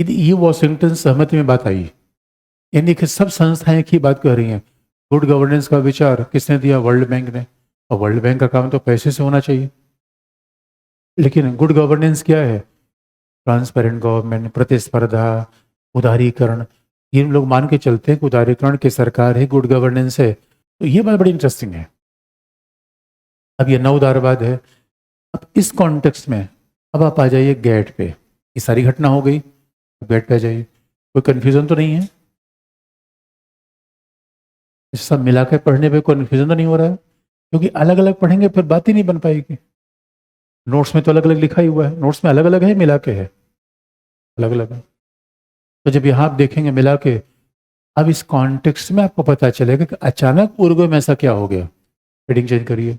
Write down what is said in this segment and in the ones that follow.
ये वॉशिंगटन सहमति में बात आई, यानी कि सब संस्थाएं एक ही बात कर रही हैं। गुड गवर्नेंस का विचार किसने दिया? वर्ल्ड बैंक ने। और वर्ल्ड बैंक का काम तो पैसे से होना चाहिए। लेकिन गुड गवर्नेंस क्या है? ट्रांसपेरेंट गवर्नमेंट, प्रतिस्पर्धा, उदारीकरण। ये लोग मान के चलते हैं कि उदारीकरण की सरकार है, गुड गवर्नेंस है। तो ये बात बड़ी इंटरेस्टिंग है। अब ये नव उदारवाद है। अब इस कॉन्टेक्स्ट में अब आप आ जाइए गैट पे। ये सारी घटना हो गई, गैट पे आ जाइए। कोई कन्फ्यूजन तो नहीं है? सब मिला के पढ़ने पे कन्फ्यूजन तो नहीं हो रहा है? क्योंकि अलग अलग पढ़ेंगे फिर बात ही नहीं बन पाएगी। नोट्स में तो अलग अलग लिखा ही हुआ है, नोट्स में अलग अलग है, मिला के है अलग अलग है। तो जब यहाँ आप देखेंगे मिला के, अब इस कॉन्टेक्स्ट में आपको पता चलेगा कि अचानक उर्गो में ऐसा क्या हो गया। हेडिंग चेंज करिए।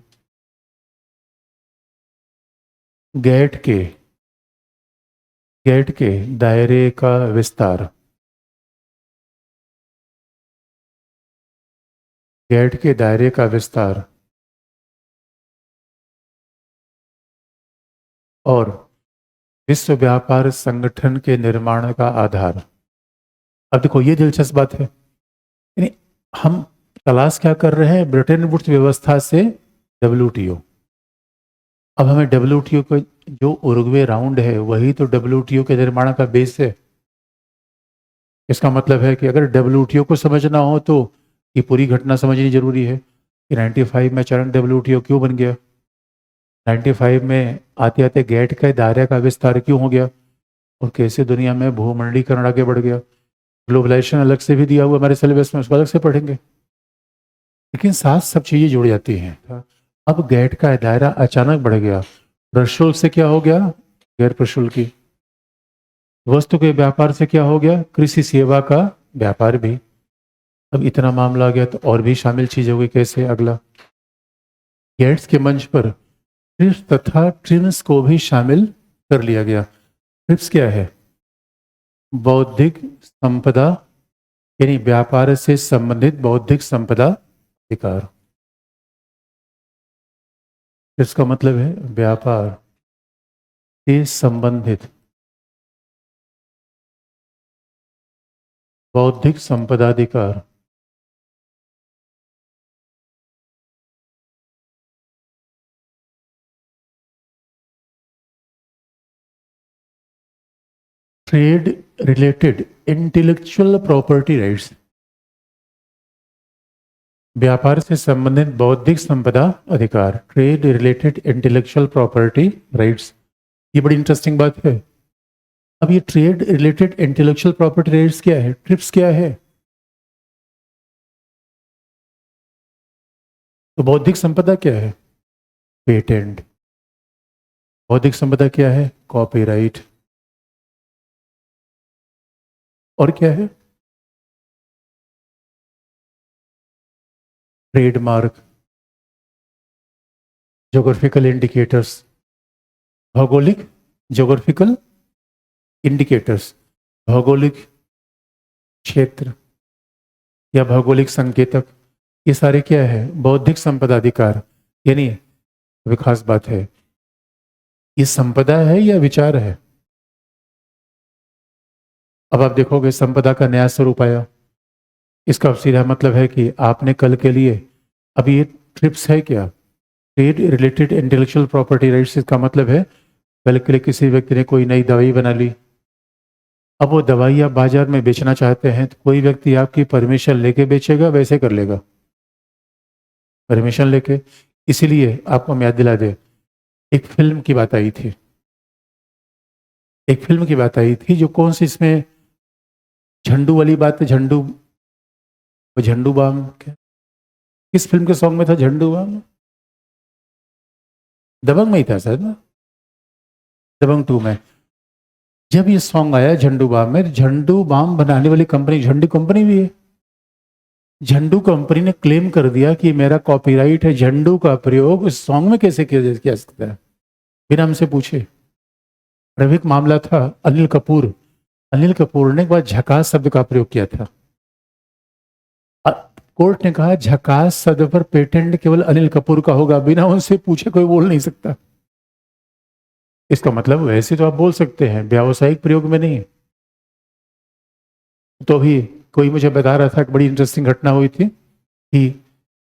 गैट के दायरे का विस्तार। गैट के दायरे का विस्तार और विश्व व्यापार संगठन के निर्माण का आधार। अब देखो ये दिलचस्प बात है, यानी हम तलाश क्या कर रहे हैं? ब्रिटेन वुड्स व्यवस्था से WTO। अब हमें WTO का जो उरुग्वे राउंड है वही तो WTO के निर्माण का बेस है। इसका मतलब है कि अगर WTO को समझना हो तो ये पूरी घटना समझनी जरूरी है कि 95 में अचानक WTO क्यों बन गया, 95 में आते आते गैट के दायरे का विस्तार क्यों हो गया, और कैसे दुनिया में भूमंडलीकरण आगे बढ़ गया। ग्लोबलाइजेशन अलग से भी दिया हुआ हमारे सिलेबस में, उसको अलग से पढ़ेंगे, लेकिन साथ सब चीजें जुड़ जाती हैं। अब गैट का दायरा अचानक बढ़ गया। प्रशुल्क से क्या हो गया? गैर प्रशुल्क की। वस्तु के व्यापार से क्या हो गया? कृषि सेवा का व्यापार भी। अब इतना मामला आ गया तो और भी शामिल चीजें हो गई। कैसे? अगला, गेट्स के मंच पर ट्रिप्स तथा ट्रिम्स को भी शामिल कर लिया गया। ट्रिप्स क्या है? बौद्धिक संपदा, यानी व्यापार से संबंधित बौद्धिक संपदा अधिकार। इसका मतलब है व्यापार से संबंधित बौद्धिक संपदा अधिकार। Trade related intellectual property rights. व्यापार से संबंधित बौद्धिक संपदा अधिकार, trade related intellectual property rights. ये बड़ी इंटरेस्टिंग बात है। अब ये trade related intellectual property rights क्या है? ट्रिप्स क्या है? तो बौद्धिक संपदा क्या है? पेटेंट। बौद्धिक संपदा क्या है? कॉपीराइट। और क्या है? ट्रेडमार्क, ज्योग्राफिकल इंडिकेटर्स, भौगोलिक, ज्योग्राफिकल इंडिकेटर्स, भौगोलिक क्षेत्र या भौगोलिक संकेतक। ये सारे क्या है? बौद्धिक संपदा अधिकार। यानी अभी खास बात है, ये संपदा है या विचार है? अब आप देखोगे संपदा का नया स्वरूप आया। इसका सीधा मतलब है कि आपने कल के लिए, अभी ये ट्रिप्स है क्या? Trade related intellectual property rights. इसका मतलब है कल के लिए किसी व्यक्ति ने कोई नई दवाई बना ली, अब वो दवाई आप बाजार में बेचना चाहते हैं तो कोई व्यक्ति आपकी परमिशन लेके बेचेगा? वैसे कर लेगा, परमिशन लेके। इसीलिए आपको हम याद दिला दे, एक फिल्म की बात आई थी, एक फिल्म की बात आई थी जो कौन सी, इसमें झंडू वाली बात है, झंडू, वो झंडू बाम क्या, किस फिल्म के सॉन्ग में था झंडू बाम? दबंग में ही था शायद ना, दबंग 2 में। जब ये सॉन्ग आया झंडू बाम में, झंडू बाम बनाने वाली कंपनी झंडू कंपनी भी है। झंडू कंपनी ने क्लेम कर दिया कि मेरा कॉपीराइट है, झंडू का प्रयोग इस सॉन्ग में कैसे किया जा सकता है बिना हमसे पूछे। और एक मामला था अनिल कपूर, अनिल कपूर ने एक बार झकास शब्द का प्रयोग किया था। कोर्ट ने कहा झकास शब्द पर पेटेंट केवल अनिल कपूर का होगा, बिना उनसे पूछे कोई बोल नहीं सकता। इसका मतलब वैसे तो आप बोल सकते हैं, व्यावसायिक प्रयोग में नहीं। तो भी कोई मुझे बता रहा था कि बड़ी इंटरेस्टिंग घटना हुई थी कि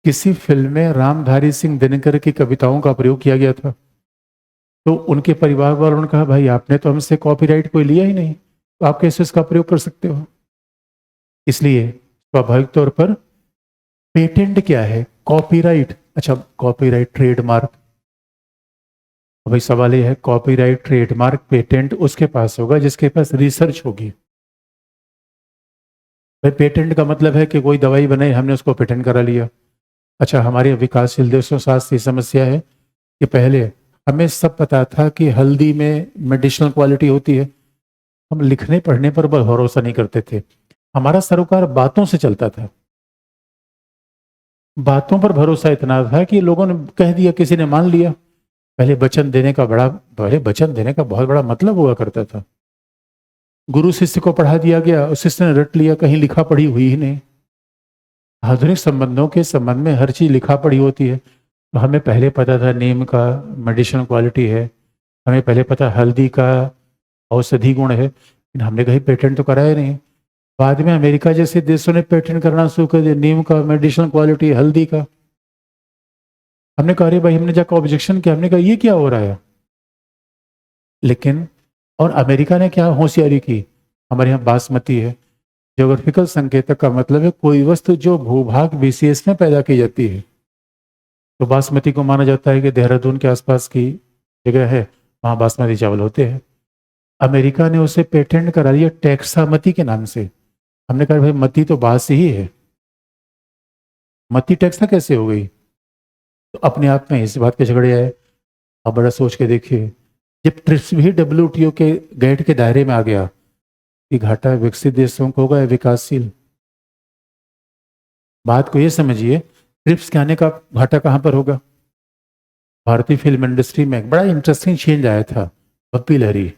किसी फिल्म में रामधारी सिंह दिनकर की कविताओं का प्रयोग किया गया था। तो उनके परिवार वालों ने कहा, भाई आपने तो हमसे कॉपीराइट कोई लिया ही नहीं, तो आप कैसे इसका प्रयोग कर सकते हो। इसलिए स्वाभाविक तौर पर पेटेंट क्या है, कॉपीराइट। अच्छा, कॉपीराइट ट्रेडमार्क, भाई सवाल यह है, कॉपीराइट ट्रेडमार्क पेटेंट उसके पास होगा जिसके पास रिसर्च होगी। भाई पेटेंट का मतलब है कि कोई दवाई बनाई, हमने उसको पेटेंट करा लिया। अच्छा, हमारे विकासशील देशों के साथ ये समस्या है कि पहले हमें सब पता था कि हल्दी में मेडिसिनल क्वालिटी होती है, हम लिखने पढ़ने पर भरोसा नहीं करते थे। हमारा सरोकार बातों से चलता था, बातों पर भरोसा इतना था कि लोगों ने कह दिया, किसी ने मान लिया। पहले वचन देने का बहुत बड़ा मतलब हुआ करता था। गुरु शिष्य को पढ़ा दिया गया, उस शिष्य ने रट लिया, कहीं लिखा पढ़ी हुई ही नहीं। आधुनिक संबंधों के संबंध में हर चीज लिखा पढ़ी होती है। तो हमें पहले पता था नीम का मेडिसिनल क्वालिटी है, हमें पहले पता हल्दी का औषधि गुण है, लेकिन हमने कहीं पेटेंट तो कराया नहीं। बाद में अमेरिका जैसे देशों ने पेटेंट करना शुरू कर दिया, नीम का मेडिसिनल क्वालिटी, हल्दी का। हमने कहा अरे भाई, हमने जाकर ऑब्जेक्शन किया, हमने कहा ये क्या हो रहा है। लेकिन और अमेरिका ने क्या होशियारी की, हमारे यहाँ बासमती है, ज्योग्राफिकल संकेतक का मतलब है कोई वस्तु जो भूभाग विशेष में पैदा की जाती है। तो बासमती को माना जाता है कि देहरादून के आसपास की जगह है, वहां बासमती चावल होते हैं। अमेरिका ने उसे पेटेंट करा लिया टैक्सामती के नाम से। हमने कहा भाई मती तो बास ही है, मती टैक्सा कैसे हो गई। तो अपने आप में इस बात के झगड़े आए। अब बड़ा सोच के देखिए, जब ट्रिप्स भी WTO के गेट के दायरे में आ गया, कि घाटा विकसित देशों को होगा या विकासशील। बात को ये समझिए, ट्रिप्स के आने का घाटा कहां पर होगा। भारतीय फिल्म इंडस्ट्री में एक बड़ा इंटरेस्टिंग चेंज आया था, पप्पी लहरी।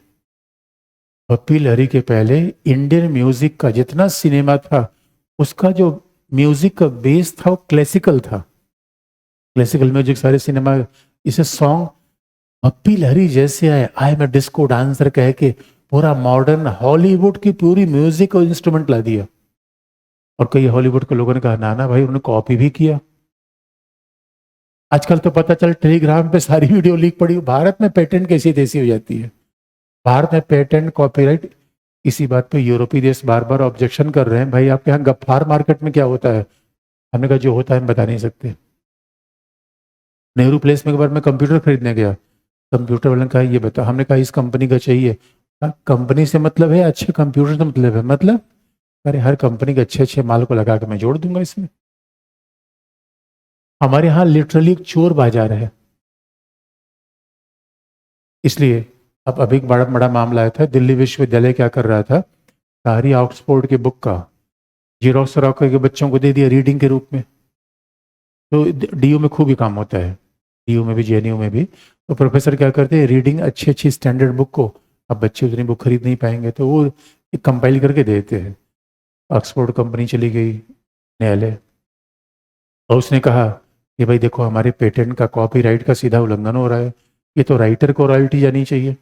पप्पी लहरी के पहले इंडियन म्यूजिक का जितना सिनेमा था, उसका जो म्यूजिक का बेस था वो क्लासिकल था, क्लासिकल म्यूजिक सारे सिनेमा। इसे सॉन्ग पप्पी लहरी जैसे आए, आई एम डिस्को डांसर कह के पूरा मॉडर्न हॉलीवुड की पूरी म्यूजिक और इंस्ट्रूमेंट ला दिया। और कई हॉलीवुड के लोगों ने कहा ना ना भाई, उन्होंने कॉपी भी किया। आजकल तो पता चल टेलीग्राम पे सारी वीडियो लीक पड़ी। भारत में पेटेंट कैसी तैसी हो जाती है। भारत में पेटेंट कॉपीराइट, इसी बात पे यूरोपीय देश बार बार ऑब्जेक्शन कर रहे हैं, भाई आपके यहाँ गफ्फार मार्केट में क्या होता है। हमने कहा जो होता है हम बता नहीं सकते। नेहरू प्लेस में एक बार मैं कंप्यूटर खरीदने गया, कंप्यूटर वाले ने कहा ये बता, हमने कहा इस कंपनी का चाहिए। कंपनी से मतलब है, अच्छे कंप्यूटर से मतलब है। मतलब अरे हर कंपनी के अच्छे अच्छे माल को लगा के मैं जोड़ दूंगा इसमें। हमारे यहाँ लिटरली एक चोर बाजार है। इसलिए अब अभी एक बड़ा बड़ा मामला आया था, दिल्ली विश्वविद्यालय क्या कर रहा था, सारी ऑक्सफोर्ड की बुक का जीरोक्स करा के बच्चों को दे दिया रीडिंग के रूप में। तो DU में खूब ही काम होता है, DU में भी JNU में भी। तो प्रोफेसर क्या करते हैं, रीडिंग अच्छी अच्छी स्टैंडर्ड बुक को, अब बच्चे उतनी बुक खरीद नहीं पाएंगे तो वो कंपाइल करके दे देते हैं। ऑक्सफोर्ड कंपनी चली गई न्यायालय, और उसने कहा कि भाई देखो हमारे पेटेंट का कॉपीराइट का सीधा उल्लंघन हो रहा है, ये तो राइटर को रॉयल्टी जानी चाहिए,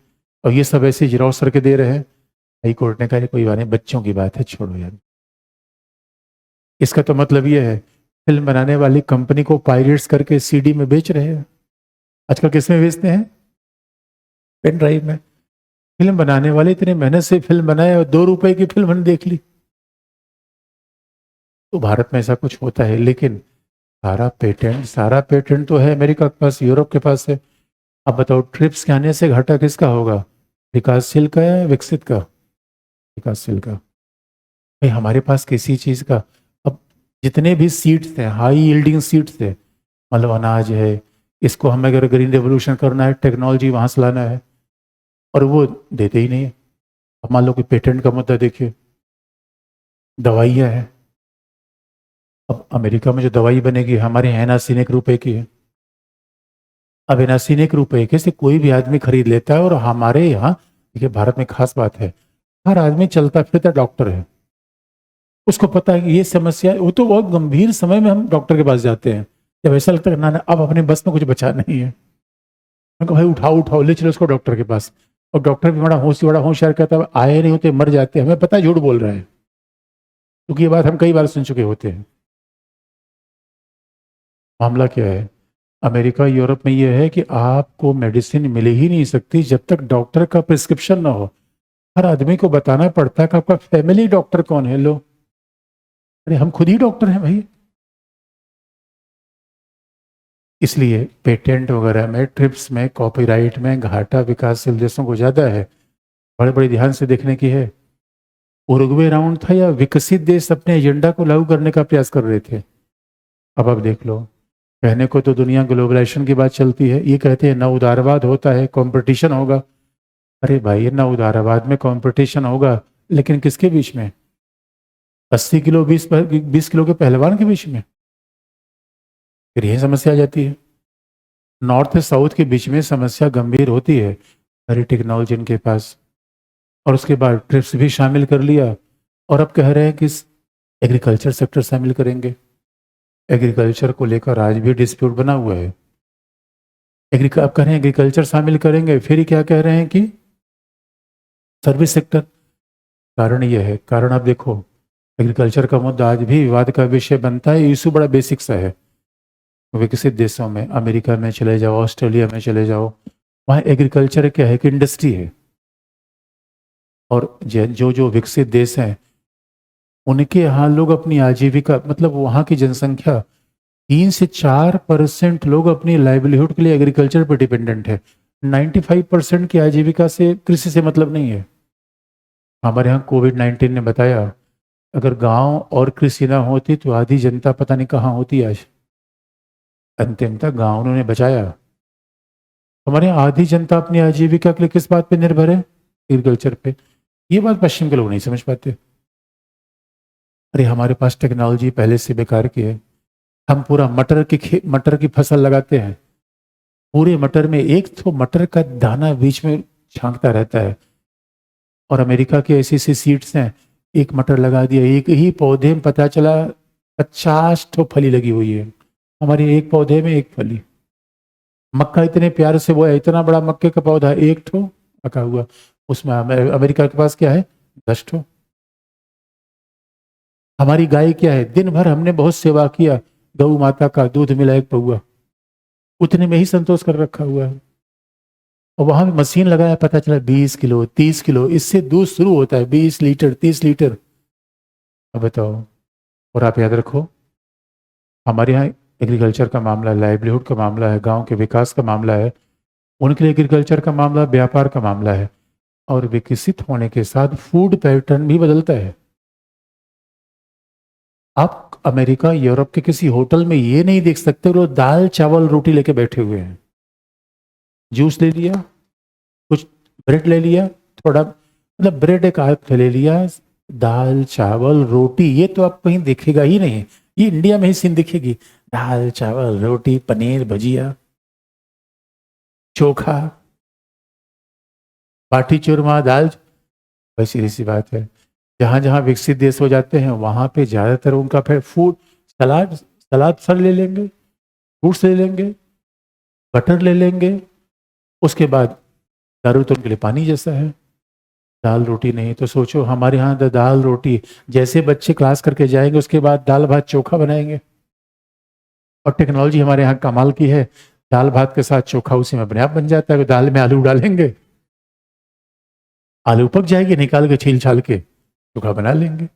और ये सब ऐसे जिरोक्स करके दे रहे हैं। हाई कोर्ट ने कहा कोई बात नहीं, बच्चों की बात है, छोड़ो यार। इसका तो मतलब ये है, फिल्म बनाने वाली कंपनी को पायरेट्स करके CD में बेच रहे हैं। आजकल किस में बेचते हैं, पेन ड्राइव में। फिल्म बनाने वाले इतने मेहनत से फिल्म बनाए और 2 रुपए की फिल्म हमने देख ली। तो भारत में ऐसा कुछ होता है, लेकिन सारा पेटेंट तो है अमेरिका के पास, यूरोप के पास है। अब बताओ ट्रिप्स के आने से घाटा किसका होगा, विकासशील का या विकसित का। विकासशील का। भाई हमारे पास किसी चीज का, अब जितने भी सीड्स हैं, हाई यील्डिंग सीड्स है, मतलब अनाज है, इसको हमें अगर ग्रीन रेवोल्यूशन करना है, टेक्नोलॉजी वहां से लाना है, और वो देते ही नहीं है। अब मान लो कि पेटेंट का मुद्दा देखिए, दवाइयाँ हैं। अब अमेरिका में जो दवाई बनेगी, हमारे यहाँ एनासिन 1 रुपए की है। अब एनासिन 1 रुपए के से कोई भी आदमी खरीद लेता है, और हमारे यहाँ देखिए भारत में खास बात है, हर आदमी चलता फिरता डॉक्टर है। उसको पता है कि ये समस्या है, वो तो बहुत गंभीर समय में हम डॉक्टर के पास जाते हैं, जब ऐसा लगता है ना ना अब अपने बस में कुछ बचा नहीं है, मैं भाई उठाओ उठाओ ले चलो उसको डॉक्टर के पास। और डॉक्टर भी बड़ा होशियार कहता है आए नहीं होते मर जाते हैं, हमें पता है झूठ बोल रहा है। क्योंकि ये बात हम कई बार सुन चुके होते हैं। मामला क्या है, अमेरिका यूरोप में ये है कि आपको मेडिसिन मिल ही नहीं सकती जब तक डॉक्टर का प्रिस्क्रिप्शन ना हो। हर आदमी को बताना पड़ता है कि आपका फैमिली डॉक्टर कौन है। लो, अरे हम खुद ही डॉक्टर हैं भाई। इसलिए पेटेंट वगैरह में, ट्रिप्स में, कॉपीराइट में घाटा विकासशील देशों को ज्यादा है। बड़े बड़े ध्यान से देखने की है। उरुग्वे राउंड था या विकसित देश अपने एजेंडा को लागू करने का प्रयास कर रहे थे? अब आप देख लो, कहने को तो दुनिया ग्लोबलाइजेशन की बात चलती है, ये कहते हैं ना उदारवाद होता है, कंपटीशन होगा। अरे भाई, ना उदारवाद में कंपटीशन होगा, लेकिन किसके बीच में? 80 किलो 20 किलो के पहलवान के बीच में। फिर यही समस्या आ जाती है। नॉर्थ साउथ के बीच में समस्या गंभीर होती है। सारी टेक्नोलॉजी इनके पास, और उसके बाद ट्रिप्स भी शामिल कर लिया। और अब कह रहे हैं कि एग्रीकल्चर सेक्टर शामिल करेंगे। एग्रीकल्चर को लेकर आज भी डिस्प्यूट बना हुआ है। अब कह रहे हैं एग्रीकल्चर शामिल करेंगे, फिर क्या कह रहे हैं कि सर्विस सेक्टर। कारण यह है, कारण आप देखो, एग्रीकल्चर का मुद्दा आज भी विवाद का विषय बनता है। इशू बड़ा बेसिक सा है। विकसित देशों में, अमेरिका में चले जाओ, ऑस्ट्रेलिया में चले जाओ, वहाँ एग्रीकल्चर क्या है कि इंडस्ट्री है। और जो जो विकसित देश हैं, उनके यहाँ लोग अपनी आजीविका, मतलब वहाँ की जनसंख्या 3 से 4% लोग अपनी लाइवलीहुड के लिए एग्रीकल्चर पर डिपेंडेंट है। 95% की आजीविका से, कृषि से मतलब नहीं है। हमारे यहाँ कोविड-19 ने बताया, अगर गांव और कृषि ना होती तो आधी जनता पता नहीं कहाँ होती आज। अंतिमतः गांव उन्होंने बचाया। हमारे यहाँ आधी जनता अपनी आजीविका के लिए किस बात पे निर्भर है? एग्रीकल्चर पे। ये बात पश्चिम के लोग नहीं समझ पाते। अरे हमारे पास टेक्नोलॉजी पहले से बेकार की है। हम पूरा मटर की फसल लगाते हैं। पूरे मटर में एक तो मटर का दाना बीच में झांकता रहता है। और अमेरिका के ऐसी ऐसी सीड्स हैं, एक मटर लगा दिया, एक ही पौधे में पता चला 50 ठो फली लगी हुई है। हमारे एक पौधे में एक फली। मक्का इतने प्यार से बोया, इतना बड़ा मक्के का पौधा, एक ठो पका हुआ। उसमें अमेरिका के पास क्या है? 10 ठो। हमारी गाय क्या है, दिन भर हमने बहुत सेवा किया, गौ माता का दूध मिला एक पौआ, उतने में ही संतोष कर रखा हुआ है। और वहां भी मशीन लगाया, पता चला 20 किलो 30 किलो, इससे दूध शुरू होता है 20 लीटर 30 लीटर। अब बताओ। और आप याद रखो, हमारे यहाँ एग्रीकल्चर का मामला, लाइवलीहुड का मामला है, गांव के विकास का मामला है। उनके लिए एग्रीकल्चर का मामला व्यापार का मामला है। और विकसित होने के साथ फूड पैटर्न भी बदलता है। आप अमेरिका यूरोप के किसी होटल में ये नहीं देख सकते लोग दाल चावल रोटी लेके बैठे हुए हैं। जूस ले लिया, कुछ ब्रेड ले लिया, थोड़ा, मतलब ब्रेड एक आध ले लिया, दाल चावल रोटी, ये तो आप कहीं देखेगा ही नहीं। ये इंडिया में ही सीन दिखेगी। दाल चावल रोटी, पनीर भजिया, चोखा, बाटी चूरमा, दाल। वैसी सी बात है। जहां जहां विकसित देश हो जाते हैं, वहां पे ज्यादातर उनका फिर फूड, सलाद, सलाद फल ले लेंगे, फ्रूट्स ले लेंगे, बटर ले लेंगे। उसके बाद दारू तो उनके लिए पानी जैसा है। दाल रोटी नहीं तो सोचो, हमारे यहाँ तो दाल रोटी, जैसे बच्चे क्लास करके जाएंगे उसके बाद दाल भात चोखा बनाएंगे। और टेक्नोलॉजी हमारे यहाँ कमाल की है, दाल भात के साथ चोखा उसी में अपने आप बन जाता है। दाल में आलू डालेंगे, आलू पक जाएगी, निकाल के छील छाल के चोखा बना लेंगे।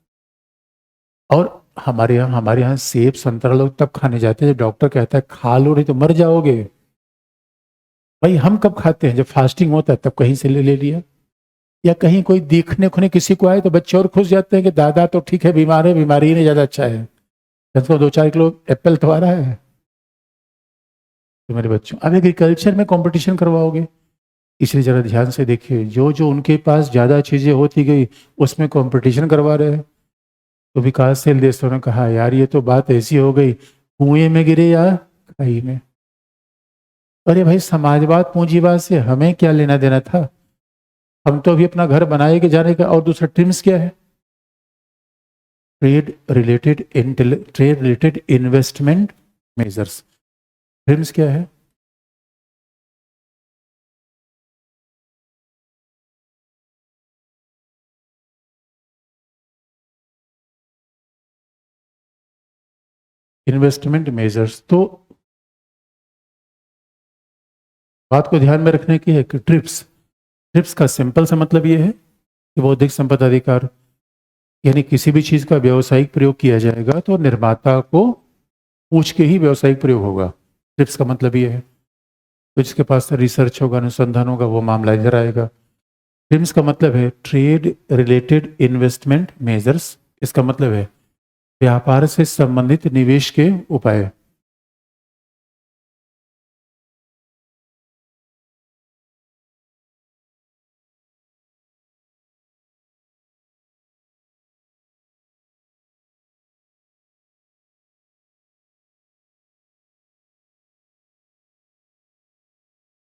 और हमारे यहाँ सेब संतरा लोग तब खाने जाते हैं जब डॉक्टर कहता है खा लो नहीं तो मर जाओगे। भाई हम कब खाते हैं? जब फास्टिंग होता है तब कहीं से ले ले लिया। या कहीं कोई देखने खुने किसी को आए तो बच्चे और खुश जाते हैं कि दादा तो ठीक है, बीमार है, बीमारी ही नहीं ज्यादा अच्छा है, तो 2-4 किलो एप्पल तो आ रहा है। तो मेरे बच्चों, अब एग्रीकल्चर में कंपटीशन करवाओगे, इसलिए जरा ध्यान से देखिए, जो जो उनके पास ज्यादा चीजें होती गई उसमें कंपटीशन करवा रहे हैं। तो विकासशील देशों ने कहा यार ये तो बात ऐसी हो गई, कुएं में गिरे या खाई में। अरे भाई, समाजवाद पूंजीवाद से हमें क्या लेना देना था? हम तो अभी अपना घर बनाए के जाने का। और दूसरा ट्रिम्स क्या है? Trade related investment measures. TRIMS क्या है? Investment measures. तो बात को ध्यान में रखने की है कि ट्रिप्स ट्रिप्स का सिंपल सा मतलब ये है कि बौद्धिक संपदा अधिकार, यानी किसी भी चीज का व्यावसायिक प्रयोग किया जाएगा तो निर्माता को पूछ के ही व्यावसायिक प्रयोग होगा। ट्रिप्स का मतलब ये है। तो जिसके पास रिसर्च होगा, अनुसंधान होगा, वो मामला इधर आएगा। ट्रिम्स का मतलब है ट्रेड रिलेटेड इन्वेस्टमेंट मेजर्स। इसका मतलब है व्यापार से संबंधित निवेश के उपाय।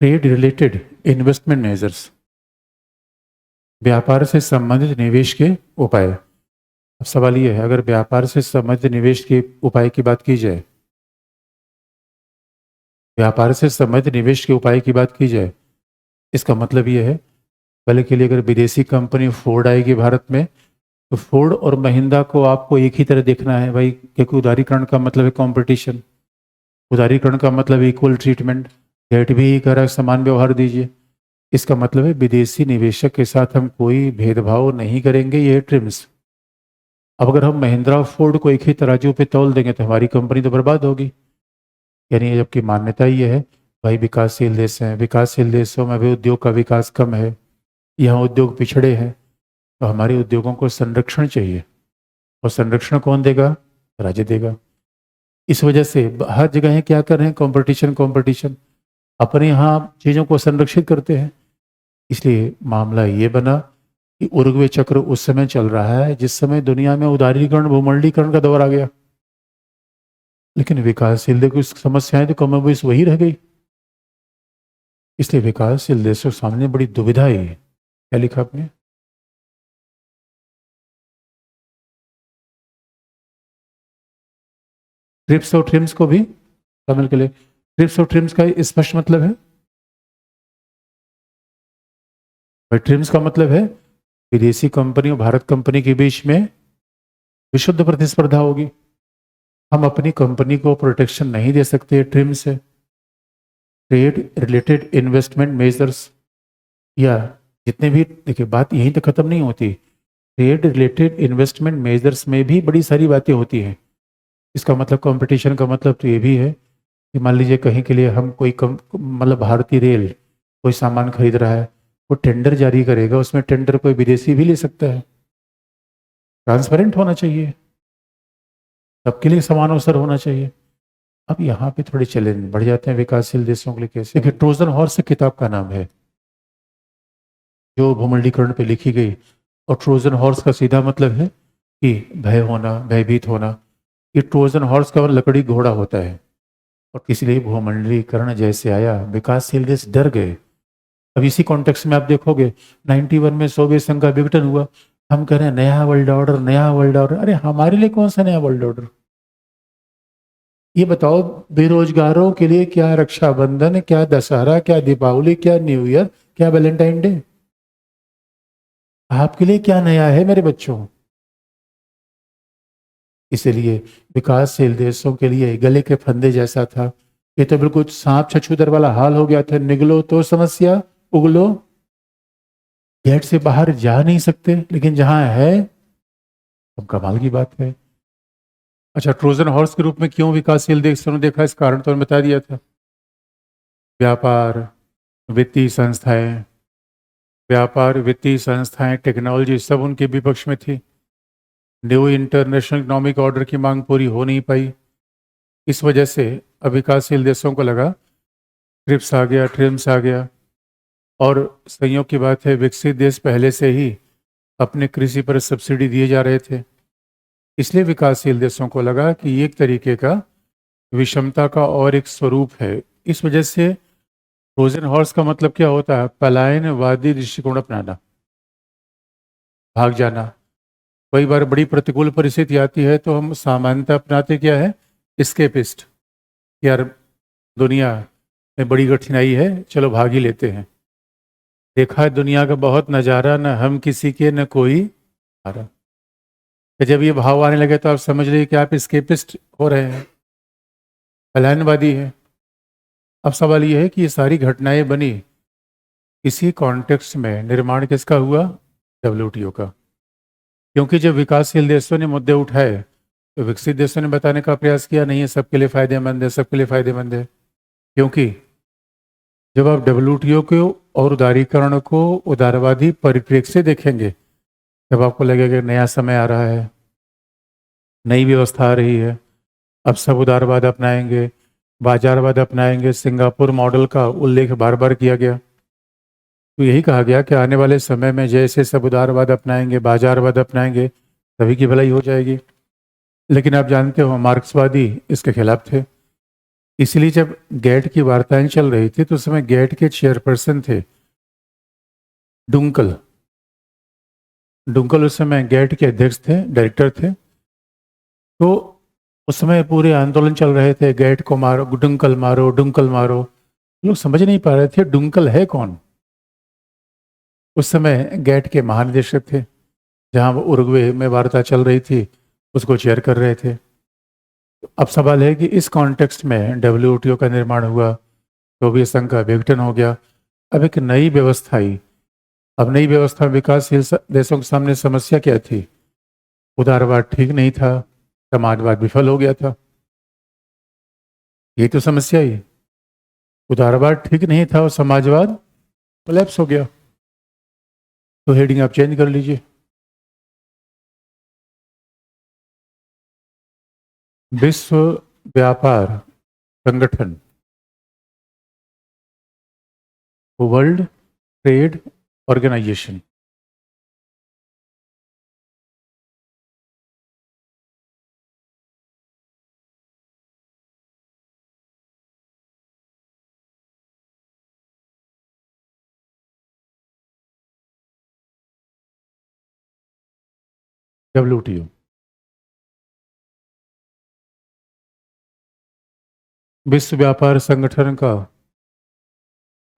ट्रेड रिलेटेड इन्वेस्टमेंट मेजर्स, व्यापार से संबंधित निवेश के उपाय। अब सवाल यह है, अगर व्यापार से संबंधित निवेश के उपाय की बात की जाए, व्यापार से संबंधित निवेश के उपाय की बात की जाए, इसका मतलब यह है, पहले के लिए अगर विदेशी कंपनी फोर्ड आएगी भारत में, तो फोर्ड और महिंद्रा को आपको एक ही तरह देखना है भाई, क्योंकि उदारीकरण का मतलब है कंपटीशन, उदारीकरण का मतलब इक्वल ट्रीटमेंट। गेट भी यही कह रहा है समान व्यवहार दीजिए। इसका मतलब है विदेशी निवेशक के साथ हम कोई भेदभाव नहीं करेंगे, ये है ट्रिम्स। अब अगर हम महिंद्रा और फोर्ड को एक ही तराजू पे तौल देंगे तो हमारी कंपनी तो बर्बाद होगी। यानी जबकि मान्यता ये है भाई विकासशील देश हैं, विकासशील देशों में भी उद्योग का विकास कम है, यहाँ उद्योग पिछड़े हैं, तो हमारे उद्योगों को संरक्षण चाहिए। और संरक्षण कौन देगा? राज्य देगा। इस वजह से हर जगह क्या कर रहे हैं? कंपटीशन कंपटीशन, अपने यहाँ चीज़ों को संरक्षित करते हैं। इसलिए मामला ये बना कि उरुग्वे चक्र उस समय चल रहा है जिस समय दुनिया में उदारीकरण, भूमंडलीकरण का दौर आ गया। लेकिन विकासशील देशों की समस्याएं तो कमोबेश वही रह गई। इसलिए विकासशील देशों के सामने बड़ी दुविधा है। क्या लिखा आपने? ट्रिप्स और ट्रिम्स को भी शामिल के लिए। ट्रिप्स और ट्रिम्स का स्पष्ट मतलब है, भाई ट्रिम्स का मतलब है विदेशी कंपनी और भारत कंपनी के बीच में विशुद्ध प्रतिस्पर्धा होगी। हम अपनी कंपनी को प्रोटेक्शन नहीं दे सकते ट्रिम से। ट्रेड रिलेटेड इन्वेस्टमेंट मेजर्स, या जितने भी, देखिए बात यहीं तक खत्म नहीं होती। ट्रेड रिलेटेड इन्वेस्टमेंट मेजर्स में भी बड़ी सारी बातें होती हैं। इसका मतलब कंपटीशन का मतलब तो ये भी है कि मान लीजिए कहीं के लिए हम कोई मतलब भारतीय रेल कोई सामान खरीद रहा है, वो टेंडर जारी करेगा, उसमें टेंडर कोई विदेशी भी ले सकता है। ट्रांसपेरेंट होना चाहिए, सबके लिए समान अवसर होना चाहिए। अब यहाँ पे थोड़े चैलेंज बढ़ जाते हैं विकासशील देशों के लिए। कैसे? देखिए ट्रोजन हॉर्स किताब का नाम है जो भूमंडलीकरण पे लिखी गई, और ट्रोजन हॉर्स का सीधा मतलब है कि भय होना, भयभीत होना। ये ट्रोजन हॉर्स का लकड़ी घोड़ा होता है, और इसलिए भूमंडलीकरण जैसे आया विकासशील देश डर गए। अब इसी कॉन्टेक्स्ट में आप देखोगे 91 में सोवियत संघ का विघटन हुआ, हम कह रहे हैं नया वर्ल्ड ऑर्डर, नया वर्ल्ड ऑर्डर। अरे हमारे लिए कौन सा नया वर्ल्ड ऑर्डर? ये बताओ, बेरोजगारों के लिए क्या रक्षाबंधन, क्या दशहरा, क्या दीपावली, क्या न्यू ईयर, क्या वैलेंटाइन डे? आपके लिए क्या नया है मेरे बच्चों? इसलिए विकासशील देशों के लिए गले के फंदे जैसा था। ये तो बिल्कुल सांप छछूदर वाला हाल हो गया था। निगलो तो समस्या, उगलो। गेट से बाहर जा नहीं सकते, लेकिन जहां है अब कमाल की बात है। अच्छा, ट्रोजन हॉर्स के रूप में क्यों विकासशील देशों ने देखा, इस कारण तो मैंने बता दिया था। व्यापार, वित्तीय संस्थाएं, व्यापार, वित्तीय संस्थाएं, टेक्नोलॉजी सब उनके विपक्ष में थी। न्यू इंटरनेशनल इकोनॉमिक ऑर्डर की मांग पूरी हो नहीं पाई। इस वजह से अब विकासशील देशों को लगा ट्रिप्स आ गया, ट्रिम्स आ गया। और संयोग की बात है, विकसित देश पहले से ही अपने कृषि पर सब्सिडी दिए जा रहे थे। इसलिए विकासशील देशों को लगा कि ये एक तरीके का विषमता का और एक स्वरूप है। इस वजह से ट्रोजन हॉर्स का मतलब क्या होता है? पलायनवादी दृष्टिकोण अपनाना, भाग जाना। कई बार बड़ी प्रतिकूल परिस्थिति आती है तो हम सामान्यता अपनाते क्या है? एस्केपिस्ट। यार दुनिया में बड़ी कठिनाई है, चलो भाग ही लेते हैं। देखा है दुनिया का बहुत नज़ारा, न हम किसी के न कोई हारा। तो जब ये भाव आने लगे तो आप समझ लीजिए कि आप एस्केपिस्ट हो रहे हैं। पलायनवादी है। अब सवाल यह है कि ये सारी घटनाएं बनी इसी कॉन्टेक्स्ट में, निर्माण किसका हुआ? डब्ल्यूटीओ का। क्योंकि जब विकासशील देशों ने मुद्दे उठाए तो विकसित देशों ने बताने का प्रयास किया नहीं है सबके लिए फायदेमंद है, सबके लिए फायदेमंद है। क्योंकि जब आप डब्ल्यूटीओ को और उदारीकरण को उदारवादी परिप्रेक्ष्य से देखेंगे तब आपको लगेगा कि नया समय आ रहा है, नई व्यवस्था आ रही है, अब सब उदारवाद अपनाएंगे, बाजारवाद अपनाएंगे। सिंगापुर मॉडल का उल्लेख बार बार किया गया। तो यही कहा गया कि आने वाले समय में जैसे सब उदारवाद अपनाएंगे, बाजारवाद अपनाएंगे, सभी की भलाई हो जाएगी। लेकिन आप जानते हो मार्क्सवादी इसके खिलाफ थे। इसलिए जब गेट की वार्ताएं चल रही थी तो उस समय गेट के चेयरपर्सन थे डुंकल। डुंकल उस समय गेट के अध्यक्ष थे, डायरेक्टर थे। तो उस समय पूरे आंदोलन चल रहे थे, गेट को मारो, डुंकल मारो, डुंकल मारो। लोग समझ नहीं पा रहे थे डुंकल है कौन। उस समय गेट के महानिदेशक थे, जहां वो उरुग्वे में वार्ता चल रही थी उसको चेयर कर रहे थे। अब सवाल है कि इस कॉन्टेक्स्ट में डब्ल्यूटीओ का निर्माण हुआ, सोवियत संघ का विघटन हो गया, अब एक नई व्यवस्था आई। अब नई व्यवस्था विकासशील देशों के सामने समस्या क्या थी? उदारवाद ठीक नहीं था, समाजवाद विफल हो गया था। ये तो समस्या ही, उदारवाद ठीक नहीं था और समाजवाद कोलैप्स हो गया। तो हेडिंग आप चेंज कर लीजिए, विश्व व्यापार संगठन, वर्ल्ड ट्रेड ऑर्गेनाइजेशन। डब्ल्यूटीओ विश्व व्यापार संगठन का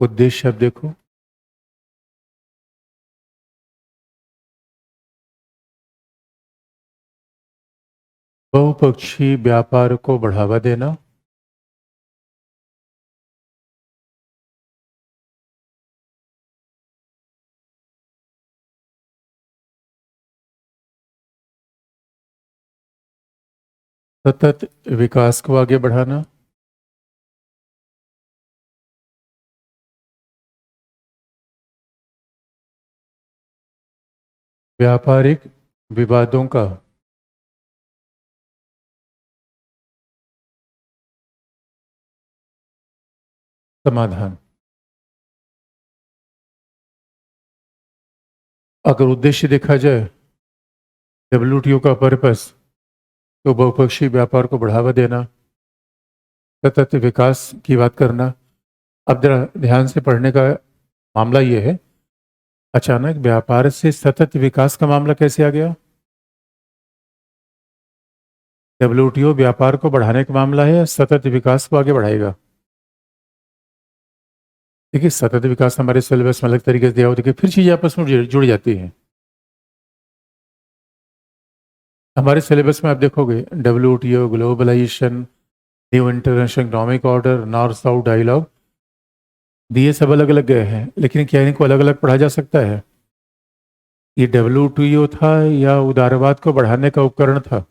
उद्देश्य अब देखो, बहुपक्षीय व्यापार को बढ़ावा देना, सतत विकास को आगे बढ़ाना, व्यापारिक विवादों का समाधान। अगर उद्देश्य देखा जाए डब्ल्यूटीओ का पर्पस, तो बहुपक्षीय व्यापार को बढ़ावा देना, सतत विकास की बात करना। अब जरा ध्यान से पढ़ने का मामला ये है, अचानक व्यापार से सतत विकास का मामला कैसे आ गया? डब्ल्यूटीओ व्यापार को बढ़ाने का मामला है या सतत विकास को आगे बढ़ाएगा? देखिए सतत विकास हमारे सिलेबस में अलग तरीके से दिया हुआ, देखिए फिर चीजें आपस में जुड़ जाती हैं। हमारे सिलेबस में आप देखोगे WTO, globalisation, new international economic order, north south dialogue, दिए सब अलग अलग गए हैं, लेकिन क्या इनको अलग अलग पढ़ा जा सकता है? ये डब्ल्यूटीओ था या उदारवाद को बढ़ाने का उपकरण था?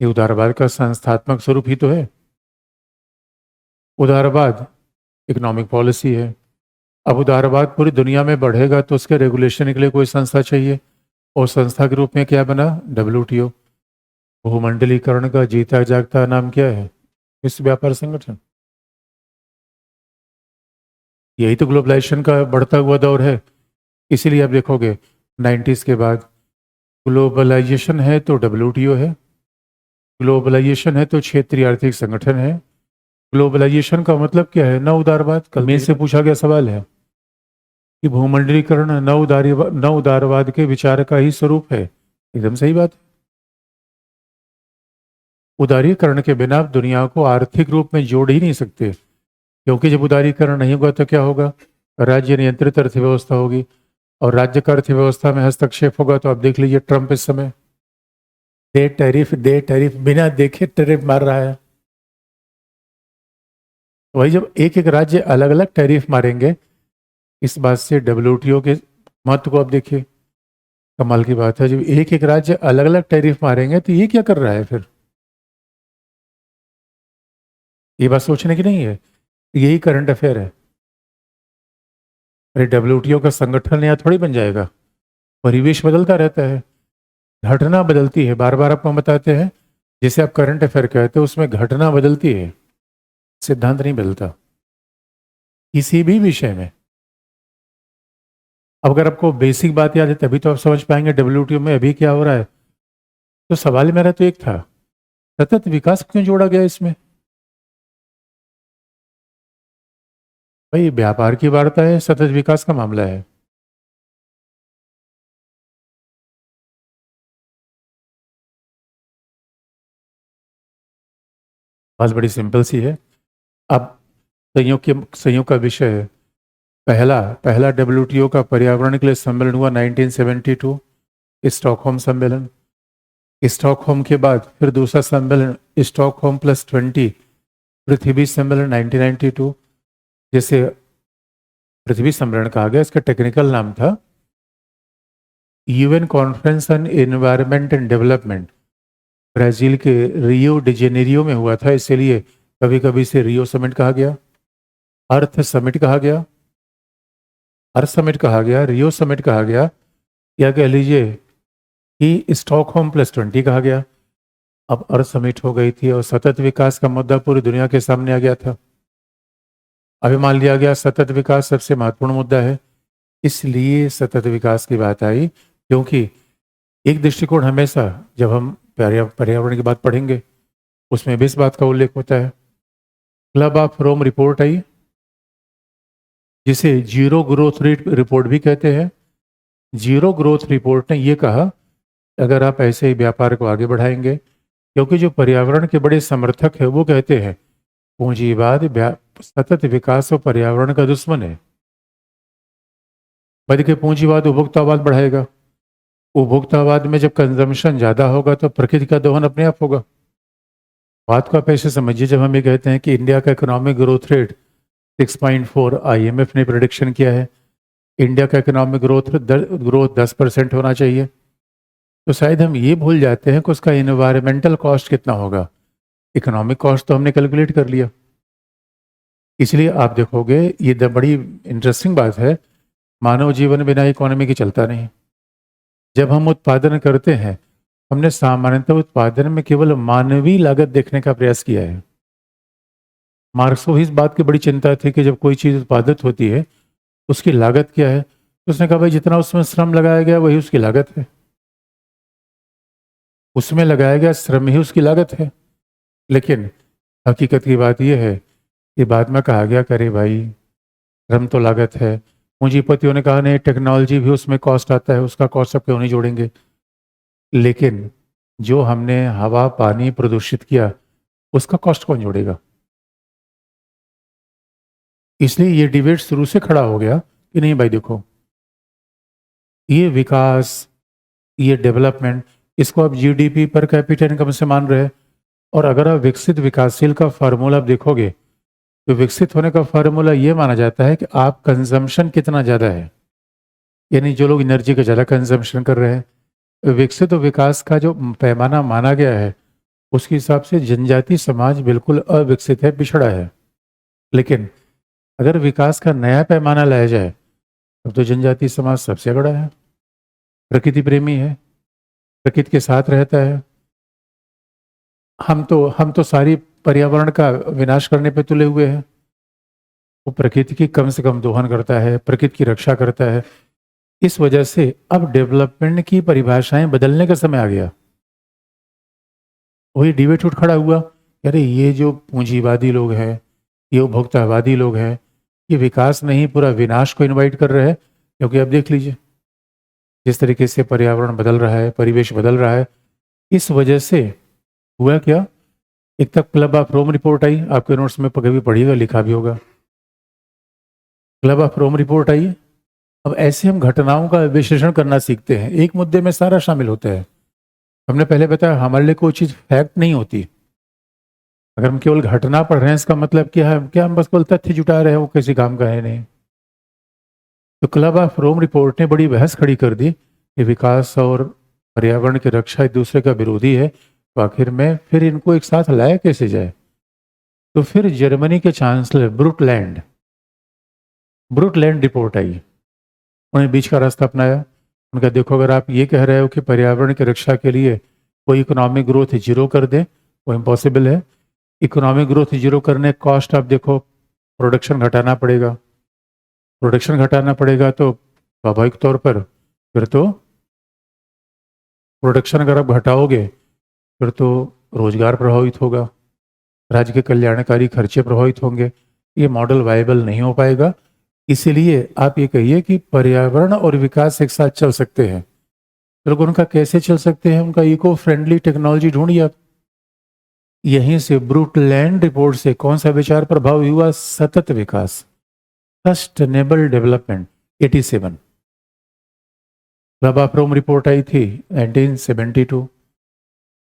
ये उदारवाद का संस्थात्मक स्वरूप ही तो है। उदारवाद इकोनॉमिक पॉलिसी है। अब उदारवाद पूरी दुनिया में बढ़ेगा तो उसके रेगुलेशन के लिए कोई संस्था चाहिए, और संस्था के रूप में क्या बना? डब्ल्यूटीओ। भूमंडलीकरण का जीता जागता नाम क्या है? विश्व व्यापार संगठन। यही तो ग्लोबलाइजेशन का बढ़ता हुआ दौर है। इसीलिए आप देखोगे 90s के बाद ग्लोबलाइजेशन है तो डब्ल्यूटीओ है, ग्लोबलाइजेशन है तो क्षेत्रीय आर्थिक संगठन है। ग्लोबलाइजेशन का मतलब क्या है? न उदारवाद। कल में से पूछा गया सवाल है कि भूमंडलीकरण न उदारवाद के विचार का ही स्वरूप है। एकदम सही बात है। उदारीकरण के बिना आप दुनिया को आर्थिक रूप में जोड़ ही नहीं सकते, क्योंकि जब उदारीकरण नहीं होगा तो क्या होगा? राज्य नियंत्रित अर्थव्यवस्था होगी, और राज्य का अर्थव्यवस्था में हस्तक्षेप होगा। तो आप देख लीजिए ट्रंप इस समय दे टैरिफ बिना देखे टैरिफ मार रहा है। वही जब एक एक राज्य अलग अलग टैरिफ मारेंगे, इस बात से डब्ल्यूटीओ के महत्व को आप देखिए। कमाल की बात है, जब एक एक राज्य अलग अलग टैरिफ मारेंगे तो ये क्या कर रहा है फिर? ये बात सोचने की नहीं है, यही करंट अफेयर है। अरे डब्ल्यूटीओ का संगठन यहाँ थोड़ी बन जाएगा, परिवेश बदलता रहता है, घटना बदलती है। बार बार आपको बताते हैं, जैसे आप करंट अफेयर कहते हो उसमें घटना बदलती है, सिद्धांत नहीं बदलता किसी भी विषय में। अब अगर आपको बेसिक बात याद है तभी तो आप समझ पाएंगे डब्ल्यूटीओ में अभी क्या हो रहा है। तो सवाल मेरा तो एक था, सतत विकास क्यों जोड़ा गया इसमें? भाई व्यापार की वार्ता है, सतत विकास का मामला है। बात बड़ी सिंपल सी है। अब संयोग का विषय है, पहला पहला डब्ल्यूटीओ का पर्यावरण के लिए सम्मेलन हुआ 1972, स्टॉकहोम सम्मेलन। स्टॉकहोम के बाद फिर दूसरा सम्मेलन स्टॉकहोम +20 पृथ्वी सम्मेलन 1992, जिसे पृथ्वी सम्मेलन कहा गया। इसका टेक्निकल नाम था UN conference on environment and development. Brazil के रियो डी जेनेरियो में हुआ था, इसलिए कभी कभी इसे रियो समिट कहा गया, अर्थ समिट कहा गया, अर्थ समिट कहा गया, रियो समिट कहा गया, या कह लीजिए कि स्टॉकहोम +20 कहा गया। अब अर्थ समिट हो गई थी और सतत विकास का मुद्दा पूरी दुनिया के सामने आ गया था। अभी मान लिया गया सतत विकास सबसे महत्वपूर्ण मुद्दा है, इसलिए सतत विकास की बात आई, क्योंकि एक दृष्टिकोण हमेशा जब हम पर्यावरण की बात पढ़ेंगे उसमें भी इस बात का उल्लेख होता है। क्लब ऑफ रोम रिपोर्ट आई, जिसे जीरो ग्रोथ रेट रिपोर्ट भी कहते हैं। जीरो ग्रोथ रिपोर्ट ने यह कहा, अगर आप ऐसे ही व्यापार को आगे बढ़ाएंगे, क्योंकि जो पर्यावरण के बड़े समर्थक है वो कहते हैं पूंजीवाद सतत विकास और पर्यावरण का दुश्मन है। बल्कि पूंजीवाद उपभोक्तावाद बढ़ाएगा, उपभोक्तावाद में जब कंजम्पशन ज्यादा होगा तो प्रकृति का दोहन अपने आप होगा। बात को आप ऐसे समझिए, जब हम ये कहते हैं कि इंडिया का इकोनॉमिक ग्रोथ रेट 6.4, आईएमएफ ने प्रेडिक्शन किया है इंडिया का इकोनॉमिक ग्रोथ 10% होना चाहिए, तो शायद हम ये भूल जाते हैं कि उसका इन्वायरमेंटल कॉस्ट कितना होगा। इकोनॉमिक कॉस्ट तो हमने कैलकुलेट कर लिया। इसलिए आप देखोगे ये बड़ी इंटरेस्टिंग बात है, मानव जीवन बिना इकोनॉमी के चलता नहीं। जब हम उत्पादन करते हैं, हमने सामान्यतः उत्पादन में केवल मानवीय लागत देखने का प्रयास किया है। मार्क्स को इस बात की बड़ी चिंता थी कि जब कोई चीज़ उत्पादित होती है उसकी लागत क्या है, तो उसने कहा भाई जितना उसमें श्रम लगाया गया वही उसकी लागत है, उसमें लगाया गया श्रम ही उसकी लागत है। लेकिन हकीकत की बात यह है कि बाद में कहा गया करे भाई श्रम तो लागत है। पूंजीपतियों ने कहा नहीं, टेक्नोलॉजी भी उसमें कॉस्ट आता है, उसका कॉस्ट सब क्यों नहीं जोड़ेंगे। लेकिन जो हमने हवा पानी प्रदूषित किया उसका कॉस्ट कौन जोड़ेगा? इसलिए ये डिबेट शुरू से खड़ा हो गया कि नहीं भाई देखो, ये विकास, ये डेवलपमेंट, इसको आप जीडीपी पर कैपिटा इनकम से मान रहे हैं। और अगर आप विकसित विकासशील का फार्मूला आप देखोगे तो विकसित होने का फार्मूला ये माना जाता है कि आप कंजम्पशन कितना ज़्यादा है, यानी जो लोग एनर्जी का ज़्यादा कंजम्पशन कर रहे हैं। विकसित विकास का जो पैमाना माना गया है उसके हिसाब से जनजातीय समाज बिल्कुल अविकसित है, पिछड़ा है। लेकिन अगर विकास का नया पैमाना लाया जाए तब तो जनजातीय समाज सबसे बड़ा है, प्रकृति प्रेमी है, प्रकृति के साथ रहता है। हम तो सारी पर्यावरण का विनाश करने पे तुले हुए हैं। वो प्रकृति की कम से कम दोहन करता है, प्रकृति की रक्षा करता है। इस वजह से अब डेवलपमेंट की परिभाषाएं बदलने का समय आ गया। वही डिबेट उठ खड़ा हुआ, अरे ये जो पूंजीवादी लोग हैं, ये उपभोक्तावादी लोग हैं, ये विकास नहीं पूरा विनाश को इनवाइट कर रहे हैं। क्योंकि अब देख लीजिए जिस तरीके से पर्यावरण बदल रहा है, परिवेश बदल रहा है, इस वजह से हुआ क्या, एक तक क्लब ऑफ रोम रिपोर्ट आई, आपके नोट्स में कभी पढ़िएगा, लिखा भी होगा। क्लब ऑफ रोम रिपोर्ट आई। अब ऐसे हम घटनाओं का विश्लेषण करना सीखते हैं, एक मुद्दे में सारा शामिल होता है। हमने पहले बताया हमारे लिए कोई चीज़ फैक्ट नहीं होती, अगर हम केवल घटना पढ़ रहे हैं इसका मतलब क्या है, क्या हम बस केवल तथ्य जुटा रहे हैं, वो किसी काम का है नहीं। तो क्लब ऑफ रोम रिपोर्ट ने बड़ी बहस खड़ी कर दी कि विकास और पर्यावरण की रक्षा एक दूसरे का विरोधी है, तो आखिर में फिर इनको एक साथ लाया कैसे जाए। तो फिर जर्मनी के चांसलर ब्रुटलैंड रिपोर्ट आई। उन्हें बीच का रास्ता अपनाया। उनका देखो, अगर आप ये कह रहे हो कि पर्यावरण की रक्षा के लिए कोई इकोनॉमिक ग्रोथ जीरो कर दे, वो इम्पॉसिबल है। इकोनॉमिक ग्रोथ जीरो करने कॉस्ट आप देखो, प्रोडक्शन घटाना पड़ेगा तो स्वाभाविक तौर पर फिर तो प्रोडक्शन अगर आप घटाओगे फिर तो रोजगार प्रभावित होगा, राज्य के कल्याणकारी खर्चे प्रभावित होंगे, ये मॉडल वायबल नहीं हो पाएगा। इसीलिए आप ये कहिए कि पर्यावरण और विकास एक साथ चल सकते हैं। तो उनका कैसे चल सकते हैं, उनका इको फ्रेंडली टेक्नोलॉजी ढूंढिए आप। यहीं से ब्रुटलैंड रिपोर्ट से कौन सा विचार प्रभाव हुआ, सतत विकास, sustainable development 87। Club of Rome report आई थी 1972,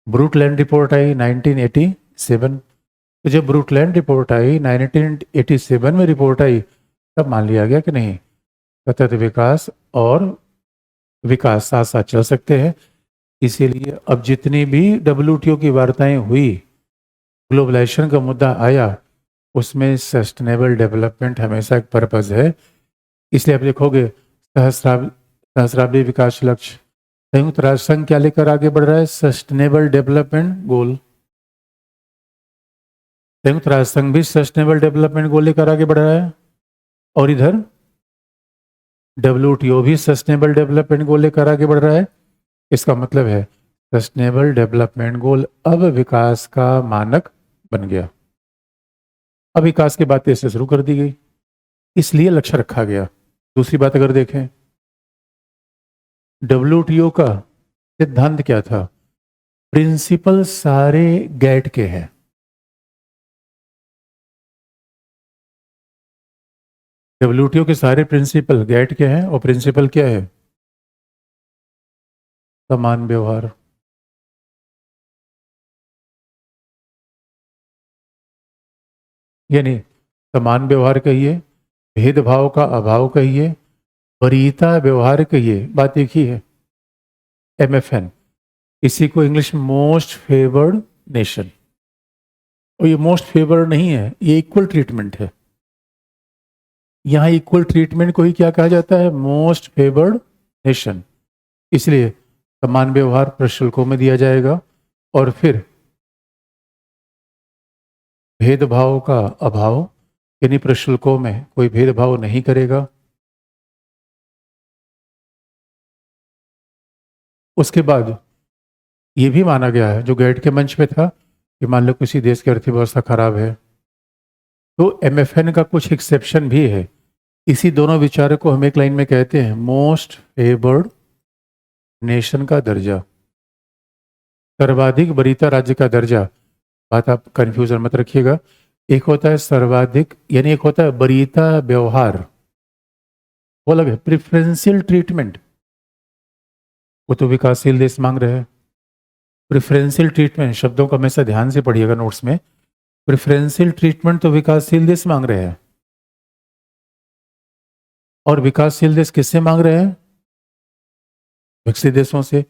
ब्रुटलैंड रिपोर्ट आई 1987। तो जब ब्रुटलैंड रिपोर्ट आई 1987 में रिपोर्ट आई, तब मान लिया गया कि नहीं, सतत विकास और विकास साथ साथ चल सकते हैं। इसीलिए अब जितनी भी WTO की वार्ताएं हुई, ग्लोबलाइजेशन का मुद्दा आया, उसमें सस्टेनेबल डेवलपमेंट हमेशा एक पर्पज है। इसलिए आप देखोगे सहस्राब्दी विकास लक्ष्य, संयुक्त राष्ट्र संघ क्या लेकर आगे बढ़ रहा है, सस्टेनेबल डेवलपमेंट गोल। संयुक्त राष्ट्र संघ भी सस्टेनेबल डेवलपमेंट गोल लेकर आगे बढ़ रहा है, और इधर WTO भी सस्टेनेबल डेवलपमेंट गोल लेकर आगे बढ़ रहा है। इसका मतलब है सस्टेनेबल डेवलपमेंट गोल अब विकास का मानक बन गया। अब विकास की बातें इससे शुरू कर दी गई, इसलिए लक्ष्य रखा गया। दूसरी बात अगर देखें, WTO का सिद्धांत क्या था, प्रिंसिपल सारे गैट के हैं। WTO के सारे प्रिंसिपल गैट के हैं, और प्रिंसिपल क्या है, समान व्यवहार। यानी समान व्यवहार कहिए, भेदभाव का अभाव कहिए, वरीयता व्यवहार कहिए, बात एक ही है, MFN। इसी को इंग्लिश में मोस्ट फेवर्ड नेशन, और ये मोस्ट फेवर्ड नहीं है, ये इक्वल ट्रीटमेंट है। यहाँ इक्वल ट्रीटमेंट को ही क्या कहा जाता है, मोस्ट फेवर्ड नेशन। इसलिए समान व्यवहार प्रशुल्कों में दिया जाएगा, और फिर भेदभाव का अभाव, यानी प्रशुल्कों में कोई भेदभाव नहीं करेगा। उसके बाद ये भी माना गया है, जो गैट के मंच पे था, कि मान लो किसी देश की अर्थव्यवस्था खराब है तो MFN का कुछ एक्सेप्शन भी है। इसी दोनों विचारों को हम एक लाइन में कहते हैं मोस्ट फेवर्ड नेशन का दर्जा, सर्वाधिक वरीयता राज्य का दर्जा। बात आप कंफ्यूजन मत रखिएगा, एक होता है सर्वाधिक, यानी एक होता है वरीयता व्यवहार, वो अलग है। प्रिफरेंशियल ट्रीटमेंट वो तो विकासशील देश मांग रहे हैं। प्रिफरेंशियल ट्रीटमेंट शब्दों को हमेशा ध्यान से पढ़िएगा नोट्स में, प्रिफरेंशियल ट्रीटमेंट तो विकासशील देश मांग रहे हैं, और विकासशील देश किससे मांग रहे हैं, विकसित देशों से।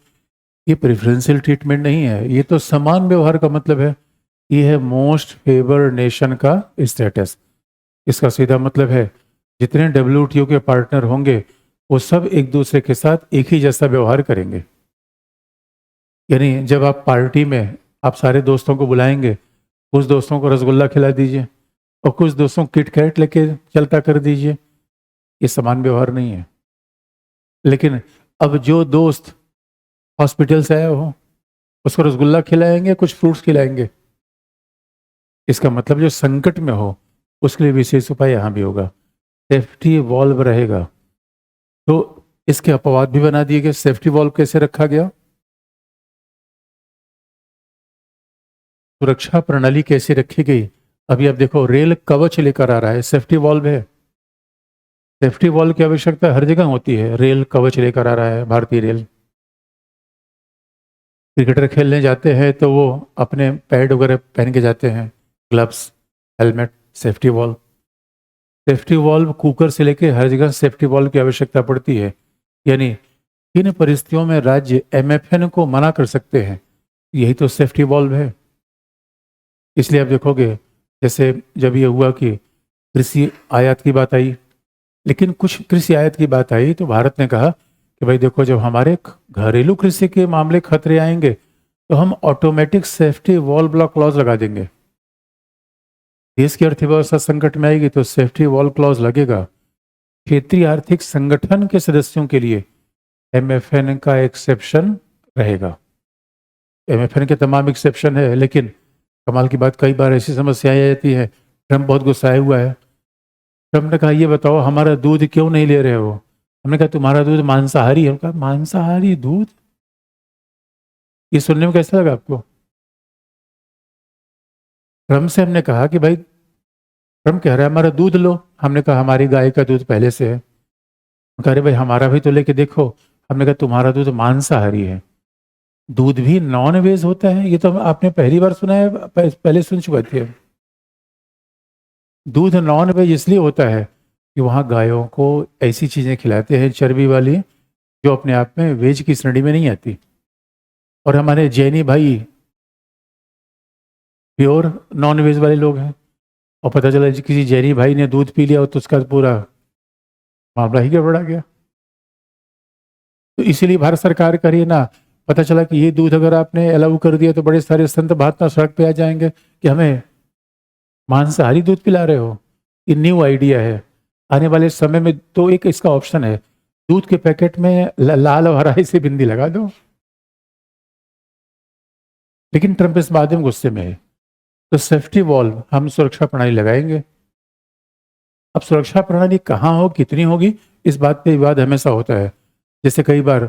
ये प्रेफरेंशियल ट्रीटमेंट नहीं है, ये तो समान व्यवहार का मतलब है। ये है मोस्ट फेवर्ड नेशन का स्टेटस। इसका सीधा मतलब है जितने WTO के पार्टनर होंगे वो सब एक दूसरे के साथ एक ही जैसा व्यवहार करेंगे। यानी जब आप पार्टी में आप सारे दोस्तों को बुलाएंगे, कुछ दोस्तों को रसगुल्ला खिला दीजिए और कुछ दोस्तों को किटकैट लेके चलता कर दीजिए, ये समान व्यवहार नहीं है। लेकिन अब जो दोस्त हॉस्पिटल से आया हो उसको रसगुल्ला खिलाएंगे, कुछ फ्रूट्स खिलाएंगे, इसका मतलब जो संकट में हो उसके लिए विशेष उपाय यहाँ भी होगा, सेफ्टी वॉल्व रहेगा। तो इसके अपवाद भी बना दिए गए। सेफ्टी वॉल्व कैसे रखा गया, सुरक्षा प्रणाली कैसे रखी गई। अभी आप देखो रेल कवच लेकर आ रहा है, सेफ्टी वॉल्व है। सेफ्टी वॉल्व की आवश्यकता हर जगह होती है, रेल कवच लेकर आ रहा है भारतीय रेल। क्रिकेटर खेलने जाते हैं तो वो अपने पैड वगैरह पहन के जाते हैं, gloves, helmet, safety valve. Safety valve cooker से लेके हर जगह सेफ्टी वॉल्व की आवश्यकता पड़ती है। यानी किन परिस्थितियों में राज्य एमएफएन को मना कर सकते हैं, यही तो सेफ्टी वॉल्व है। इसलिए आप देखोगे जैसे जब ये हुआ कि कृषि आयात की बात आई, लेकिन कुछ कृषि आयात की बात आई तो भारत ने कहा कि भाई देखो, जब हमारे घरेलू कृषि के मामले खतरे आएंगे तो हम automatic safety wall block clause लगा देंगे। देश की अर्थव्यवस्था संकट में आएगी तो सेफ्टी वॉल क्लॉज लगेगा। क्षेत्रीय आर्थिक संगठन के सदस्यों के लिए एमएफएन का एक्सेप्शन रहेगा। एमएफएन के तमाम एक्सेप्शन है, लेकिन कमाल की बात, कई बार ऐसी समस्याएं आ जाती है। ट्रम्प बहुत गुस्साया हुआ है। ट्रम्प ने कहा ये बताओ हमारा दूध क्यों नहीं ले रहे हो। हमने कहा तुम्हारा दूध मांसाहारी है। कहा मांसाहारी दूध, ये सुनने में कैसा लगा आपको? ट्रम्प से हमने कहा कि भाई, ट्रम्प कह रहा है हमारा दूध लो। हमने कहा हमारी गाय का दूध पहले से है। कह रहे भाई हमारा भी तो लेके देखो। हमने कहा तुम्हारा दूध मांसाहारी है। दूध भी नॉन वेज होता है, ये तो आपने पहली बार सुना है, पहले सुन चुके थे। दूध नॉन वेज इसलिए होता है कि वहाँ गायों को ऐसी चीज़ें खिलाते हैं चर्बी वाली, जो अपने आप में वेज की श्रेणी में नहीं आती। और हमारे जैनी भाई प्योर नॉन वेज वाले लोग हैं, और पता चला किसी जैनी भाई ने दूध पी लिया तो उसका पूरा मामला ही गड़बड़ा गया। तो इसीलिए भारत सरकार करिए ना, पता चला कि ये दूध अगर आपने अलाउ कर दिया तो बड़े सारे संत महात्मा सड़क पे आ जाएंगे कि हमें मांसाहारी दूध पिला रहे हो। ये न्यू आइडिया है। आने वाले समय में तो एक इसका ऑप्शन है, दूध के पैकेट में लाल और हरा से बिंदी लगा दो। लेकिन ट्रंप इस बात में गुस्से में है, तो सेफ्टी वॉल्व हम सुरक्षा प्रणाली लगाएंगे। अब सुरक्षा प्रणाली कहाँ हो, कितनी होगी, इस बात पे विवाद हमेशा होता है। जैसे कई बार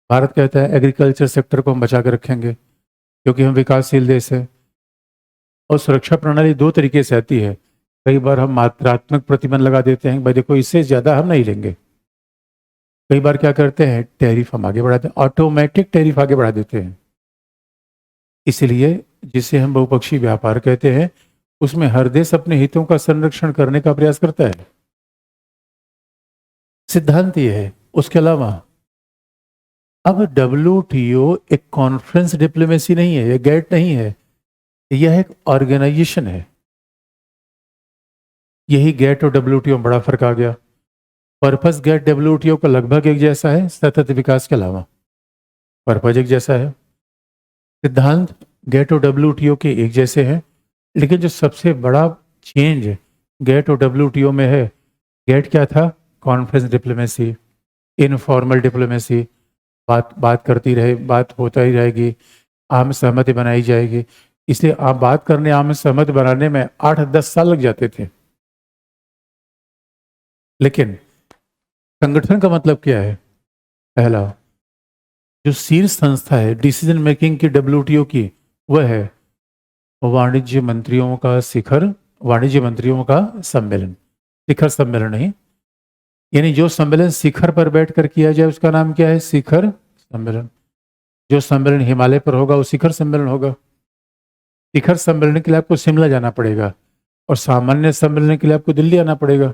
भारत कहता है एग्रीकल्चर सेक्टर को हम बचा कर रखेंगे क्योंकि हम विकासशील देश है। और सुरक्षा प्रणाली दो तरीके से आती है। कई बार हम मात्रात्मक प्रतिबंध लगा देते हैं, भाई देखो इससे ज़्यादा हम नहीं लेंगे। कई बार क्या करते हैं, टैरिफ हम आगे बढ़ाते हैं, ऑटोमेटिक टैरिफ आगे बढ़ा देते हैं। इसलिए जिसे हम बहुपक्षीय व्यापार कहते हैं, उसमें हर देश अपने हितों का संरक्षण करने का प्रयास करता है। सिद्धांत ये है। उसके अलावा अब WTO एक कॉन्फ्रेंस डिप्लोमेसी नहीं है, ये गेट नहीं है, यह एक ऑर्गेनाइजेशन है। यही गेट और WTO में बड़ा फर्क आ गया। पर्पस गेट WTO का लगभग एक जैसा है, सतत विकास के अलावा पर्पस एक जैसा है। सिद्धांत गेट और WTO के एक जैसे हैं, लेकिन जो सबसे बड़ा चेंज गेट और WTO में है, गेट क्या था, कॉन्फ्रेंस डिप्लोमेसी, इनफॉर्मल डिप्लोमेसी, बात करती रहे, बात होता ही रहेगी, आम सहमति बनाई जाएगी। इसलिए आप बात करने, आम सहमति बनाने में 8-10 साल लग जाते थे। लेकिन संगठन का मतलब क्या है? पहला, जो शीर्ष संस्था है डिसीजन मेकिंग की WTO की, वह है वाणिज्य मंत्रियों का शिखर, वाणिज्य मंत्रियों का सम्मेलन। शिखर सम्मेलन नहीं, यानी जो सम्मेलन शिखर पर बैठकर किया जाए उसका नाम क्या है, शिखर सम्मेलन। जो सम्मेलन हिमालय पर होगा वो शिखर सम्मेलन होगा। शिखर सम्मेलन के लिए आपको शिमला जाना पड़ेगा और सामान्य सम्मेलन के लिए आपको दिल्ली आना पड़ेगा।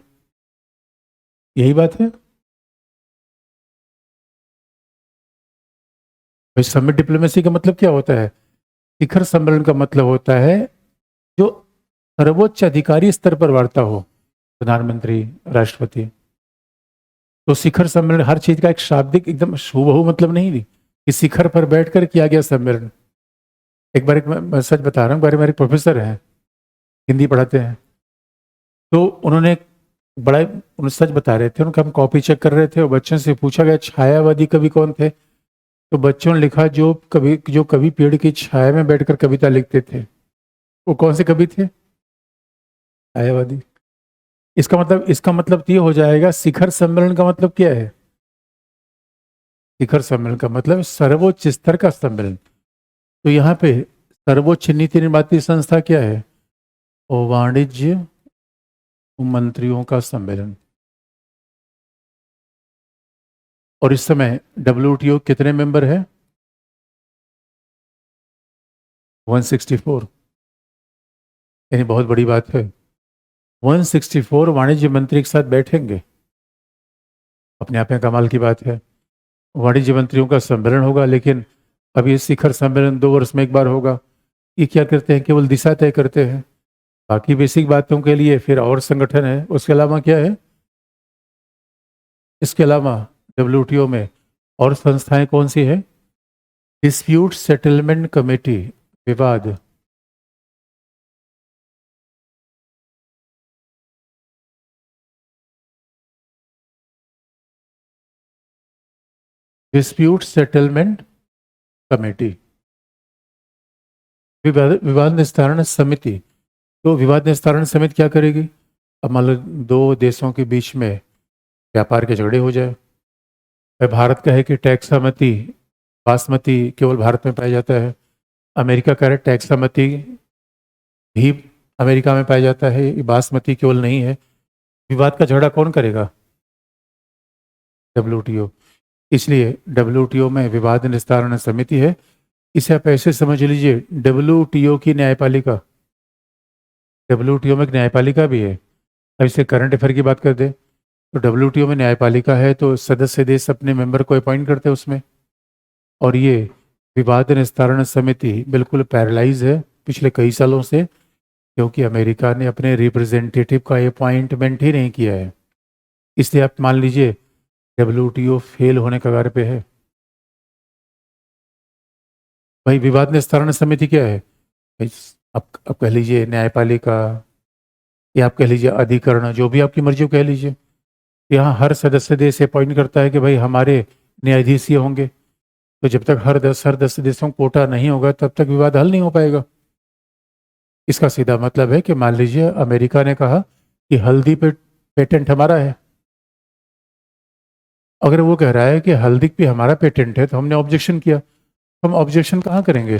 यही बात है। भाई समिट डिप्लोमेसी का मतलब क्या होता है? शिखर सम्मेलन का मतलब होता है जो सर्वोच्च अधिकारी स्तर पर वार्ता हो, प्रधानमंत्री, राष्ट्रपति। तो शिखर सम्मेलन हर चीज का एक शाब्दिक एकदम हूबहू मतलब नहीं थी कि शिखर पर बैठकर किया गया सम्मेलन। एक बार मैं सच बता रहा हूँ, बारे मेरे प्रोफेसर हैं, हिंदी पढ़ाते हैं, तो उन्होंने बड़ा उन्हें सच बता रहे थे। उनका हम कॉपी चेक कर रहे थे और बच्चों से पूछा गया छायावादी कवि कौन थे, तो बच्चों ने लिखा जो कवि पेड़ की छाया में बैठकर कविता लिखते थे। वो कौन से कवि थे? छायावादी। इसका मतलब ये हो जाएगा, शिखर सम्मेलन का मतलब क्या है? शिखर सम्मेलन का मतलब सर्वोच्च स्तर का सम्मेलन। तो यहाँ पे सर्वोच्च नीति निर्माती संस्था क्या है? और वाणिज्य मंत्रियों का सम्मेलन। और इस समय WTO कितने मेंबर है? 164। यानी बहुत बड़ी बात है। 164 वाणिज्य मंत्री एक साथ बैठेंगे, अपने आप में कमाल की बात है। वाणिज्य मंत्रियों का सम्मेलन होगा, लेकिन अब ये शिखर सम्मेलन 2 वर्ष में एक बार होगा। ये क्या करते हैं, केवल दिशा तय करते हैं। बाकी बेसिक बातों के लिए फिर और संगठन है। उसके अलावा क्या है, इसके अलावा डब्ल्यूटीओ में और संस्थाएं कौन सी है? डिस्प्यूट सेटलमेंट कमेटी, विवाद डिस्प्यूट सेटलमेंट कमेटी, विवाद विवाद निस्तारण समिति। तो विवाद निस्तारण समिति क्या करेगी? अब मान लो 2 देशों के बीच में व्यापार के झगड़े हो जाए। भारत का है कि टैक्सामती बासमती केवल भारत में पाया जाता है, अमेरिका का है टैक्सामती भी अमेरिका में पाया जाता है, ये बासमती केवल नहीं है। विवाद का झगड़ा कौन करेगा? डब्ल्यूटीओ। इसलिए डब्ल्यूटीओ में विवाद निस्तारण समिति है। इसे आप ऐसे समझ लीजिए, डब्ल्यूटीओ की न्यायपालिका। डब्ल्यूटीओ में एक न्यायपालिका भी है। अब इसे करंट अफेयर की बात कर दे तो डब्ल्यूटीओ में न्यायपालिका है, तो सदस्य देश अपने मेंबर को अपॉइंट करते हैं उसमें। और ये विवाद निस्तारण समिति बिल्कुल पैरालाइज है पिछले कई सालों से, क्योंकि अमेरिका ने अपने रिप्रेजेंटेटिव का अपॉइंटमेंट ही नहीं किया है। इसलिए आप मान लीजिए डब्ल्यूटीओ फेल होने कगार पे है। भाई विवाद निस्तारण समिति क्या है? भाई आप कह लीजिए न्यायपालिका, या आप कह लीजिए अधिकरण, जो भी आपकी मर्जी हो कह लीजिए। यहाँ हर सदस्य देश अपॉइंट करता है कि भाई हमारे न्यायाधीश ये होंगे। तो जब तक हर 10 देशों को कोटा नहीं होगा तब तक विवाद हल नहीं हो पाएगा। इसका सीधा मतलब है कि मान लीजिए अमेरिका ने कहा कि हल्दी पे पेटेंट हमारा है। अगर वो कह रहा है कि हल्दी पे हमारा पेटेंट है, तो हमने ऑब्जेक्शन किया, हम ऑब्जेक्शन कहाँ करेंगे?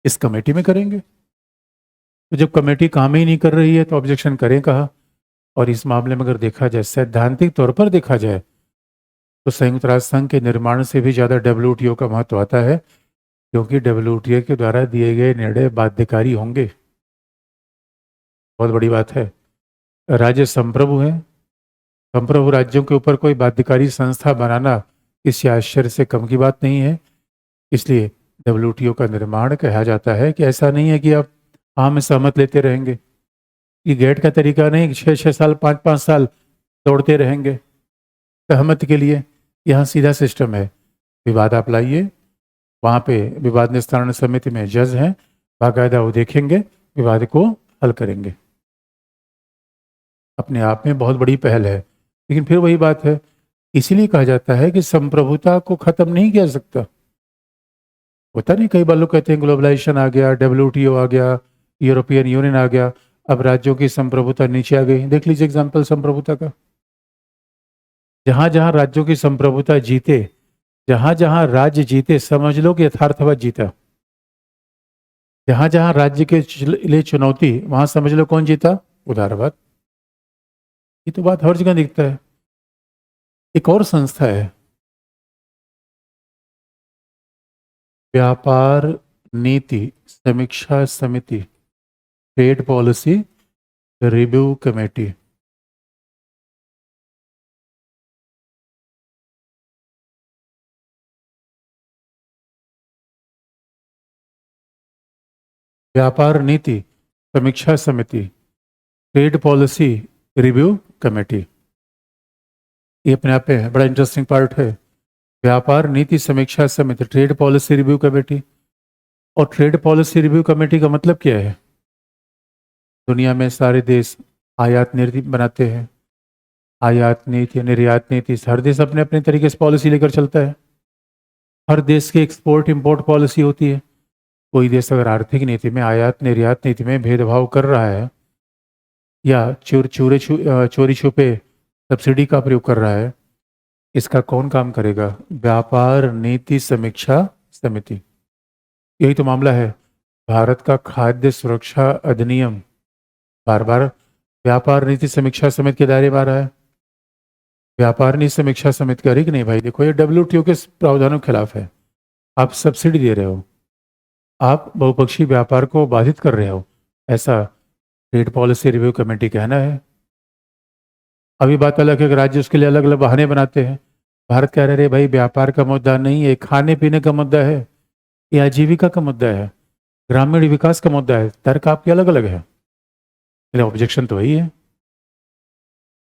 इस कमेटी में करेंगे। तो जब कमेटी काम ही नहीं कर रही है तो ऑब्जेक्शन करें कहाँ? और इस मामले में अगर देखा जाए, सैद्धांतिक तौर पर देखा जाए, तो संयुक्त राष्ट्र संघ के निर्माण से भी ज़्यादा डब्ल्यूटीओ का महत्व आता है, क्योंकि डब्ल्यूटीओ के द्वारा दिए गए निर्णय बाध्यकारी होंगे। बहुत बड़ी बात है। राज्य संप्रभु हैं, संप्रभु राज्यों के ऊपर कोई बाध्यकारी संस्था बनाना किसी आश्चर्य से कम की बात नहीं है। इसलिए डब्ल्यूटीओ का निर्माण कहा जाता है कि ऐसा नहीं है कि आप में सहमत लेते रहेंगे। ये गेट का तरीका नहीं, 6-6 साल 5-5 साल दौड़ते रहेंगे सहमति के लिए। यहाँ सीधा सिस्टम है, विवाद आप लाइए, वहाँ पे विवाद निस्तारण समिति में जज हैं, बाकायदा वो देखेंगे, विवाद को हल करेंगे। अपने आप में बहुत बड़ी पहल है। लेकिन फिर वही बात है, इसीलिए कहा जाता है कि संप्रभुता को खत्म नहीं किया जा सकता। होता नहीं, कई बार लोग कहते हैं ग्लोबलाइजेशन आ गया, डब्ल्यूटीओ आ गया, यूरोपियन यूनियन आ गया, अब राज्यों की संप्रभुता नीचे आ गई। देख लीजिए एग्जाम्पल संप्रभुता का। जहां जहां राज्यों की संप्रभुता जीते, जहां जहां राज्य जीते, समझ लो कि यथार्थवाद जीता। जहां जहां राज्य के लिए चुनौती, वहां समझ लो कौन जीता? उदारवाद। ये तो बात हर जगह दिखता है। एक और संस्था है, व्यापार नीति समीक्षा समिति, ट्रेड पॉलिसी रिव्यू कमेटी। व्यापार नीति समीक्षा समिति, ट्रेड पॉलिसी रिव्यू कमेटी। ये अपने आप में बड़ा इंटरेस्टिंग पार्ट है। व्यापार नीति समीक्षा समिति, ट्रेड पॉलिसी रिव्यू कमेटी। और ट्रेड पॉलिसी रिव्यू कमेटी का मतलब क्या है? दुनिया में सारे देश आयात नीति बनाते हैं, आयात नीति निर्यात नीति, हर देश अपने अपने तरीके से पॉलिसी लेकर चलता है। हर देश की एक्सपोर्ट इंपोर्ट पॉलिसी होती है। कोई देश अगर आर्थिक नीति में, आयात निर्यात नीति में भेदभाव कर रहा है, या चोरी छुपे सब्सिडी का प्रयोग कर रहा है, इसका कौन काम करेगा? व्यापार नीति समीक्षा समिति। यही तो मामला है। भारत का खाद्य सुरक्षा अधिनियम बार बार व्यापार नीति समीक्षा समिति के दायरे में आ रहा है। व्यापार नीति समीक्षा समिति का कि नहीं भाई, देखो ये डब्ल्यूटीओ के प्रावधानों के खिलाफ है। आप सब्सिडी दे रहे हो, आप बहुपक्षीय व्यापार को बाधित कर रहे हो, ऐसा ट्रेड पॉलिसी रिव्यू कमेटी कहना है। अभी बात अलग है कि राज्य उसके लिए अलग अलग बहाने बनाते हैं। भारत कह रहे भाई व्यापार का मुद्दा नहीं है, खाने पीने का मुद्दा है, ये आजीविका का मुद्दा है, ग्रामीण विकास का मुद्दा है, तर्क आपके अलग अलग है। ऑब्जेक्शन तो वही है,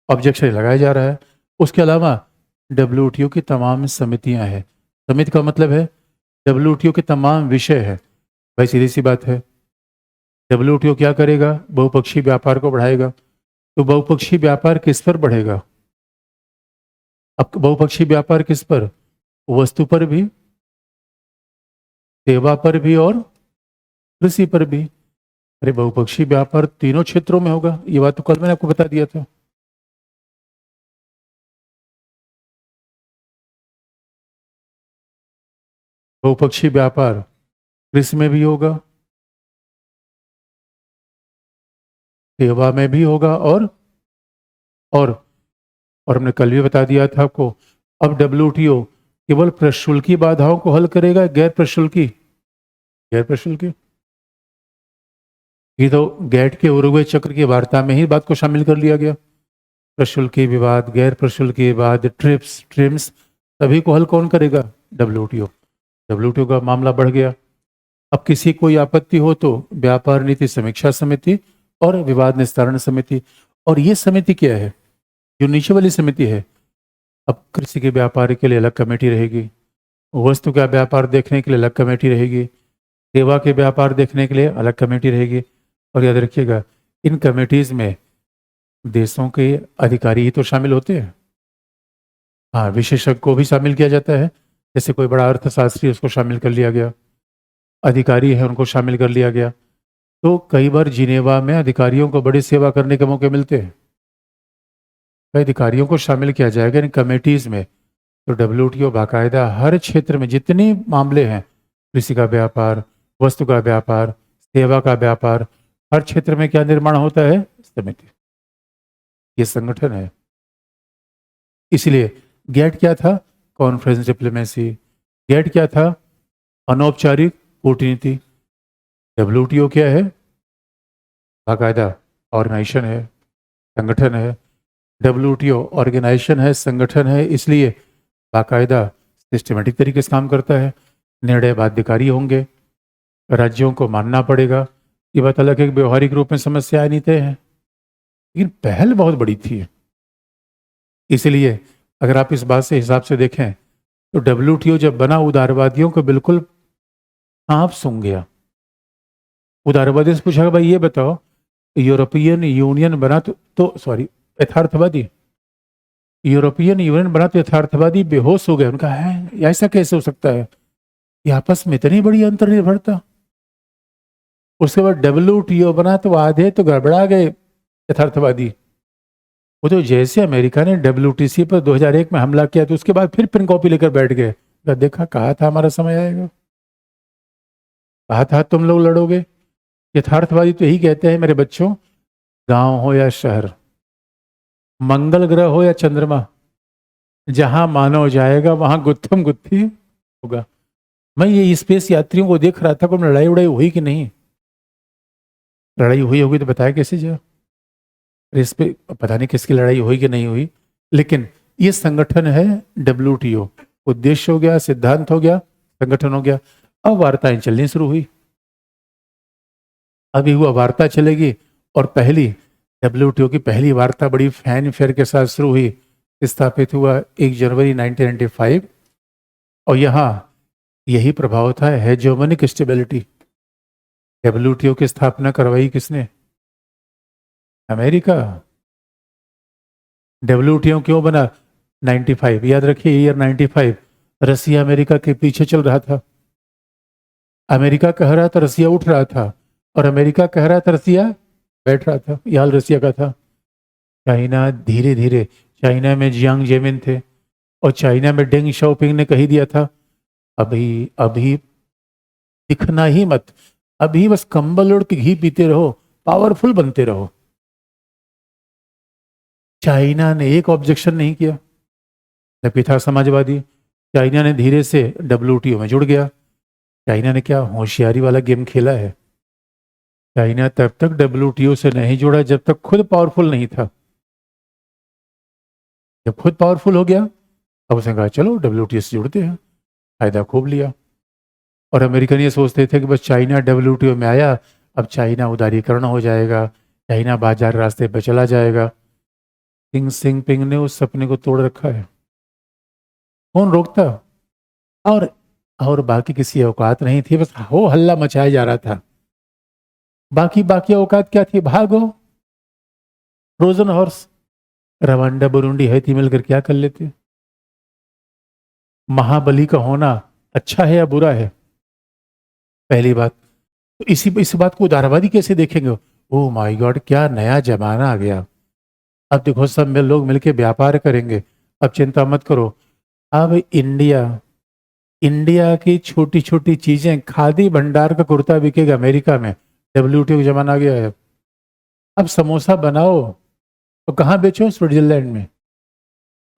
ऑब्जेक्शन लगाया जा रहा है। उसके अलावा डब्ल्यूटीओ की तमाम समितियां हैं। समिति का मतलब है डब्ल्यूटीओ के तमाम विषय है। भाई सीधी सी बात है, डब्ल्यूटीओ क्या करेगा? बहुपक्षीय व्यापार को बढ़ाएगा। तो बहुपक्षीय व्यापार किस पर बढ़ेगा? अब बहुपक्षीय व्यापार किस पर? वस्तु पर भी, सेवा पर भी और कृषि पर भी। अरे बहुपक्षीय व्यापार तीनों क्षेत्रों में होगा, ये बात तो कल मैंने आपको बता दिया था। बहुपक्षीय व्यापार कृषि में भी होगा, सेवा में भी होगा और और हमने कल भी बता दिया था आपको, अब डब्ल्यूटीओ केवल प्रशुल्की बाधाओं को हल करेगा, गैर प्रशुल्की ये तो गैट के उरुग्वे चक्र की वार्ता में ही बात को शामिल कर लिया गया। प्रशुल्की विवाद, गैर प्रशुल्की विवाद, ट्रिप्स ट्रिम्स, सभी को हल कौन करेगा? डब्ल्यूटीओ। डब्ल्यूटीओ का मामला बढ़ गया। अब किसी कोई आपत्ति हो तो व्यापार नीति समीक्षा समिति और विवाद निस्तारण समिति। और ये समिति क्या है? जो नीचे वाली समिति है, अब कृषि के व्यापार के लिए अलग कमेटी रहेगी, वस्तु का व्यापार देखने के लिए अलग कमेटी रहेगी, सेवा के व्यापार देखने के लिए अलग कमेटी रहेगी। और याद रखिएगा, इन कमेटीज में देशों के अधिकारी ही तो शामिल होते हैं। हाँ, विशेषज्ञ को भी शामिल किया जाता है, जैसे कोई बड़ा अर्थशास्त्री, उसको शामिल कर लिया गया, अधिकारी है उनको शामिल कर लिया गया। तो कई बार जिनेवा में अधिकारियों को बड़ी सेवा करने के मौके मिलते हैं। कई अधिकारियों को शामिल किया जाएगा इन कमेटीज में। तो डब्ल्यूटीओ बाकायदा हर क्षेत्र में जितने मामले हैं, कृषि का व्यापार, वस्तु का व्यापार, सेवा का व्यापार, हर क्षेत्र में क्या निर्माण होता है? समिति, ये संगठन है। इसलिए गेट क्या था? Conference diplomacy. गेट क्या था? अनौपचारिक कूटनीति। डब्ल्यूटीओ क्या है? बाकायदा ऑर्गेनाइजेशन है, संगठन है। डब्ल्यूटीओ ऑर्गेनाइजेशन है, संगठन है, इसलिए बाकायदा सिस्टमेटिक तरीके से काम करता है। निर्णय बाध्यकारी होंगे, राज्यों को मानना पड़ेगा। ये बात अलग है कि व्यवहारिक रूप में समस्याएं नहीं तय हैं, लेकिन पहल बहुत बड़ी थी। इसलिए अगर आप इस बात से हिसाब से देखें तो डब्ल्यूटीओ जब बना, उदारवादियों को बिल्कुल सांप सूंघ गया। उदारवादियों से पूछा भाई ये बताओ, यूरोपियन यूनियन बना तो सॉरी यथार्थवादी, यूरोपियन यूनियन बना तो यथार्थवादी बेहोश हो गए। उनका है ऐसा कैसे हो सकता है? ये आपस में इतनी बड़ी अंतर्निर्भरता। उसके बाद डब्ल्यूटीओ बना तो आधे तो गड़बड़ा गए यथार्थवादी। वो तो जैसे अमेरिका ने डब्ल्यूटीसी पर 2001 में हमला किया तो उसके बाद फिर पिन कॉपी लेकर बैठ गए। देखा, कहा था हमारा समय आएगा, कहा था तुम लोग लड़ोगे। यथार्थवादी तो यही कहते हैं मेरे बच्चों, गांव हो या शहर, मंगल ग्रह हो या चंद्रमा, जहां मानव जाएगा वहां गुत्थम गुत्थी होगा। मैं ये स्पेस यात्रियों को देख रहा था, कोई लड़ाई उड़ाई हुई कि नहीं? लड़ाई हुई होगी तो बताया कैसे जा। इस पे पता नहीं किसकी लड़ाई हुई कि नहीं हुई, लेकिन ये संगठन है डब्ल्यूटीओ। उद्देश्य हो गया, सिद्धांत हो गया, संगठन हो गया। अब वार्ताएं चलनी शुरू हुई। अभी हुआ वार्ता चलेगी, और पहली डब्ल्यूटीओ की पहली वार्ता बड़ी फैन फेयर के साथ शुरू हुई। स्थापित हुआ 1 जनवरी 1995, और यहाँ यही प्रभाव था, हेजेमोनिक स्टेबिलिटी। डब्ल्यूटीओ की स्थापना करवाई किसने? अमेरिका। डब्ल्यूटीओ क्यों बना? 95, याद रखिए ईयर 95। रसिया अमेरिका के पीछे चल रहा था। अमेरिका कह रहा था, रसिया उठ रहा था, और अमेरिका कह रहा था, रसिया बैठ रहा था। यह हाल रसिया का था। चाइना धीरे धीरे, चाइना में जियांग जेमिन थे, और चाइना में डेंग शाओपिंग ने कही दिया था, अभी अभी दिखना ही मत, अभी बस कंबल ओढ़ के घी पीते रहो, पावरफुल बनते रहो। चाइना ने एक ऑब्जेक्शन नहीं किया, जबकि था समाजवादी। चाइना ने धीरे से डब्ल्यूटीओ में जुड़ गया। चाइना ने क्या होशियारी वाला गेम खेला है? चाइना तब तक डब्ल्यूटीओ से नहीं जुड़ा जब तक खुद पावरफुल नहीं था। जब खुद पावरफुल हो गया, अब उसने कहा चलो डब्ल्यूटीओ से जुड़ते हैं, फायदा खूब लिया। और अमेरिकन ये सोचते थे कि बस चाइना डब्ल्यूटीओ में आया, अब चाइना उदारीकरण हो जाएगा, चाइना बाजार रास्ते पर चला जाएगा। किंग सिंह पिंग ने उस सपने को तोड़ रखा है। कौन रोकता? और और बाकी किसी औकात नहीं थी, बस हो हल्ला मचाया जा रहा था। बाकी बाकी औकात क्या थी? भागो, frozen horse. Rwanda Burundi Haiti मिलकर क्या कर लेते? महाबली का होना अच्छा है या बुरा है? पहली बात तो इस बात को उदारवादी कैसे देखेंगे? ओ माय गॉड, क्या नया जमाना आ गया, अब देखो सब लोग मिलके व्यापार करेंगे, अब चिंता मत करो। अब इंडिया इंडिया की छोटी छोटी चीजें, खादी भंडार का कुर्ता बिकेगा अमेरिका में, डब्ल्यूटीओ का जमाना आ गया है। अब समोसा बनाओ तो कहाँ बेचो? स्विट्जरलैंड में।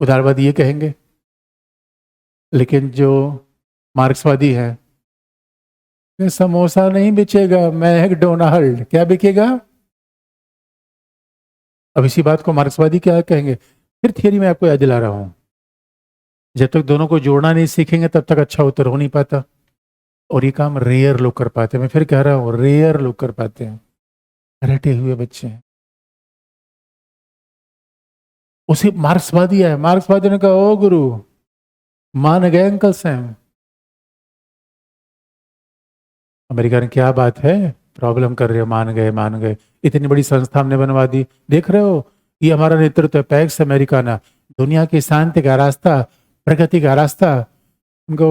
उदारवादी ये कहेंगे। लेकिन जो मार्क्सवादी है, ये समोसा नहीं बिचेगा, मैकडोनाल्ड क्या बिकेगा? अब इसी बात को मार्क्सवादी क्या कहेंगे? फिर थियरी में आपको याद दिला रहा हूं, जब तक दोनों को जोड़ना नहीं सीखेंगे तब तक अच्छा उत्तर हो नहीं पाता। और ये काम रेयर लोग कर पाते हैं, मैं फिर कह रहा हूं रेयर लोग कर पाते हैं, रटे हुए बच्चे हैं। उसी मार्क्सवादी है, मार्क्सवादी ने कहा ओ गुरु मान गए अंकल सैम। अमेरिका ने क्या बात है, प्रॉब्लम कर रहे हो, मान गए मान गए, इतनी बड़ी संस्था हमने बनवा दी, देख रहे हो ये हमारा नेतृत्व है, पैक्स अमेरिकाना, दुनिया की शांति का रास्ता, प्रगति का रास्ता। उनको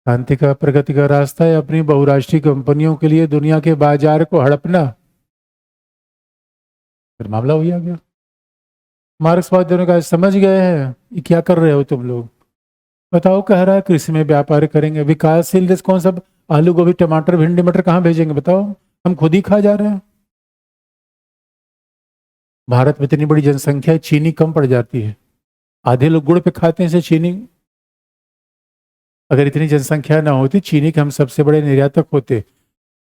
शांति का प्रगति का रास्ता है अपनी बहुराष्ट्रीय कंपनियों के लिए दुनिया के बाजार को हड़पना। फिर मामला हो गया। मार्क्सवादियों ने कहा समझ गए हैं ये क्या कर रहे हो तुम लोग, बताओ, कह रहा है कृषि में व्यापार करेंगे, विकासशील देश कौन सा? आलू गोभी टमाटर भिंडी मटर कहाँ भेजेंगे बताओ, हम खुद ही खा जा रहे हैं। भारत में इतनी बड़ी जनसंख्या है, चीनी कम पड़ जाती है, आधे लोग गुड़ पे खाते हैं, इसे चीनी। अगर इतनी जनसंख्या ना होती, चीनी के हम सबसे बड़े निर्यातक होते।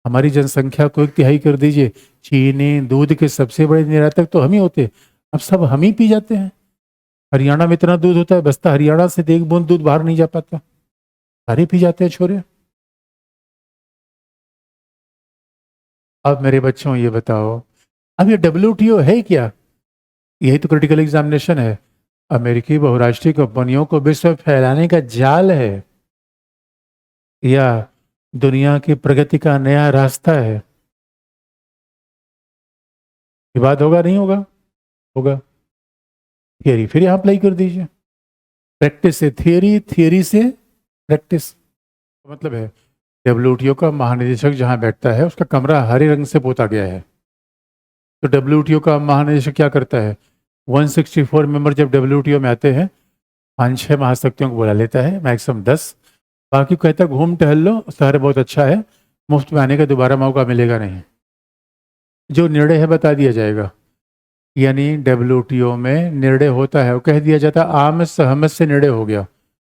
हमारी जनसंख्या को 1/3 कर दीजिए, चीनी दूध के सबसे बड़े निर्यातक तो हम ही होते, अब सब हम ही पी जाते हैं। हरियाणा में इतना दूध होता है, बस्ता हरियाणा से 1 बूंद दूध बाहर नहीं जा पाता, सारे पी जाते हैं छोरे। अब मेरे बच्चों ये बताओ, अब ये डब्ल्यूटीओ है क्या? यही तो क्रिटिकल एग्जामिनेशन है। अमेरिकी बहुराष्ट्रीय कंपनियों को विश्व में फैलाने का जाल है या दुनिया की प्रगति का नया रास्ता है? ये बात होगा नहीं होगा? होगा। थियरी फिर यहां अप्लाई कर दीजिए, प्रैक्टिस से थियरी, थियरी से प्रैक्टिस। मतलब है डब्ल्यूटीओ का महानिदेशक जहां बैठता है उसका कमरा हरे रंग से पोता गया है। तो डब्ल्यूटीओ का महानिदेशक क्या करता है? 164 मेंबर जब डब्ल्यूटीओ में आते हैं 5-6 महाशक्तियों को बुला लेता है, मैक्सिमम 10, बाकी को कहता है घूम टहल लो, शहर बहुत अच्छा है, मुफ्त में आने का दोबारा मौका मिलेगा नहीं, जो निर्णय है बता दिया जाएगा। यानी डब्ल्यूटीओ में निर्णय होता है, वो कह दिया जाता है आम सहमत से निर्णय हो गया,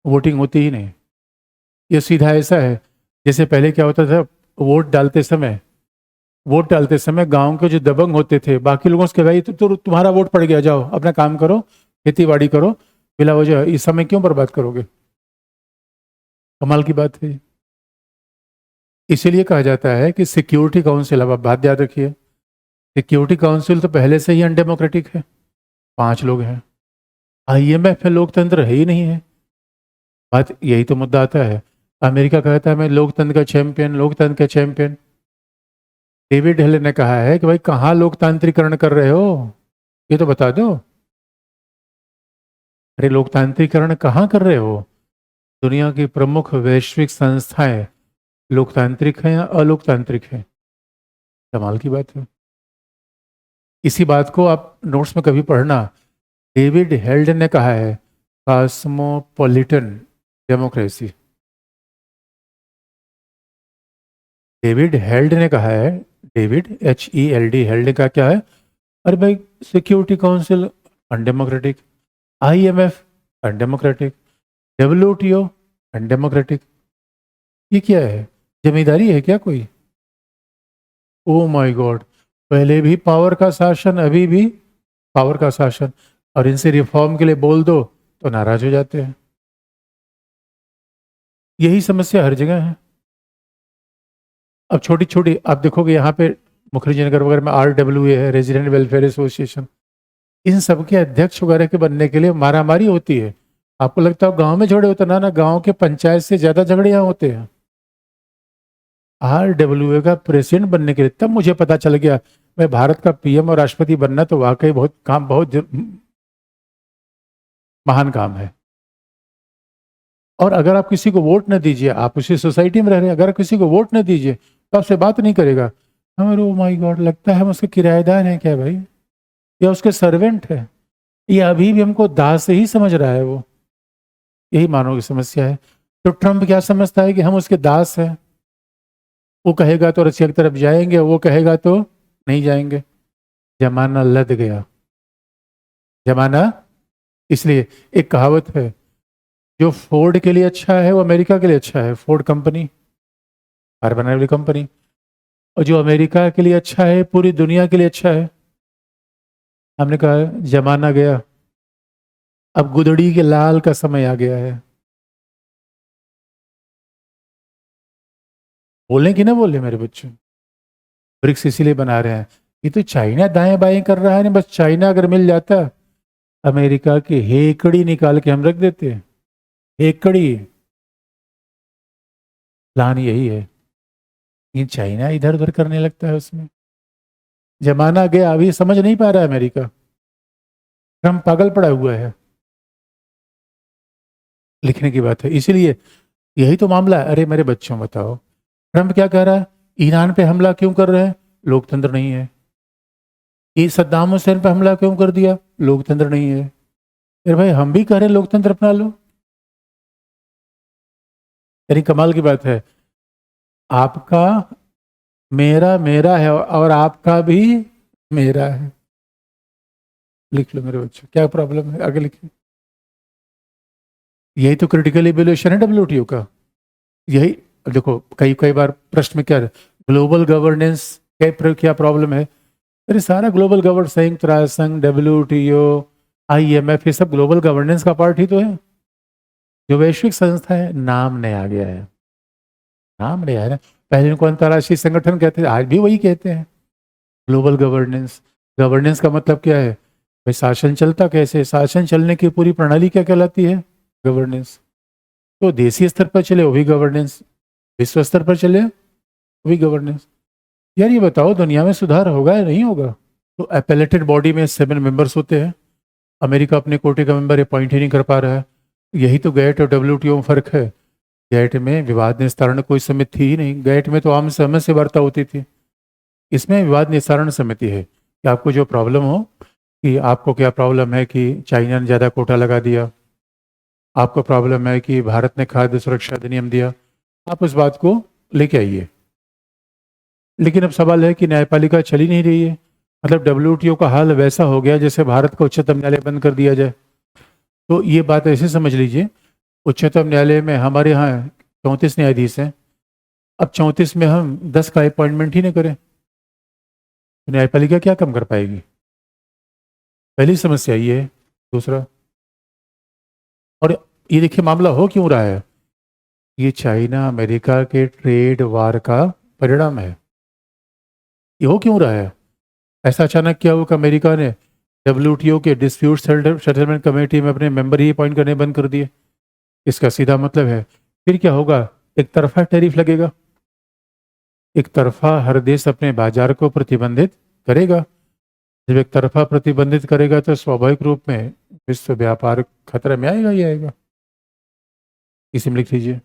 वोटिंग होती ही नहीं। ये सीधा ऐसा है जैसे पहले क्या होता था, वोट डालते समय गांव के जो दबंग होते थे बाकी लोगों से भाई तो तुम्हारा वोट पड़ गया, जाओ अपना काम करो, खेती बाड़ी करो, बिला वजह इस समय क्यों बर्बाद करोगे? कमाल की बात है। इसीलिए कहा जाता है कि सिक्योरिटी काउंसिल, अब आप बात याद रखिए, सिक्योरिटी काउंसिल तो पहले से ही अनडेमोक्रेटिक है, 5 लोग हैं। आईएमएफ में लोकतंत्र है ही नहीं है। बात यही तो मुद्दा आता है। अमेरिका कहता है मैं लोकतंत्र का चैंपियन, लोकतंत्र का चैंपियन। डेविड हेल ने कहा है कि भाई कहाँ लोकतांत्रिकरण कर रहे हो, ये तो बता दो। अरे लोकतांत्रिकरण कहाँ कर रहे हो? दुनिया की प्रमुख वैश्विक संस्थाएं लोकतांत्रिक हैं या अलोकतांत्रिक हैं? कमाल की बात है। इसी बात को आप नोट्स में कभी पढ़ना, डेविड हेल्ड ने कहा है कॉस्मोपॉलिटन डेमोक्रेसी। डेविड हेल्ड ने कहा है, डेविड HELD, हेल्ड ने कहा क्या है? अरे भाई security council undemocratic, IMF undemocratic, WTO undemocratic. ये क्या है, जमींदारी है क्या कोई? ओ माय गॉड, पहले भी पावर का शासन, अभी भी पावर का शासन, और इनसे रिफॉर्म के लिए बोल दो तो नाराज हो जाते हैं। यही समस्या हर जगह है। अब छोटी छोटी आप देखोगे यहाँ पे मुखर्जी नगर वगैरह में RWA है, रेजिडेंट वेलफेयर एसोसिएशन, इन सब के अध्यक्ष वगैरह के बनने के लिए मारामारी होती है। आपको लगता है गांव में झगड़े होते, ना ना, गांव के पंचायत से ज्यादा झगड़े यहाँ होते हैं। RWA का प्रेसिडेंट बनने के लिए तब मुझे पता चल गया, मैं भारत का PM और राष्ट्रपति बनना तो वाकई बहुत काम, महान काम है। और अगर आप किसी को वोट न दीजिए, आप उसी सोसाइटी में रह रहे हैं, अगर किसी को वोट न दीजिए तो आपसे बात नहीं करेगा। हमारे ओ माय गॉड, लगता है हम उसके किराएदार हैं क्या भाई, या उसके सर्वेंट है, या अभी भी हमको दास से ही समझ रहा है वो। यही मानव की समस्या है। तो ट्रम्प क्या समझता है कि हम उसके दास हैं, वो कहेगा तो रसिया की तरफ जाएंगे, वो कहेगा तो नहीं जाएंगे। जमाना लद गया, जमाना। इसलिए एक कहावत है, जो फोर्ड के लिए अच्छा है वो अमेरिका के लिए अच्छा है, फोर्ड कंपनी, कार बनाने वाली कंपनी, और जो अमेरिका के लिए अच्छा है पूरी दुनिया के लिए अच्छा है। हमने कहा जमाना गया, अब गुदड़ी के लाल का समय आ गया है। बोलें कि ना बोले मेरे बच्चों, ब्रिक्स इसीलिए बना रहे हैं। ये तो चाइना दाएं बाएं कर रहा है ना, बस चाइना अगर मिल जाता, अमेरिका की हेकड़ी निकाल के हम रख देते। हेकड़ी, प्लान यही है। ये चाइना इधर उधर करने लगता है उसमें। जमाना गया, अभी समझ नहीं पा रहा है अमेरिका। ट्रम्प पागल पड़ा हुआ है। लिखने की बात है, इसीलिए यही तो मामला है। अरे मेरे बच्चों बताओ, ट्रम्प क्या कह रहा है, ईरान पे हमला क्यों कर रहे हैं, लोकतंत्र नहीं है। ये सद्दाम हुसैन पे हमला क्यों कर दिया, लोकतंत्र नहीं है। अरे भाई हम भी कह रहे हैं लोकतंत्र अपना लो। यानी कमाल की बात है, आपका मेरा मेरा है और आपका भी मेरा है। लिख लो मेरे बच्चों, क्या प्रॉब्लम है, आगे लिखिए। यही तो क्रिटिकल इवैल्यूएशन है WTO का। यही देखो, कई कई बार प्रश्न में क्या, ग्लोबल गवर्नेंस क्या प्रॉब्लम है। अरे सारा ग्लोबल गवर्न, संयुक्त राष्ट्र संघ, WTO, IMF, ये सब ग्लोबल गवर्नेंस का पार्ट ही तो है। जो वैश्विक संस्था है, नाम नया आ गया है, नाम नया है ना। पहले इनको अंतर्राष्ट्रीय संगठन कहते थे, आज भी वही कहते हैं, ग्लोबल गवर्नेंस। गवर्नेंस का मतलब क्या है भाई, शासन चलता कैसे, शासन चलने की पूरी प्रणाली क्या कहलाती है, गवर्नेंस। तो देशीय स्तर पर चले वो भी गवर्नेंस, विश्व स्तर पर चले वो भी गवर्नेंस। यार ये बताओ, दुनिया में सुधार होगा या नहीं होगा। तो अपैलेटेड बॉडी में 7 मेंबर्स होते हैं, अमेरिका अपने कोटे का मेंबर अपॉइंट ही नहीं कर पा रहा है। यही तो गैट और WTO में फर्क है। गैट में विवाद निस्तारण कोई समिति थी ही नहीं, गैट में तो आम सहमति से वार्ता होती थी। इसमें विवाद निस्तारण समिति है कि आपको जो प्रॉब्लम हो, कि आपको क्या प्रॉब्लम है कि चाइना ने ज़्यादा कोटा लगा दिया, आपको प्रॉब्लम है कि भारत ने खाद्य सुरक्षा अधिनियम दिया, आप उस बात को लेके आइए। लेकिन अब सवाल है कि न्यायपालिका चली नहीं रही है। मतलब WTO का हाल वैसा हो गया जैसे भारत का उच्चतम न्यायालय बंद कर दिया जाए। तो ये बात ऐसे समझ लीजिए, उच्चतम न्यायालय में हमारे यहाँ 34 न्यायाधीश हैं, अब 34 में हम 10 का अपॉइंटमेंट ही नहीं करें तो न्यायपालिका क्या कम कर पाएगी। पहली समस्या ये है। दूसरा, और ये देखिए मामला हो क्यों रहा है, ये चाइना अमेरिका के ट्रेड वार का परिणाम है। ये हो क्यों रहा है, ऐसा अचानक क्या हुआ कि अमेरिका ने WTO के डिस्प्यूट सेटलमेंट कमेटी में अपने मेंबर ही अपॉइंट करने बंद कर दिए। इसका सीधा मतलब है फिर क्या होगा, एक तरफा टैरिफ लगेगा, एक तरफा हर देश अपने बाजार को प्रतिबंधित करेगा। जब एक तरफा प्रतिबंधित करेगा तो स्वाभाविक रूप में विश्व व्यापार खतरे में आएगा ही आएगा। इसी में लिख लीजिए।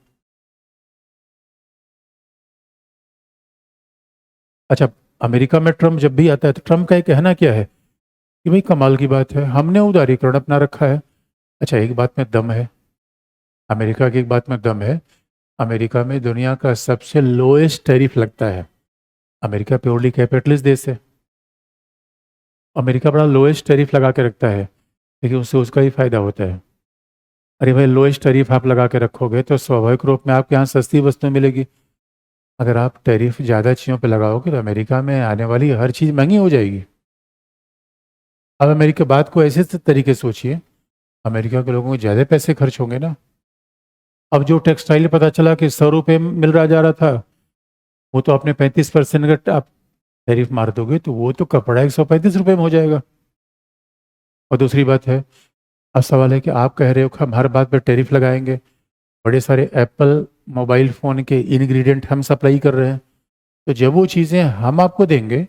अच्छा, अमेरिका में ट्रम्प जब भी आता है तो ट्रम्प का ये कहना क्या है कि भाई कमाल की बात है, हमने उदारीकरण अपना रखा है। अच्छा, एक बात में दम है, अमेरिका की एक बात में दम है। अमेरिका में दुनिया का सबसे लोएस्ट टैरिफ लगता है। अमेरिका प्योरली कैपिटलिस्ट देश है, अमेरिका बड़ा लोएस्ट टैरिफ लगा के रखता है, लेकिन उससे उसका ही फायदा होता है। अरे भाई लोएस्ट टैरिफ आप लगा के रखोगे तो स्वाभाविक रूप में आपके यहाँ सस्ती वस्तु मिलेगी। अगर आप टैरिफ ज़्यादा चीज़ों पे लगाओगे तो अमेरिका में आने वाली हर चीज़ महंगी हो जाएगी। अब अमेरिका बात को ऐसे तरीके से सोचिए, अमेरिका के लोगों को ज़्यादा पैसे खर्च होंगे ना। अब जो टेक्सटाइल पता चला कि 100 रुपये में मिल रहा जा रहा था, वो तो आपने 35% का आप टैरिफ मार दोगे तो वो तो कपड़ा 135 रुपये में हो जाएगा। और दूसरी बात है, अब सवाल है कि आप कह रहे हो कि हम हर बात पर टैरिफ लगाएंगे। बड़े सारे एप्पल मोबाइल फ़ोन के इंग्रेडिएंट हम सप्लाई कर रहे हैं, तो जब वो चीज़ें हम आपको देंगे,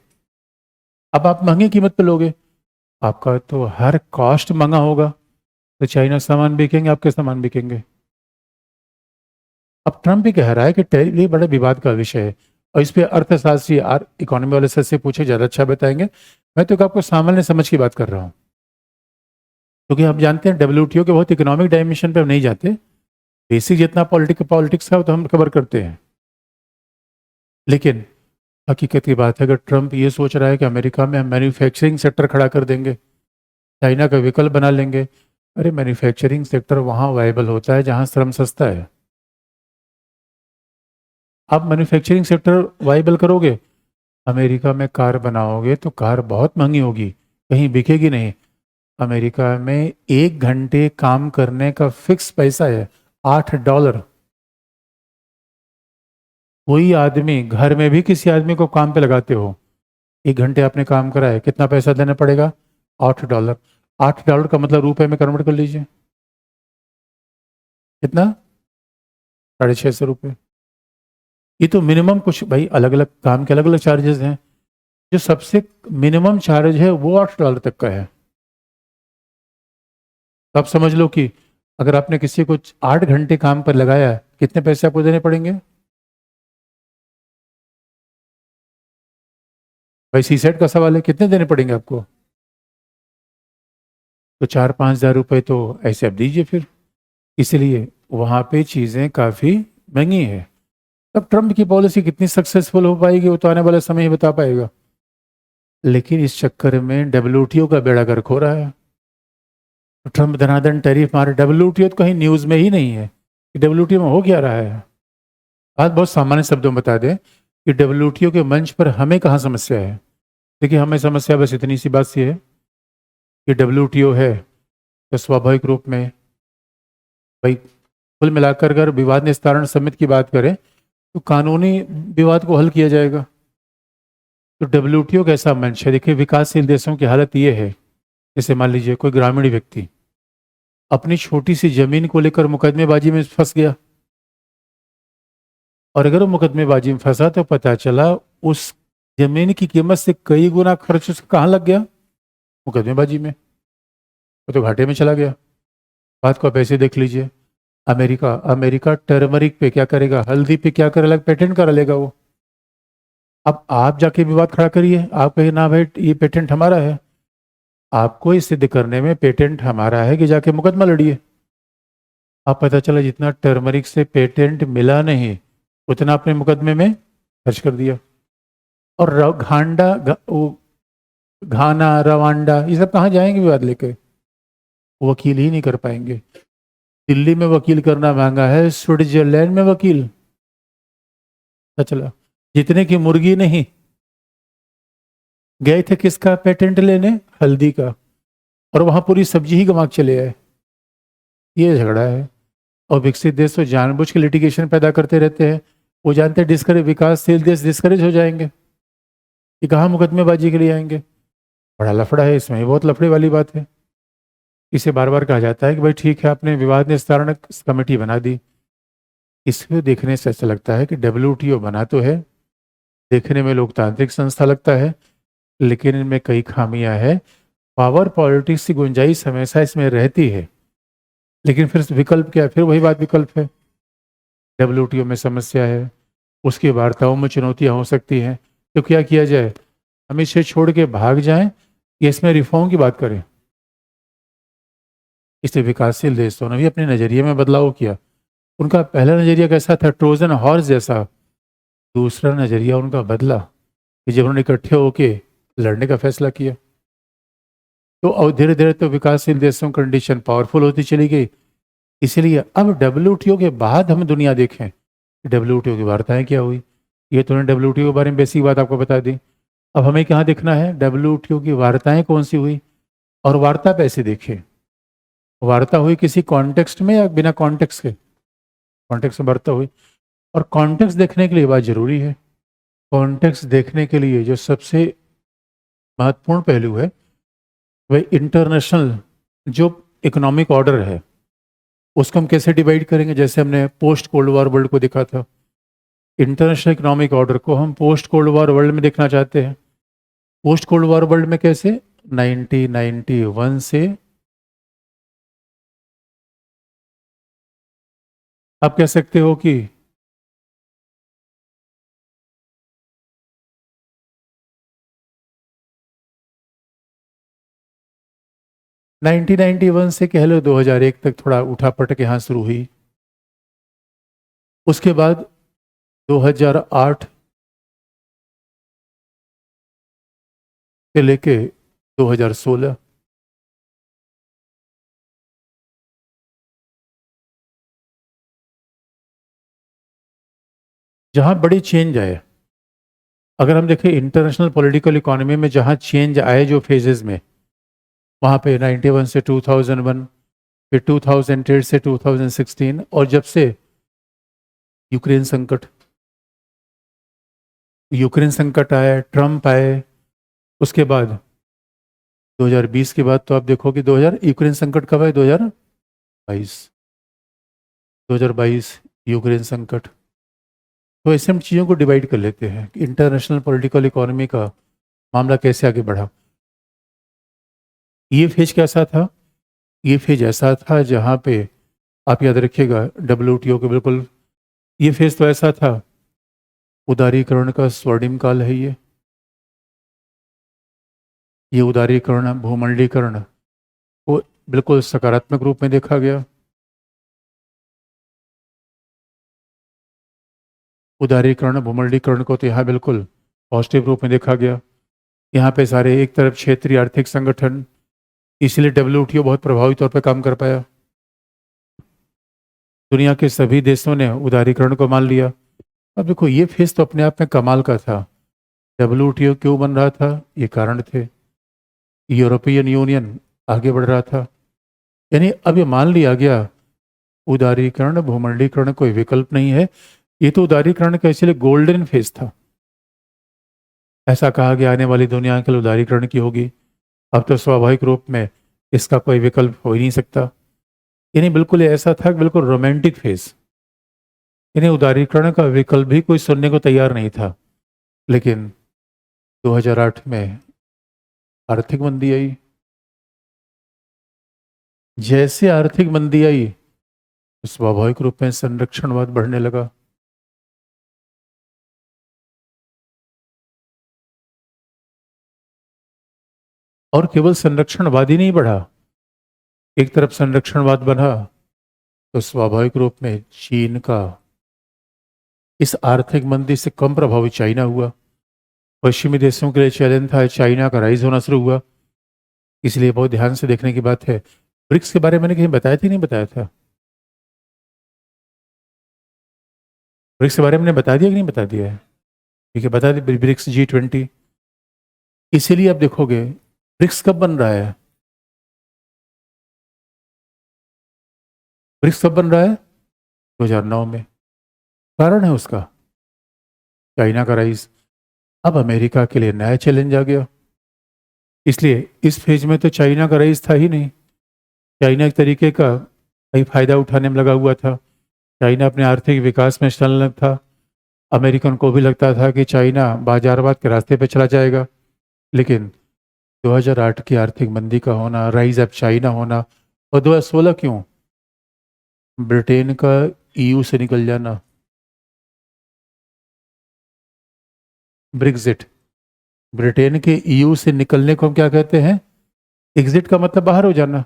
अब आप महंगी कीमत पे लोगे, आपका तो हर कॉस्ट महंगा होगा, तो चाइना सामान बिकेंगे, आपके सामान बिकेंगे। अब ट्रंप भी कह रहा है कि टैरिफ ये बड़ा विवाद का विषय है और इस पे अर्थशास्त्री इकोनॉमी वाले सर से पूछे, ज़्यादा अच्छा बताएंगे। मैं तो आपको सामान्य समझ की बात कर रहा हूँ, क्योंकि हम जानते हैं डब्ल्यूटीओ के बहुत इकोनॉमिक डायमेंशन पे हम नहीं जाते। बेसिक जितना पॉलिटिक्स का वो तो हम कवर करते हैं, लेकिन हकीकत की बात है, अगर ट्रंप ये सोच रहा है कि अमेरिका में हम मैन्युफैक्चरिंग सेक्टर खड़ा कर देंगे, चाइना का विकल्प बना लेंगे। अरे मैन्युफैक्चरिंग सेक्टर वहाँ वायबल होता है जहाँ श्रम सस्ता है। आप मैन्युफैक्चरिंग सेक्टर वायबल करोगे, अमेरिका में कार बनाओगे तो कार बहुत महंगी होगी, कहीं बिकेगी नहीं। अमेरिका में 1 घंटे काम करने का फिक्स पैसा है $8। कोई आदमी घर में भी किसी आदमी को काम पे लगाते हो, 1 घंटे आपने काम करा है, कितना पैसा देना पड़ेगा? $8। $8 का मतलब रुपए में कन्वर्ट कर लीजिए, कितना? 650 रुपये। ये तो मिनिमम, कुछ भाई अलग अलग काम के अलग अलग चार्जेस हैं, जो सबसे मिनिमम चार्ज है वो $8 तक का है। तो आप समझ लो कि अगर आपने किसी को 8 घंटे काम पर लगाया, कितने पैसे आपको देने पड़ेंगे? भाई सी सेट का सवाल है, कितने देने पड़ेंगे आपको? तो 4-5 हज़ार रुपये तो ऐसे आप दीजिए फिर। इसलिए वहाँ पे चीज़ें काफ़ी महंगी हैं। तब ट्रंप की पॉलिसी कितनी सक्सेसफुल हो पाएगी वो तो आने वाला समय ही बता पाएगा। लेकिन इस चक्कर में डब्ल्यूटीओ का बेड़ा गर्क हो रहा है। तो ट्रंप धनाधन टैरिफ मारे, डब्ल्यूटीओ तो कहीं न्यूज़ में ही नहीं है कि डब्ल्यूटीओ में हो क्या रहा है। बात बहुत सामान्य शब्दों में बता दें कि डब्ल्यूटीओ के मंच पर हमें कहाँ समस्या है। देखिए, हमें समस्या बस इतनी सी बात सी है कि डब्ल्यूटीओ है तो स्वाभाविक रूप में भाई, कुल मिलाकर अगर विवाद निस्तारण समिति की बात करें तो कानूनी विवाद को हल किया जाएगा। तो डब्ल्यूटीओ कैसा मंच है? देखिए, विकासशील देशों की हालत ये है, जैसे मान लीजिए कोई ग्रामीण व्यक्ति अपनी छोटी सी जमीन को लेकर मुकदमेबाजी में फंस गया, और अगर वो मुकदमेबाजी में फंसा तो पता चला उस जमीन की कीमत से कई गुना खर्च उसका कहाँ लग गया? मुकदमेबाजी में। वो तो घाटे में चला गया। बात को आप ऐसे देख लीजिए, अमेरिका अमेरिका टर्मरिक पे क्या करेगा, हल्दी पे क्या करेगा, पेटेंट करा लेगा वो। अब आप जाके विवाद खड़ा करिए, आप कहिए ना भाई ये पेटेंट हमारा है, आपको ये सिद्ध करने में पेटेंट हमारा है कि जाके मुकदमा लड़िए। अब पता चला जितना टर्मरिक से पेटेंट मिला नहीं, उतना अपने मुकदमे में खर्च कर दिया। और घाना रवांडा ये सब कहाँ जाएंगे विवाद लेके? वकील ही नहीं कर पाएंगे। दिल्ली में वकील करना महंगा है, स्विट्जरलैंड में वकील। पता चला जितने की मुर्गी नहीं, गए थे किसका पेटेंट लेने? हल्दी का, और वहां पूरी सब्जी ही गंवा के चले आए। ये झगड़ा है। और विकसित देश तो जानबूझ के लिटिगेशन पैदा करते रहते हैं। वो जानते हैं डिस्करेज, विकासशील देश डिस्करेज हो जाएंगे, ये कहाँ मुकदमेबाजी के लिए आएंगे। बड़ा लफड़ा है इसमें, बहुत लफड़े वाली बात है। इसे बार बार कहा जाता है कि भाई ठीक है, आपने विवाद निस्तारण कमेटी बना दी। इसको देखने से ऐसा लगता है कि डब्ल्यूटीओ बना तो है, देखने में लोकतांत्रिक संस्था लगता है, लेकिन इनमें कई खामियां हैं। पावर पॉलिटिक्स की गुंजाइश हमेशा इसमें रहती है, लेकिन फिर विकल्प क्या है? फिर वही बात, विकल्प है। डब्ल्यूटीओ में समस्या है, उसकी वार्ताओं में चुनौतियां हो सकती हैं, तो क्या किया जाए? हम इसे छोड़ के भाग जाएं या इसमें रिफॉर्म की बात करें? इसलिए विकासशील देशों ने भी अपने नज़रिए में बदलाव किया। उनका पहला नज़रिया कैसा था? ट्रोजन हॉर्स जैसा। दूसरा नज़रिया उनका बदला कि जब उन्होंने इकट्ठे होके लड़ने का फैसला किया, तो और धीरे धीरे तो विकासशील देशों की कंडीशन पावरफुल होती चली गई। इसीलिए अब डब्ल्यूटीओ के बाद हम दुनिया देखें, डब्ल्यूटीओ की वार्ताएं क्या हुई। ये तो WTO के बारे में बेसिक बात आपको बता दी। अब हमें कहाँ देखना है, WTO की वार्ताएं कौन सी हुई, और वार्ता पैसे देखे, वार्ता हुई किसी कॉन्टेक्स्ट में या बिना कॉन्टेक्स्ट के, कॉन्टेक्स्ट में वार्ता हुई। और कॉन्टेक्स्ट देखने के लिए बात जरूरी है। कॉन्टेक्स्ट देखने के लिए जो सबसे महत्वपूर्ण पहलू है वह इंटरनेशनल जो इकोनॉमिक ऑर्डर है उसको हम कैसे डिवाइड करेंगे। जैसे हमने पोस्ट कोल्ड वॉर वर्ल्ड को देखा था, इंटरनेशनल इकोनॉमिक ऑर्डर को हम पोस्ट कोल्ड वॉर वर्ल्ड में देखना चाहते हैं। पोस्ट कोल्ड वॉर वर्ल्ड में कैसे, 1991 से आप कह सकते हो कि 1991 से कह लो 2001 तक थोड़ा उठापटक यहाँ शुरू हुई। उसके बाद 2008 से लेके 2016 जहाँ बड़ी चेंज आए। अगर हम देखें इंटरनेशनल पॉलिटिकल इकोनॉमी में जहाँ चेंज आए जो फेजेस में, वहाँ पे 91 से 2001, फिर 2008 से 2016, और जब से यूक्रेन संकट आया, ट्रम्प आए, उसके बाद 2020 के बाद तो आप देखो कि 2000 यूक्रेन संकट कब है, 2022 यूक्रेन संकट। तो ऐसे हम चीज़ों को डिवाइड कर लेते हैं कि इंटरनेशनल पॉलिटिकल इकोनॉमी का मामला कैसे आगे बढ़ा। ये फेज कैसा था, ये फेज ऐसा था जहाँ पे आप याद रखिएगा WTO के बिल्कुल, ये फेज तो ऐसा था, उदारीकरण का स्वर्णिम काल है ये उदारीकरण, भूमंडलीकरण को बिल्कुल सकारात्मक रूप में देखा गया। उदारीकरण, भूमंडलीकरण को तो यहाँ बिल्कुल पॉजिटिव रूप में देखा गया। यहाँ पे सारे एक तरफ क्षेत्रीय आर्थिक संगठन, इसलिए WTO बहुत प्रभावी तौर पर काम कर पाया। दुनिया के सभी देशों ने उदारीकरण को मान लिया। अब देखो ये फेज तो अपने आप में कमाल का था। WTO क्यों बन रहा था, ये कारण थे। यूरोपियन यूनियन आगे बढ़ रहा था, यानी अब ये मान लिया गया उदारीकरण, भूमंडलीकरण कोई विकल्प नहीं है। ये तो उदारीकरण का इसलिए गोल्डन फेज था। ऐसा कहा गया आने वाली दुनिया के लिए उदारीकरण की होगी। अब तो स्वाभाविक रूप में इसका कोई विकल्प हो ही नहीं सकता। यानी बिल्कुल ऐसा था, बिल्कुल रोमांटिक फेज। यानी उदारीकरण का विकल्प भी कोई सुनने को तैयार नहीं था। लेकिन 2008 में आर्थिक मंदी आई। जैसे आर्थिक मंदी आई तो स्वाभाविक रूप में संरक्षणवाद बढ़ने लगा। और केवल संरक्षणवाद ही नहीं बढ़ा, एक तरफ संरक्षणवाद बना तो स्वाभाविक रूप में चीन का इस आर्थिक मंदी से कम प्रभावित चाइना हुआ। पश्चिमी देशों के लिए चैलेंज था, चाइना का राइज होना शुरू हुआ। इसलिए बहुत ध्यान से देखने की बात है। ब्रिक्स के बारे में मैंने कहीं बताया था, नहीं बताया था? ब्रिक्स के बारे में मैंने बता दिया कि नहीं बता दिया है? ठीक है, बता दी। BRICS G20। इसीलिए आप देखोगे ब्रिक्स कब बन रहा है, ब्रिक्स कब बन रहा है, 2009 में। कारण है उसका चाइना का राइज। अब अमेरिका के लिए नया चैलेंज आ गया। इसलिए इस फेज में तो चाइना का राइज था ही नहीं। चाइना एक तरीके का कई फायदा उठाने में लगा हुआ था। चाइना अपने आर्थिक विकास में संलग्न था। अमेरिकन को भी लगता था कि चाइना बाजारवाद के रास्ते पर चला जाएगा। लेकिन 2008 की आर्थिक मंदी का होना, राइज ऑफ चाइना होना, और 2016 क्यों, ब्रिटेन का EU से निकल जाना, ब्रेग्जिट। ब्रिटेन के EU से निकलने को हम क्या कहते हैं, एग्जिट का मतलब बाहर हो जाना।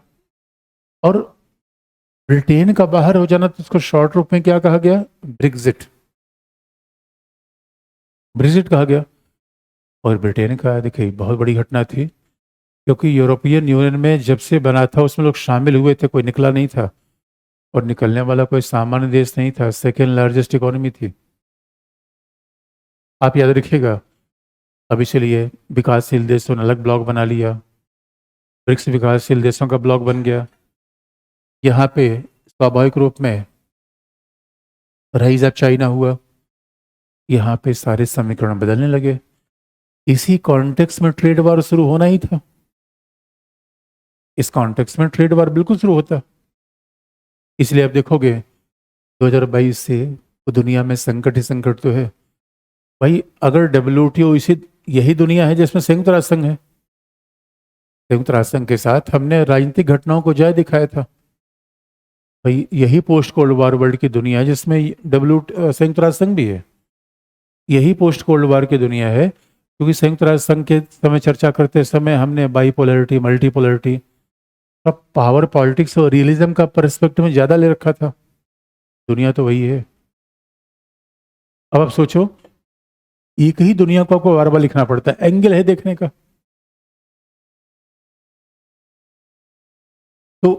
और ब्रिटेन का बाहर हो जाना तो उसको शॉर्ट रूप में क्या कहा गया, ब्रेग्जिट, ब्रेग्जिट कहा गया। और ब्रिटेन का देखिए बहुत बड़ी घटना थी, क्योंकि यूरोपियन यूनियन में जब से बना था उसमें लोग शामिल हुए थे, कोई निकला नहीं था। और निकलने वाला कोई सामान्य देश नहीं था, सेकेंड लार्जेस्ट इकोनॉमी थी। आप याद रखिएगा, अब इसलिए विकासशील देशों ने अलग ब्लॉक बना लिया, ब्रिक्स विकासशील देशों का ब्लॉक बन गया। यहाँ पे स्वाभाविक रूप में राइज ऑफ चाइना हुआ, यहाँ पे सारे समीकरण बदलने लगे। इसी कॉन्टेक्स्ट में ट्रेड वार शुरू होना ही था, इस कॉन्टेक्स्ट में ट्रेड वार बिल्कुल शुरू होता। इसलिए आप देखोगे 2022 से तो दुनिया में संकट ही संकट तो है भाई। अगर WTO इसी यही दुनिया है जिसमें संयुक्त राष्ट्र संघ है, संयुक्त राष्ट्र संघ के साथ हमने राजनीतिक घटनाओं को जय दिखाया था भाई। यही पोस्ट कोल्ड वार वर्ल्ड की दुनिया है जिसमें संयुक्त राष्ट्र संघ भी है। यही पोस्ट कोल्ड वार की दुनिया है, क्योंकि संयुक्त राष्ट्र संघ के समय चर्चा करते समय हमने बाइपोलरिटी, मल्टीपोलरिटी, अब पावर पॉलिटिक्स और रियलिज्म का पर्सपेक्टिव में ज्यादा ले रखा था। दुनिया तो वही है। अब आप सोचो, एक ही दुनिया को आपको बार बार लिखना पड़ता है, एंगल है देखने का। तो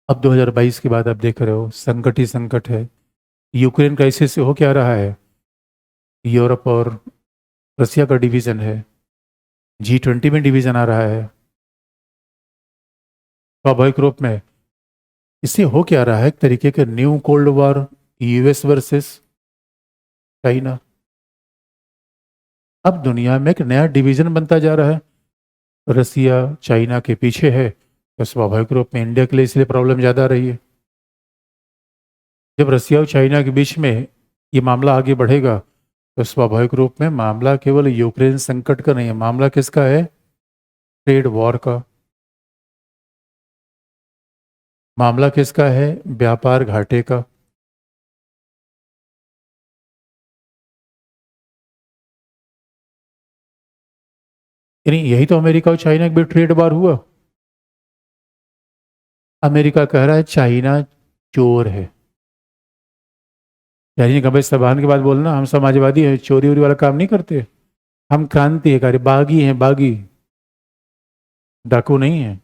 अब 2022 के बाद आप देख रहे हो संकट ही संकट है। यूक्रेन क्राइसिस से हो क्या रहा है, यूरोप और रसिया का डिवीजन है, G20 में डिवीजन आ रहा है। स्वाभाविक रूप में इससे हो क्या रहा है, एक तरीके के new cold war, US versus China. अब दुनिया में एक नया डिवीजन बनता जा रहा है, रसिया चाइना के पीछे है, तो स्वाभाविक रूप में इंडिया के लिए इसलिए प्रॉब्लम ज़्यादा रही है। जब रसिया और चाइना के बीच में ये मामला आगे बढ़ेगा तो स्वाभाविक रूप में मामला केवल यूक्रेन संकट का नहीं है, मामला किसका है, ट्रेड वॉर का। मामला किसका है, व्यापार घाटे का। यानी यही तो अमेरिका और चाइना के बीच ट्रेड वॉर हुआ। अमेरिका कह रहा है चाइना चोर है, चाइना ने कहा भाई जबान के बाद बोलना, हम समाजवादी हैं, चोरी वोरी वाला काम नहीं करते, हम क्रांतिकारी बागी हैं, बागी, डाकू नहीं है।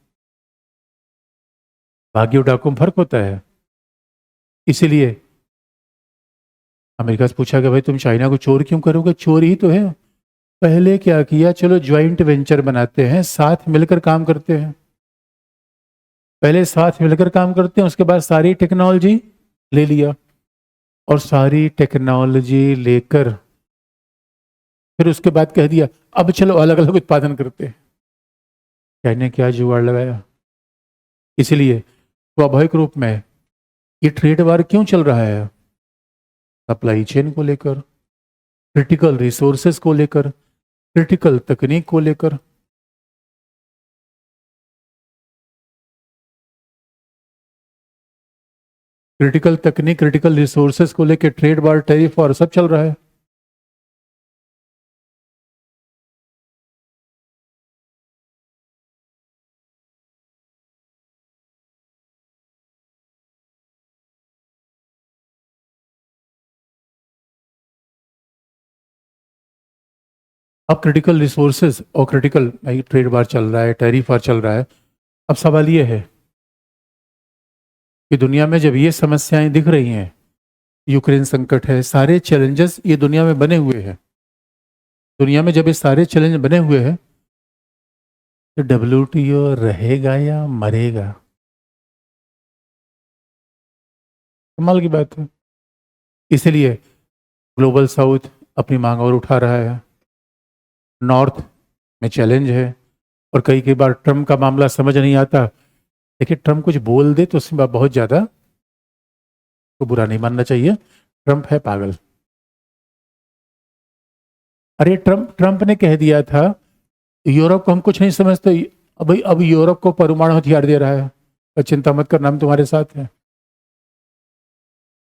बागी और डाकू में फर्क होता है। इसीलिए अमेरिका से पूछा कि भाई तुम चाइना को चोर क्यों करोगे, चोर ही तो है। पहले क्या किया, चलो ज्वाइंट वेंचर बनाते हैं, साथ मिलकर काम करते हैं। पहले साथ मिलकर काम करते हैं, उसके बाद सारी टेक्नोलॉजी ले लिया, और सारी टेक्नोलॉजी लेकर फिर उसके बाद कह दिया अब चलो अलग अलग उत्पादन करते हैं। चाइना ने क्या जुगाड़ लगाया। इसलिए स्वाभाविक रूप में ये ट्रेड वार क्यों चल रहा है, सप्लाई चेन को लेकर, क्रिटिकल रिसोर्सेज को लेकर, क्रिटिकल तकनीक को लेकर। क्रिटिकल तकनीक, क्रिटिकल रिसोर्सेज को लेकर ट्रेड वार, टैरिफ वार सब चल रहा है। अब क्रिटिकल रिसोर्सेज और क्रिटिकल ट्रेड वार चल रहा है, टैरिफ वार चल रहा है। अब सवाल ये है कि दुनिया में जब ये समस्याएं दिख रही हैं, यूक्रेन संकट है, सारे चैलेंजेस ये दुनिया में बने हुए हैं, दुनिया में जब ये सारे चैलेंज बने हुए हैं तो WTO रहेगा या मरेगा, कमाल की बात है। इसलिए ग्लोबल साउथ अपनी मांग और उठा रहा है, नॉर्थ में चैलेंज है, और कई बार ट्रम्प का मामला समझ नहीं आता। देखिए ट्रम्प कुछ बोल दे तो उसमें बहुत ज़्यादा तो बुरा नहीं मानना चाहिए, ट्रम्प है पागल। अरे ट्रम्प ने कह दिया था यूरोप को हम कुछ नहीं समझते, अब यूरोप को परमाणु हथियार दे रहा है, तो चिंता मत करना हम तुम्हारे साथ हैं।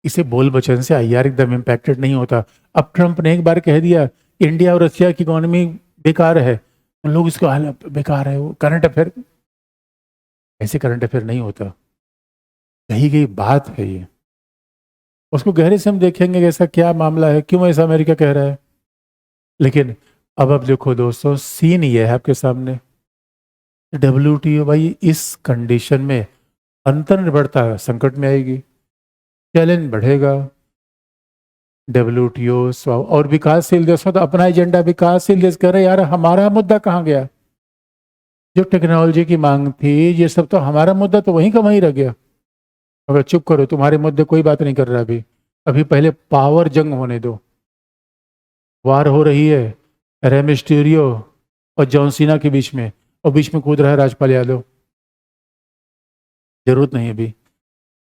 इसे बोल बचन से IR एकदम इम्पैक्टेड नहीं होता। अब ट्रम्प ने एक बार कह दिया इंडिया और रशिया की इकोनॉमी बेकार है, उन लोग इसको हाल बेकार है, वो करंट अफेयर, ऐसे करंट अफेयर नहीं होता, कही गई बात है ये, उसको गहरे से हम देखेंगे कि ऐसा क्या मामला है, क्यों ऐसा अमेरिका कह रहा है। लेकिन अब देखो दोस्तों, सीन ये है आपके सामने, WTO भाई इस कंडीशन में अंतर्निर्भरता संकट में आएगी, चैलेंज बढ़ेगा, WTO और विकासशील देशों तो अपना एजेंडा, विकासशील देश कह रहे यार हमारा मुद्दा कहाँ गया? जो टेक्नोलॉजी की मांग थी, ये सब तो हमारा मुद्दा तो वहीं का वहीं रह गया। अगर चुप करो, तुम्हारे मुद्दे कोई बात नहीं कर रहा अभी। अभी पहले पावर जंग होने दो। वार हो रही है रे मिस्टीरियो और जॉन सीना के बीच में, और बीच में कूद रहा है राजपाल यादव। जरूरत नहीं अभी।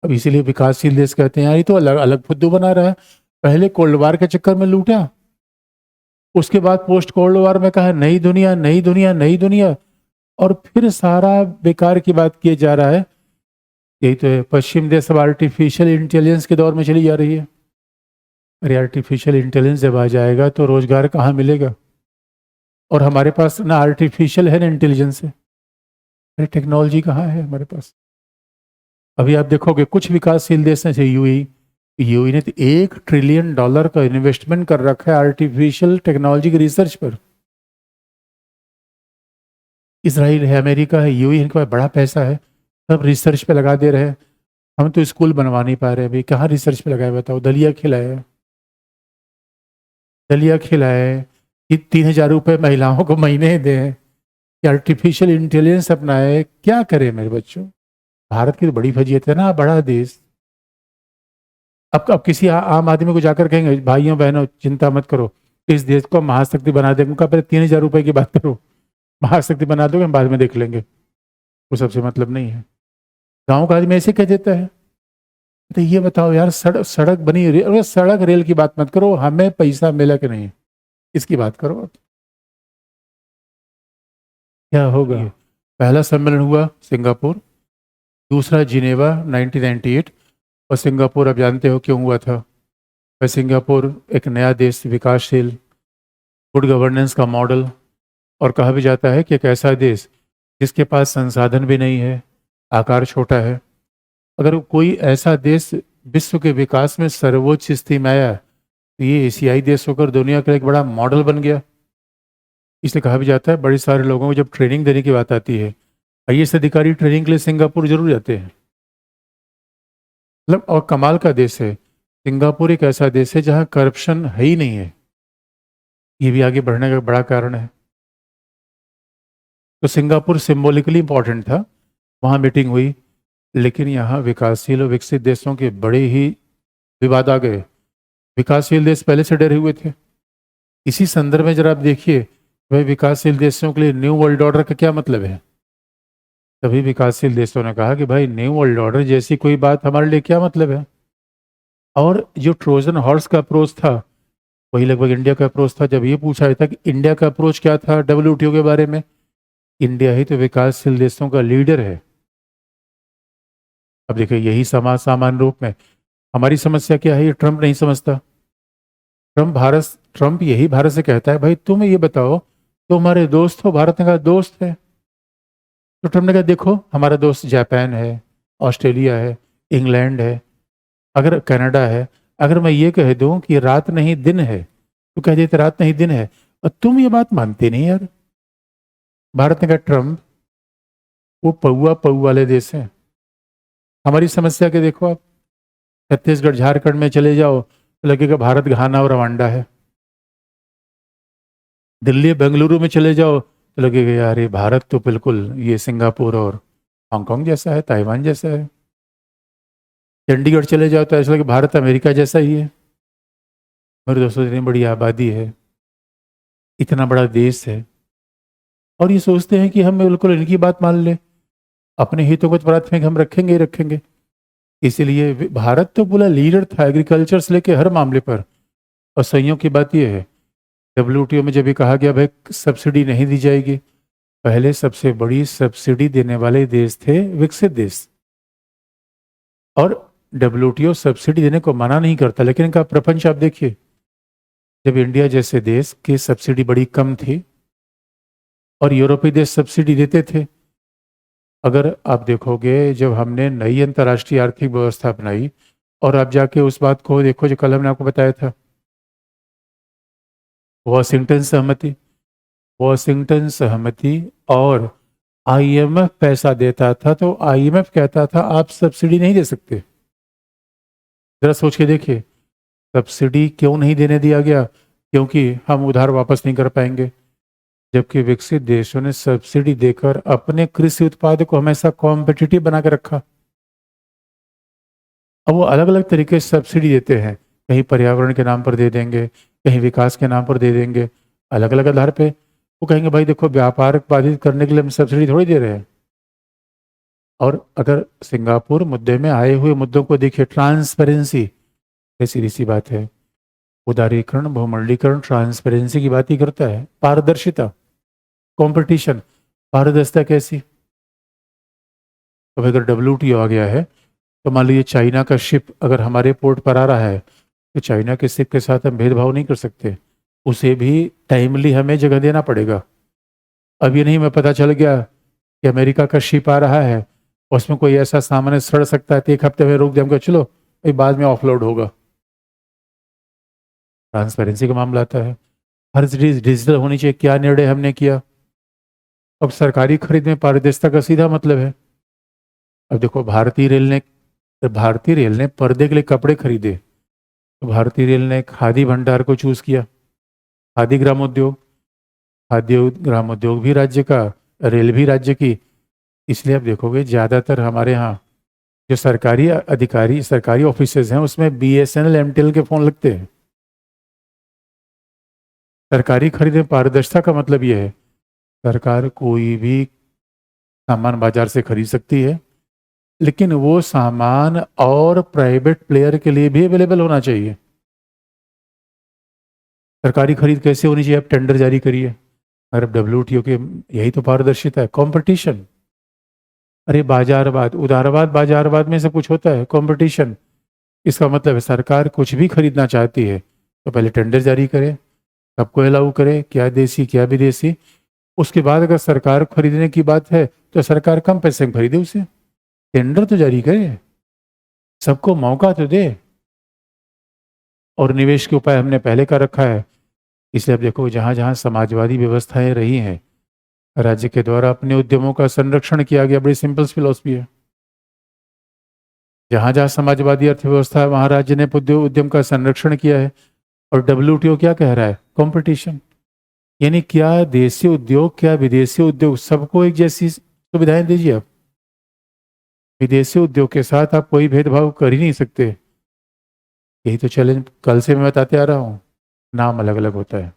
अब इसीलिए विकासशील देश कहते हैं यार ये तो अलग अलग फुद्दू बना रहा है। पहले कोल्ड वार के चक्कर में लूटा, उसके बाद पोस्ट कोल्ड वार में कहा नई दुनिया नई दुनिया नई दुनिया, और फिर सारा बेकार की बात किए जा रहा है। यही तो है, पश्चिम देश अब आर्टिफिशियल इंटेलिजेंस के दौर में चली जा रही है। अरे आर्टिफिशियल इंटेलिजेंस जब आ जाएगा तो रोजगार कहाँ मिलेगा? और हमारे पास ना आर्टिफिशियल है ना इंटेलिजेंस है। अरे टेक्नोलॉजी कहाँ है हमारे पास? अभी आप देखोगे कुछ विकासशील देश हैं, यूएई ने तो $1 ट्रिलियन का इन्वेस्टमेंट कर रखा है आर्टिफिशियल टेक्नोलॉजी की रिसर्च पर। इसराइल है, अमेरिका है, यूएई, इनके पास बड़ा पैसा है, सब रिसर्च पे लगा दे रहे हैं। हम तो स्कूल बनवा नहीं पा रहे, अभी कहाँ रिसर्च पे लगाए बताओ? दलिया खिलाए, दलिया खिलाए कि 3,000 रुपये महिलाओं को महीने दें, कि आर्टिफिशियल इंटेलिजेंस अपनाए, क्या करें मेरे बच्चों? भारत की तो बड़ी फजीयत है ना, बड़ा देश। अब किसी आम आदमी को जाकर कहेंगे भाइयों बहनों चिंता मत करो, इस देश को महाशक्ति बना देंगे, उनका पहले 3,000 रुपये की बात करो, महाशक्ति बना दोगे हम बाद में देख लेंगे, वो सबसे मतलब नहीं है। गाँव का आदमी ऐसे कह देता है। तो ये बताओ यार, सड़क बनी, अरे सड़क रेल की बात मत करो, हमें पैसा मिला कि नहीं इसकी बात करो। अब क्या होगा? पहला सम्मेलन हुआ सिंगापुर, दूसरा जिनेवा 1998, और सिंगापुर अब जानते हो क्यों हुआ था। वह सिंगापुर एक नया देश, विकासशील, गुड गवर्नेंस का मॉडल, और कहा भी जाता है कि एक ऐसा देश जिसके पास संसाधन भी नहीं है, आकार छोटा है। अगर कोई ऐसा देश विश्व के विकास में सर्वोच्च स्थिति में आया तो ये एशियाई देश होकर दुनिया का एक बड़ा मॉडल बन गया। इसलिए कहा भी जाता है बड़े सारे लोगों को जब ट्रेनिंग देने की बात आती है, IAS अधिकारी ट्रेनिंग के लिए सिंगापुर जरूर जाते हैं। मतलब और कमाल का देश है सिंगापुर, एक ऐसा देश है जहाँ करप्शन है ही नहीं है। ये भी आगे बढ़ने का बड़ा कारण है। तो सिंगापुर सिंबॉलिकली इंपॉर्टेंट था, वहाँ मीटिंग हुई, लेकिन यहाँ विकासशील और विकसित देशों के बड़े ही विवाद आ गए। विकासशील देश पहले से डरे हुए थे। इसी संदर्भ में जरा आप देखिए, वह विकासशील देशों के लिए न्यू वर्ल्ड ऑर्डर का क्या मतलब है। तभी विकासशील देशों ने कहा कि भाई न्यू वर्ल्ड ऑर्डर जैसी कोई बात हमारे लिए क्या मतलब है। और जो ट्रोजन हॉर्स का अप्रोच था वही लगभग इंडिया का अप्रोच था। जब ये पूछा था कि इंडिया का अप्रोच क्या था WTO के बारे में, इंडिया ही तो विकासशील देशों का लीडर है। अब देखिए यही समाज सामान्य रूप में, हमारी समस्या क्या है ये ट्रंप नहीं समझता। ट्रंप यही भारत से कहता है भाई तुम ये बताओ तो हमारे दोस्त हो। भारत ने कहा दोस्त है, तो ट्रंप ने कहा देखो हमारा दोस्त जापान है, ऑस्ट्रेलिया है, इंग्लैंड है, अगर कनाडा है। अगर मैं ये कह दूं कि रात नहीं दिन है तो कह देते रात नहीं दिन है, और तुम ये बात मानते नहीं यार। भारत ने कहा ट्रंप वो पौआ वाले देश हैं। हमारी समस्या के देखो आप, छत्तीसगढ़ झारखंड में चले जाओ तो लगेगा भारत घाना और रवांडा है। दिल्ली बेंगलुरु में चले जाओ तो लगेगा यार ये भारत तो बिल्कुल ये सिंगापुर और हांगकांग जैसा है, ताइवान जैसा है। चंडीगढ़ चले जाओ तो ऐसा लगे भारत अमेरिका जैसा ही है। मेरे दोस्तों इतनी बड़ी आबादी है, इतना बड़ा देश है, और ये सोचते हैं कि हम बिल्कुल इनकी बात मान लें, अपने हितों को तो प्राथमिक हम रखेंगे ही रखेंगे। इसीलिए भारत तो पूरा लीडर था एग्रीकल्चर से लेके हर मामले पर। और संयोग की बात यह है WTO में जब भी कहा गया भाई सब्सिडी नहीं दी जाएगी, पहले सबसे बड़ी सब्सिडी देने वाले देश थे विकसित देश। और WTO सब्सिडी देने को मना नहीं करता, लेकिन इनका प्रपंच आप देखिए, जब इंडिया जैसे देश की सब्सिडी बड़ी कम थी और यूरोपीय देश सब्सिडी देते थे। अगर आप देखोगे जब हमने नई अंतर्राष्ट्रीय आर्थिक व्यवस्था अपनाई, और आप जाके उस बात को देखो जो कल हमने आपको बताया था, वॉशिंगटन सहमति और IMF पैसा देता था तो IMF कहता था आप सब्सिडी नहीं दे सकते। जरा सोच के देखिए, सब्सिडी क्यों नहीं देने दिया गया? क्योंकि हम उधार वापस नहीं कर पाएंगे। जबकि विकसित देशों ने सब्सिडी देकर अपने कृषि उत्पाद को हमेशा कॉम्पिटिटिव बना के रखा। अब वो अलग अलग तरीके से सब्सिडी देते हैं, कहीं पर्यावरण के नाम पर दे देंगे, कहीं विकास के नाम पर दे देंगे, अलग अलग आधार पे। वो कहेंगे भाई देखो, व्यापार बाधित करने के लिए हम सब्सिडी थोड़ी दे रहे हैं। और अगर सिंगापुर मुद्दे में आए हुए मुद्दों को देखिए, ट्रांसपेरेंसी, ये सीधी सी बात है। उदारीकरण, बहुमंडलीकरण ट्रांसपेरेंसी की बात ही करता है। पारदर्शिता, कंपटीशन, पारदर्शिता कैसी? अब अगर WTO आ गया है, तो मान लीजिए चाइना का शिप अगर हमारे पोर्ट पर आ रहा है, तो चाइना के शिप के साथ हम भेदभाव नहीं कर सकते, उसे भी टाइमली हमें जगह देना पड़ेगा। अब ये नहीं मैं पता चल गया कि अमेरिका का शिप आ रहा है, उसमें कोई ऐसा सामान सड़ सकता है तो 1 हफ्ते में रोक दिया, चलो भाई बाद में ऑफलोड होगा। ट्रांसपेरेंसी का मामला आता है। हर चीज डिजिटल होनी चाहिए, क्या निर्णय हमने किया? अब सरकारी खरीद में पारदर्शिता का सीधा मतलब है। अब देखो, भारतीय रेल ने पर्दे के लिए कपड़े खरीदे, तो भारतीय रेल ने खादी भंडार को चूज किया। खादी ग्रामोद्योग, खाद्य ग्रामोद्योग भी राज्य का, रेल भी राज्य की। इसलिए आप देखोगे ज्यादातर हमारे यहाँ जो सरकारी अधिकारी, सरकारी ऑफिसेज हैं, उसमें BSNL MTL के फोन लगते हैं। सरकारी खरीद में पारदर्शिता का मतलब यह है, सरकार कोई भी सामान बाजार से खरीद सकती है, लेकिन वो सामान और प्राइवेट प्लेयर के लिए भी अवेलेबल होना चाहिए। सरकारी खरीद कैसे होनी चाहिए? आप टेंडर जारी करिए। अगर WTO के, यही तो पारदर्शिता है, कंपटीशन। अरे बाजारवाद, उदारवाद, बाजारवाद में सब कुछ होता है, कंपटीशन। इसका मतलब है सरकार कुछ भी खरीदना चाहती है तो पहले टेंडर जारी करे, सबको अलाउ करे, क्या देसी क्या विदेशी। उसके बाद अगर सरकार खरीदने की बात है तो सरकार कम पैसे में खरीदे उसे, टेंडर तो जारी करे, सबको मौका तो दे। और निवेश के उपाय हमने पहले का रखा है। इसलिए अब देखो, जहां जहां समाजवादी व्यवस्थाएं रही हैं, राज्य के द्वारा अपने उद्यमों का संरक्षण किया गया। बड़ी सिंपल फिलॉसफी है। जहां जहां समाजवादी अर्थव्यवस्था है, वहां राज्य ने उद्यम का संरक्षण किया है। और WTO क्या कह रहा है? कंपटीशन। यानी क्या देसी उद्योग, क्या विदेशी उद्योग, सबको एक जैसी सुविधाएं दीजिए आप। विदेशी उद्योग के साथ आप कोई भेदभाव कर ही नहीं सकते। यही तो चैलेंज कल से मैं बताते आ रहा हूं, नाम अलग अलग होता है।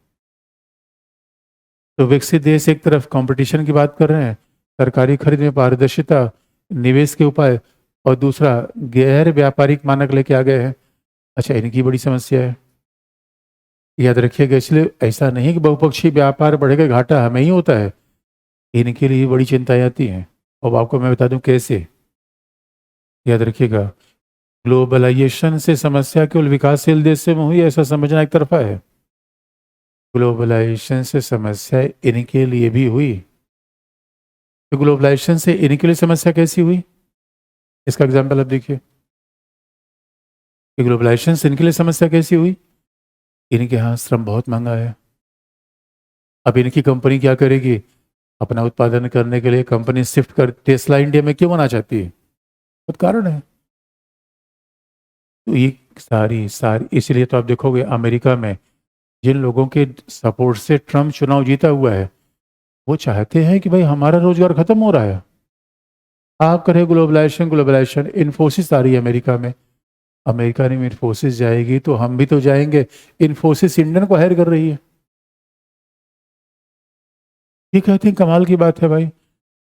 तो विकसित देश एक तरफ कंपटीशन की बात कर रहे हैं, सरकारी खरीद में पारदर्शिता, निवेश के उपाय, और दूसरा गैर व्यापारिक मानक लेके आ गए हैं। अच्छा, इनकी बड़ी समस्या है, याद रखिएगा। इसलिए ऐसा नहीं कि बहुपक्षीय व्यापार बढ़ेगा, घाटा हमें ही होता है। इनके लिए बड़ी चिंताएं आती हैं, और आपको मैं बता दूं कैसे। याद रखिएगा, ग्लोबलाइजेशन से समस्या केवल विकासशील देश से में हुई, ऐसा समझना एक तरफा है। ग्लोबलाइजेशन से समस्या इनके लिए भी हुई। तो ग्लोबलाइजेशन से इनके लिए समस्या कैसी हुई, इसका एग्जाम्पल आप देखिए। ग्लोबलाइजेशन से इनके लिए समस्या कैसी हुई? इनके यहाँ श्रम बहुत महंगा है। अब इनकी कंपनी क्या करेगी? अपना उत्पादन करने के लिए कंपनी शिफ्ट कर, टेस्ला इंडिया में क्यों आना चाहती है? बहुत कारण है। तो ये सारी सारी, इसलिए तो आप देखोगे अमेरिका में जिन लोगों के सपोर्ट से ट्रम्प चुनाव जीता हुआ है, वो चाहते हैं कि भाई हमारा रोजगार खत्म हो रहा है, आप करें ग्लोबलाइजेशन। ग्लोबलाइजेशन, इन्फोसिस आ रही है अमेरिका में। अमेरिका में इन्फोसिस जाएगी तो हम भी तो जाएंगे। इन्फोसिस इंडियन को हायर कर रही है। ये कहते हैं कमाल की बात है भाई,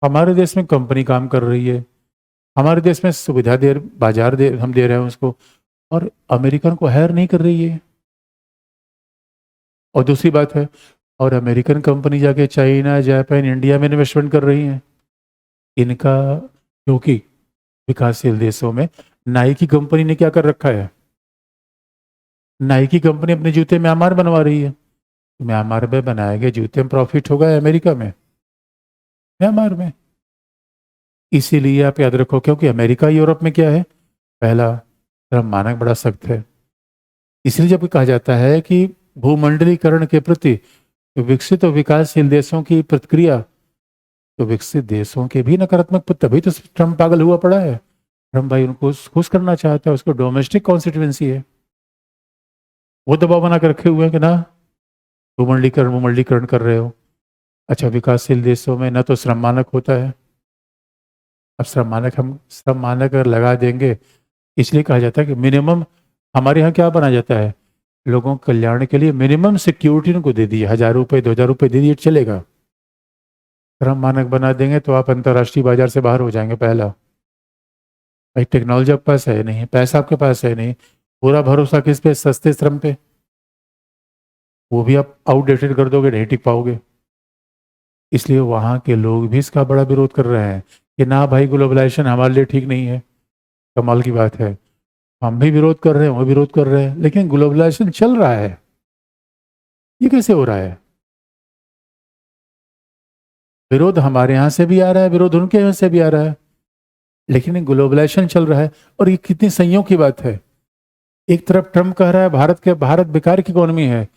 हमारे देश में कंपनी काम कर रही है, हमारे देश में सुविधा दे, बाजार दे, हम दे रहे हैं उसको, और अमेरिकन को हायर नहीं कर रही है। और दूसरी बात है, और अमेरिकन कंपनी जाके चाइना, जापान, इंडिया में इन्वेस्टमेंट कर रही है। इनका, क्योंकि विकासशील देशों में नाइकी कंपनी ने क्या कर रखा है? नाइकी कंपनी अपने जूते म्यांमार बनवा रही है। म्यांमार में बनाए गए जूते में प्रॉफिट होगा या अमेरिका में? म्यांमार में। इसीलिए आप याद रखो, क्योंकि अमेरिका यूरोप में क्या है, पहला श्रम मानक बड़ा सख्त है। इसलिए जब कहा जाता है कि भूमंडलीकरण के प्रति विकसित और विकासशील देशों की प्रतिक्रिया, तो विकसित देशों के भी नकारात्मक, तभी तो ट्रम्प पागल हुआ पड़ा है। ट्रम्प भाई उनको खुश करना चाहता है, उसको डोमेस्टिक कॉन्स्टिट्यूएंसी है। वो दबाव बना कर रखे हुए हैं कि ना भूमंडलीकरण कर रहे हो। अच्छा, विकासशील देशों में न तो श्रम मानक होता है। अब श्रम मानक अगर लगा देंगे, इसलिए कहा जाता है कि मिनिमम, हमारे यहाँ क्या बना जाता है, लोगों के कल्याण के लिए मिनिमम सिक्योरिटी उनको दे दी, 1,000 रुपये 2,000 रुपये दे दिए, चलेगा। श्रम मानक बना देंगे तो आप अंतर्राष्ट्रीय बाजार से बाहर हो जाएंगे। पहला भाई, टेक्नोलॉजी आपके पास है नहीं, पैसा आपके पास है नहीं, पूरा भरोसा किस पे, सस्ते श्रम पे, वो भी आप आउटडेटेड कर दोगे, नहीं टिक पाओगे। इसलिए वहाँ के लोग भी इसका बड़ा विरोध कर रहे हैं कि ना भाई, ग्लोबलाइजेशन हमारे लिए ठीक नहीं है। कमाल की बात है, हम भी विरोध कर रहे हैं, वो विरोध कर रहे हैं, लेकिन ग्लोबलाइजेशन चल रहा है। ये कैसे हो रहा है? विरोध हमारे यहाँ से भी आ रहा है, विरोध उनके यहाँ से भी आ रहा है, लेकिन ग्लोबलाइजेशन चल रहा है। और ये कितनी संयोग की बात है, एक तरफ ट्रम्प कह रहा है भारत बेकार की इकोनॉमी है,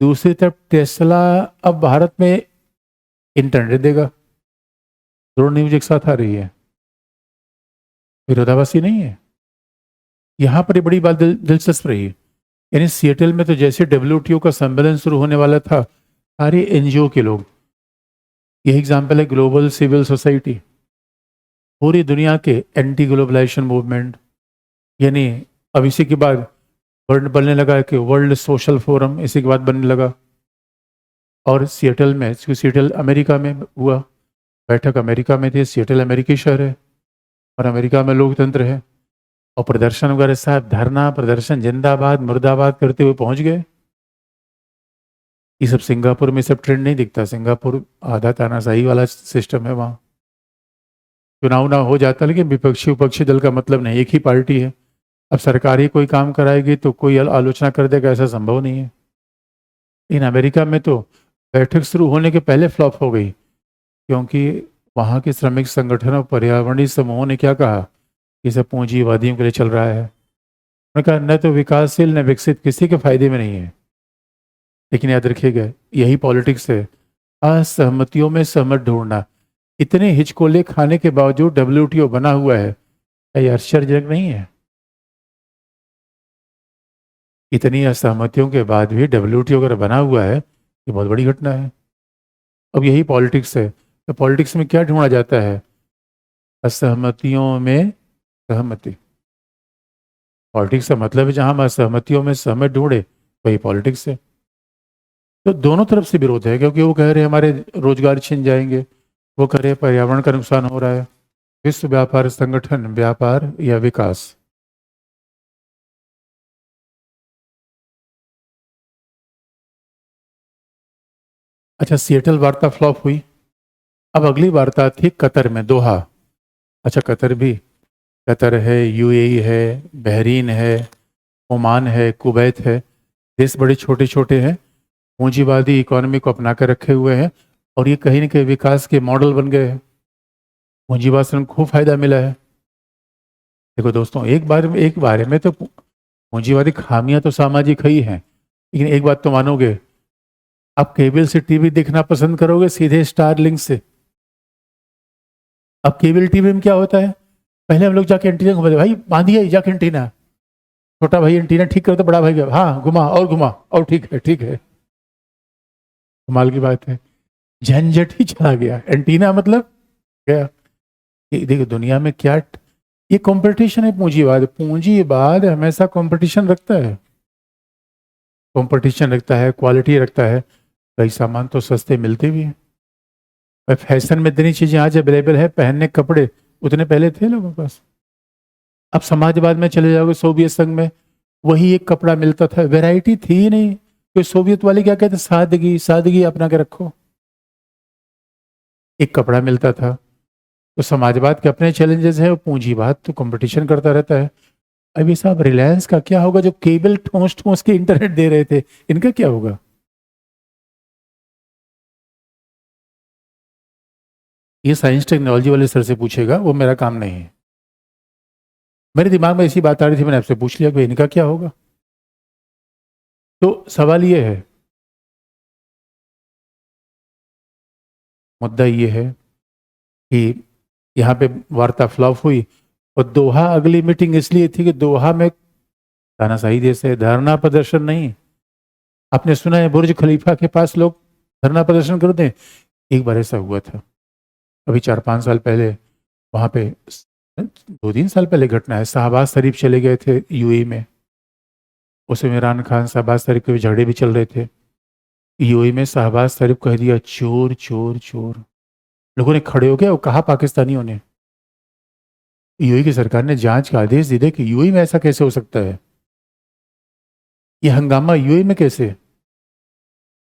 दूसरी तरफ टेस्ला अब भारत में इंटरनेट देगा। दोनों न्यूज एक साथ आ रही है, विरोधाभासी नहीं है। यहाँ पर ये बड़ी बात दिलचस्प रही है। यानी सिएटल में तो जैसे WTO का सम्मेलन शुरू होने वाला था, सारे NGO के लोग, यही एग्जाम्पल है ग्लोबल सिविल सोसाइटी, पूरी दुनिया के एंटी ग्लोबलाइजेशन मूवमेंट, यानी अब इसी के बाद वर्ल्ड बनने लगा कि वर्ल्ड सोशल फोरम, इसी के बाद बनने लगा। और सिएटल में, सिएटल अमेरिका में हुआ, बैठक अमेरिका में थी, सिएटल अमेरिकी शहर है और अमेरिका में लोकतंत्र है, और प्रदर्शन वगैरह साहब, धरना प्रदर्शन, जिंदाबाद मुर्दाबाद करते हुए पहुंच गए। ये सब सिंगापुर में सब ट्रेंड नहीं दिखता, सिंगापुर आधा तानाशाही वाला सिस्टम है, वहाँ चुनाव ना हो जाता, लेकिन विपक्षी विपक्षी दल का मतलब नहीं, एक ही पार्टी है। अब सरकार ही कोई काम कराएगी तो कोई आलोचना कर देगा, ऐसा संभव नहीं है। इन अमेरिका में तो बैठक शुरू होने के पहले फ्लॉप हो गई, क्योंकि वहाँ के श्रमिक संगठनों, पर्यावरणीय समूहों ने क्या कहा, ये सब पूंजीवादियों के लिए चल रहा है। उन्होंने कहा न तो विकासशील न विकसित किसी के फायदे में नहीं है। लेकिन याद रखिएगा, यही पॉलिटिक्स है, असहमतियों में सहमत ढूंढना। इतने हिचकोले खाने के बावजूद WTO बना हुआ है, क्या ये आश्चर्यजनक नहीं है? इतनी असहमतियों के बाद भी WTO अगर बना हुआ है, ये बहुत बड़ी घटना है। अब यही पॉलिटिक्स है, तो पॉलिटिक्स में क्या ढूंढा जाता है, असहमतियों में सहमति। पॉलिटिक्स का मतलब है जहां हम असहमतियों में सहमत ढूंढे, वही पॉलिटिक्स है। तो दोनों तरफ से विरोध है, क्योंकि वो कह रहे हैं हमारे रोजगार छिन जाएंगे, वो कह रहे हैं पर्यावरण का नुकसान हो रहा है। विश्व व्यापार संगठन, व्यापार या विकास? अच्छा, सिएटल वार्ता फ्लॉप हुई। अब अगली वार्ता थी कतर में, दोहा। अच्छा, कतर है, UAE है, बहरीन है, ओमान है, कुवैत है, देश बड़े छोटे छोटे हैं, पूंजीवादी इकोनॉमी को अपना कर रखे हुए हैं, और ये कहीं ना कहीं विकास के मॉडल बन गए हैं। पूंजीवाद से खूब फायदा मिला है। देखो दोस्तों, एक बारे में तो पूंजीवादी खामियां तो सामाजिक ही हैं, लेकिन एक बात तो मानोगे, आप केबल से टीवी देखना पसंद करोगे सीधे स्टार लिंक से? अब केबल टीवी में क्या होता है, पहले हम लोग जाके एंटीना घुमा दे, भाई बांधिए जाके एंटीना, छोटा भाई एंटीना ठीक करता, बड़ा भाई हाँ घुमा और ठीक है ठीक है। कमाल की बात है, झंझट ही चला गया, एंटीना मतलब गया। देखो दुनिया में क्या, ये कंपटीशन है। पूंजीवाद हमेशा कंपटीशन रखता है, क्वालिटी रखता है। कई सामान तो सस्ते मिलते भी हैं। फैशन में इतनी चीजें आज अवेलेबल है, पहनने के कपड़े उतने पहले थे लोगों के पास। अब समाजवाद में चले जाओगे, सोवियत संघ में वही एक कपड़ा मिलता था, वैरायटी थी ही नहीं। तो सोवियत वाले क्या कहते, सादगी सादगी अपना के रखो, एक कपड़ा मिलता था। तो समाजवाद के अपने चैलेंजेस है, और पूंजीवाद तो कंपटीशन करता रहता है। अभी साहब, रिलायंस का क्या होगा, जो केबल ठोस ठोस के इंटरनेट दे रहे थे, इनका क्या होगा? ये साइंस टेक्नोलॉजी वाले सर से पूछेगा, वो मेरा काम नहीं है। मेरे दिमाग में ऐसी बात आ रही थी, मैंने आपसे पूछ लिया कि इनका क्या होगा। तो सवाल ये है, मुद्दा ये है कि यहाँ पे वार्ता फ्लॉप हुई, और दोहा अगली मीटिंग इसलिए थी कि दोहा में तानाशाही देश है, धरना प्रदर्शन नहीं। आपने सुना है बुर्ज खलीफा के पास लोग धरना प्रदर्शन करते हैं? एक बार ऐसा हुआ था, अभी 4-5 साल पहले, वहां पे 2-3 साल पहले घटना है। शाहबाज शरीफ चले गए थे यूएई में, उसमें इमरान खान शाहबाज शरीफ के झगड़े भी चल रहे थे। यूएई में शाहबाज शरीफ कह दिया चोर चोर चोर, लोगों ने खड़े हो गए और कहा पाकिस्तानियों ने, यूएई की सरकार ने जांच का आदेश दे दिया कि यूएई में ऐसा कैसे हो सकता है, ये हंगामा यूएई में कैसे?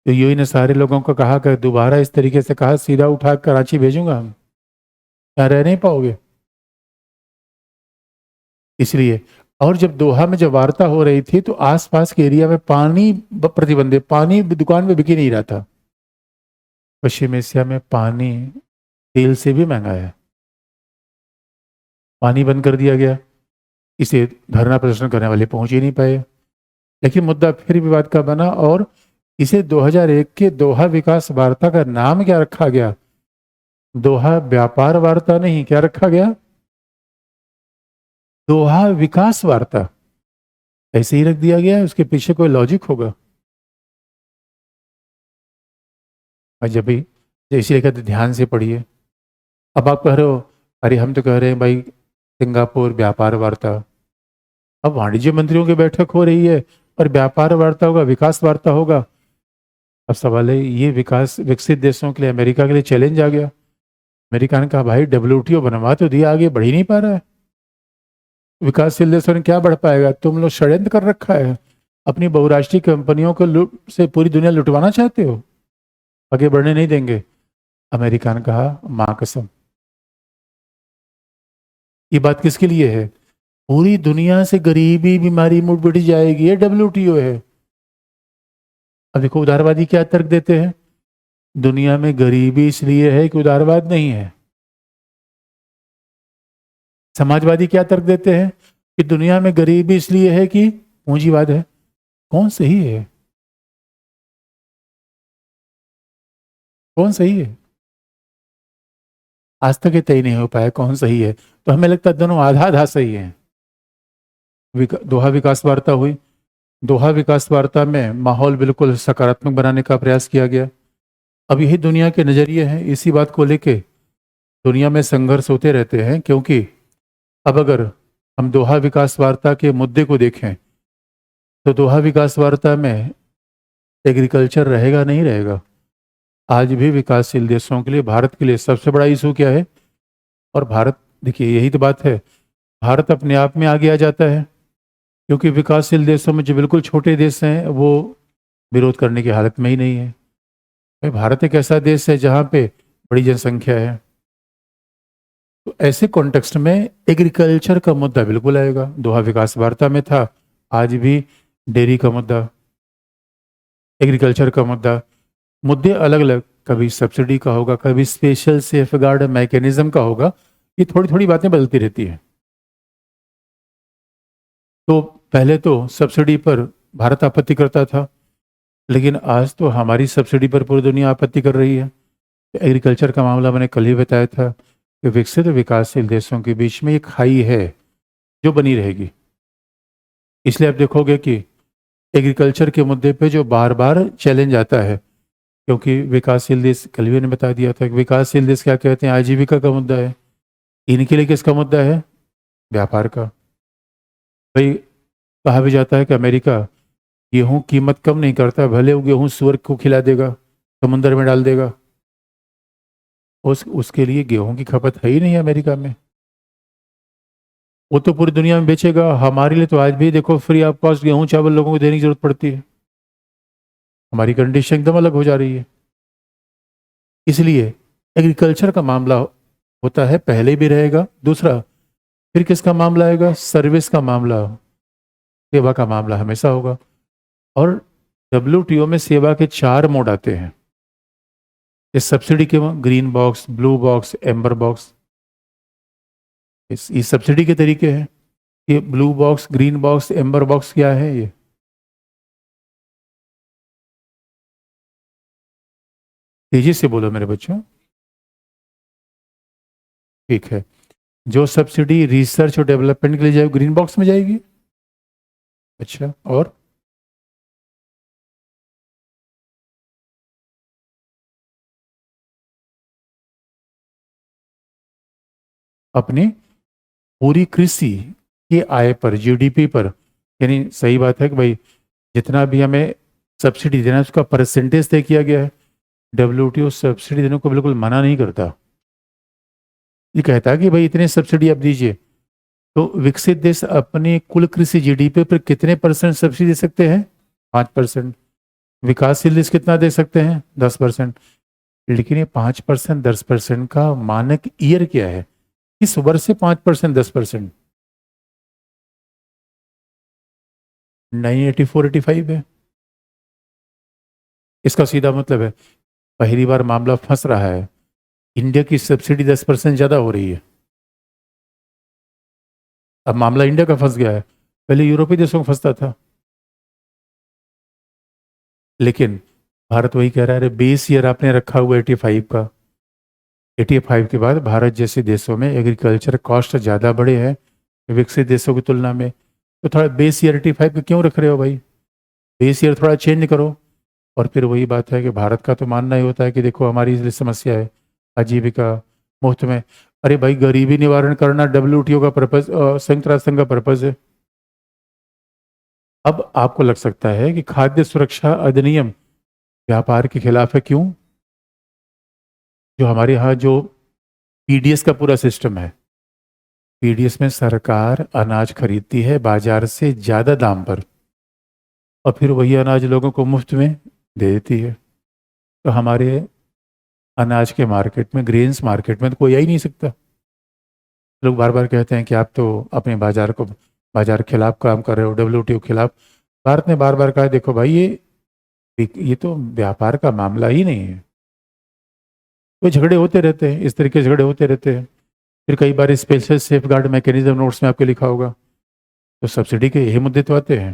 तो यूएई ने सारे लोगों को कहा कि दोबारा इस तरीके से कहा सीधा उठा कराची भेजूंगा, हम यहाँ रह नहीं पाओगे। इसलिए, और जब दोहा में जब वार्ता हो रही थी तो आसपास के एरिया में पानी प्रतिबंधित, पानी दुकान में बिक ही नहीं रहा था। पश्चिम एशिया में पानी तेल से भी महंगा है, पानी बंद कर दिया गया, इसे धरना प्रदर्शन करने वाले पहुंच ही नहीं पाए। लेकिन मुद्दा फिर विवाद का बना और इसे 2001 के दोहा विकास वार्ता का नाम क्या रखा गया? दोहा व्यापार वार्ता नहीं, क्या रखा गया? दोहा विकास वार्ता। ऐसे ही रख दिया गया है, उसके पीछे कोई लॉजिक होगा? और जब भी इसीलिए कहते ध्यान से पढ़िए। अब आप कह रहे हो अरे हम तो कह रहे हैं भाई सिंगापुर व्यापार वार्ता, अब वाणिज्य मंत्रियों की बैठक हो रही है और व्यापार वार्ता होगा, विकास वार्ता होगा। अब सवाल है, ये विकास विकसित देशों के लिए, अमेरिका के लिए चैलेंज आ गया। अमेरिका ने कहा भाई डब्ल्यूटीओ बनवा तो दिया, आगे बढ़ ही नहीं पा रहा है, विकासशील देशों ने क्या बढ़ पाएगा? तुम लोग षड्यंत्र कर रखा है, अपनी बहुराष्ट्रीय कंपनियों को से पूरी दुनिया लुटवाना चाहते हो, आगे बढ़ने नहीं देंगे। अमेरिका ने कहा मां कसम, ये बात किसके लिए है? पूरी दुनिया से गरीबी बीमारी मिट जाएगी, ये डब्ल्यूटीओ है। अब देखो उदारवादी क्या तर्क देते हैं, दुनिया में गरीबी इसलिए है कि उदारवाद नहीं है। समाजवादी क्या तर्क देते हैं कि दुनिया में गरीबी इसलिए है कि पूंजीवाद है। कौन सही है? कौन सही है? आज तक ये तय नहीं हो पाया कौन सही है, तो हमें लगता है दोनों आधा आधा सही है। दोहा विकास वार्ता हुई, दोहा विकास वार्ता में माहौल बिल्कुल सकारात्मक बनाने का प्रयास किया गया। अब यही दुनिया के नजरिए हैं, इसी बात को लेके दुनिया में संघर्ष होते रहते हैं, क्योंकि अब अगर हम दोहा विकास वार्ता के मुद्दे को देखें तो दोहा विकास वार्ता में एग्रीकल्चर रहेगा नहीं रहेगा? आज भी विकासशील देशों के लिए, भारत के लिए सबसे बड़ा इशू क्या है? और भारत, देखिए यही तो बात है, भारत अपने आप में आगे आ जाता है, क्योंकि विकासशील देशों में जो बिल्कुल छोटे देश हैं वो विरोध करने की हालत में ही नहीं है। भाई भारत एक ऐसा देश है जहाँ पे बड़ी जनसंख्या है, तो ऐसे कॉन्टेक्स्ट में एग्रीकल्चर का मुद्दा बिल्कुल आएगा। दोहा विकास वार्ता में था, आज भी डेयरी का मुद्दा, एग्रीकल्चर का मुद्दा, मुद्दे अलग अलग, कभी सब्सिडी का होगा, कभी स्पेशल सेफ गार्ड मैकेनिज्म का होगा, ये थोड़ी थोड़ी बातें बदलती रहती है। तो पहले तो सब्सिडी पर भारत आपत्ति करता था, लेकिन आज तो हमारी सब्सिडी पर पूरी दुनिया आपत्ति कर रही है। एग्रीकल्चर का मामला मैंने कल ही बताया था कि विकसित और विकासशील देशों के बीच में एक खाई है जो बनी रहेगी। इसलिए आप देखोगे कि एग्रीकल्चर के मुद्दे पे जो बार बार चैलेंज आता है, क्योंकि विकासशील देश, कल भी ने बता दिया था कि विकासशील देश क्या कहते हैं, आजीविका का मुद्दा है। इनके लिए किसका मुद्दा है? व्यापार का। भाई कहा भी जाता है कि अमेरिका गेहूं कीमत कम नहीं करता, भले वो गेहूं सुअर को खिला देगा, समुंदर में डाल देगा, उसके लिए गेहूं की खपत है ही नहीं अमेरिका में, वो तो पूरी दुनिया में बेचेगा। हमारे लिए तो आज भी देखो फ्री ऑफ कॉस्ट गेहूं चावल लोगों को देने की जरूरत पड़ती है, हमारी कंडीशन एकदम अलग हो जा रही है। इसलिए एग्रीकल्चर का मामला होता है, पहले भी रहेगा। दूसरा, फिर किसका मामला आएगा? सर्विस का मामला, सेवा का मामला हमेशा होगा। और डब्ल्यूटीओ में सेवा के 4 मोड आते हैं। इस सब्सिडी के green box, blue box, amber box, इस सब्सिडी के तरीके हैं। ये blue box, green box, amber box क्या है? ये तेजी से बोलो मेरे बच्चों। ठीक है, जो सब्सिडी रिसर्च और डेवलपमेंट के लिए जाएगी ग्रीन बॉक्स में जाएगी, अच्छा, और अपनी पूरी कृषि की आय पर, जीडीपी पर, यानी सही बात है कि भाई जितना भी हमें सब्सिडी देना है उसका परसेंटेज तय किया गया है। डब्ल्यूटीओ सब्सिडी देने को बिल्कुल मना नहीं करता। ये कहता है कि भाई इतने सब्सिडी आप दीजिए। तो विकसित देश अपनी कुल कृषि जीडीपी पर कितने परसेंट सब्सिडी दे सकते हैं? 5%। विकासशील देश कितना दे सकते हैं? 10%। लेकिन ये 5%, 10% का मानक ईयर क्या है? किस वर्ष से 5%, 10%? 1984-85 है। इसका सीधा मतलब है पहली बार मामला फंस रहा है। इंडिया की सब्सिडी 10% ज्यादा हो रही है। अब मामला इंडिया का फंस गया है। पहले यूरोपीय देशों में फंसता था। लेकिन भारत वही कह रहा है, अरे बेस ईयर आपने रखा हुआ 85 का। 85 के बाद भारत जैसे देशों में एग्रीकल्चर कॉस्ट ज़्यादा बढ़े हैं विकसित देशों की तुलना में। तो थोड़ा बेस ईयर 85 का क्यों रख रहे हो भाई? बेस ईयर थोड़ा चेंज करो। और फिर वही बात है कि भारत का तो मानना ही होता है कि देखो हमारी इसलिए समस्या है आजीविका मुफ्त में। अरे भाई गरीबी निवारण करना डब्ल्यूटीओ का पर्पज, संयुक्त राष्ट्र संघ का पर्पज है। अब आपको लग सकता है कि खाद्य सुरक्षा अधिनियम व्यापार के खिलाफ है। क्यों? जो हमारे यहाँ जो पीडीएस का पूरा सिस्टम है, पीडीएस में सरकार अनाज खरीदती है बाजार से ज्यादा दाम पर, और फिर वही अनाज लोगों को मुफ्त में दे देती है। तो हमारे अनाज के मार्केट में, ग्रेन्स मार्केट में तो कोई आ ही नहीं सकता। लोग बार बार कहते हैं कि आप तो अपने बाजार के खिलाफ काम कर रहे हो, डब्ल्यूटीओ के खिलाफ। भारत ने बार बार कहा देखो भाई ये तो व्यापार का मामला ही नहीं है। वो झगड़े होते रहते हैं, इस तरीके से झगड़े होते रहते हैं। फिर कई बार special safeguard mechanism notes में आपके लिखा होगा। तो सब्सिडी के यही मुद्दे तो आते हैं।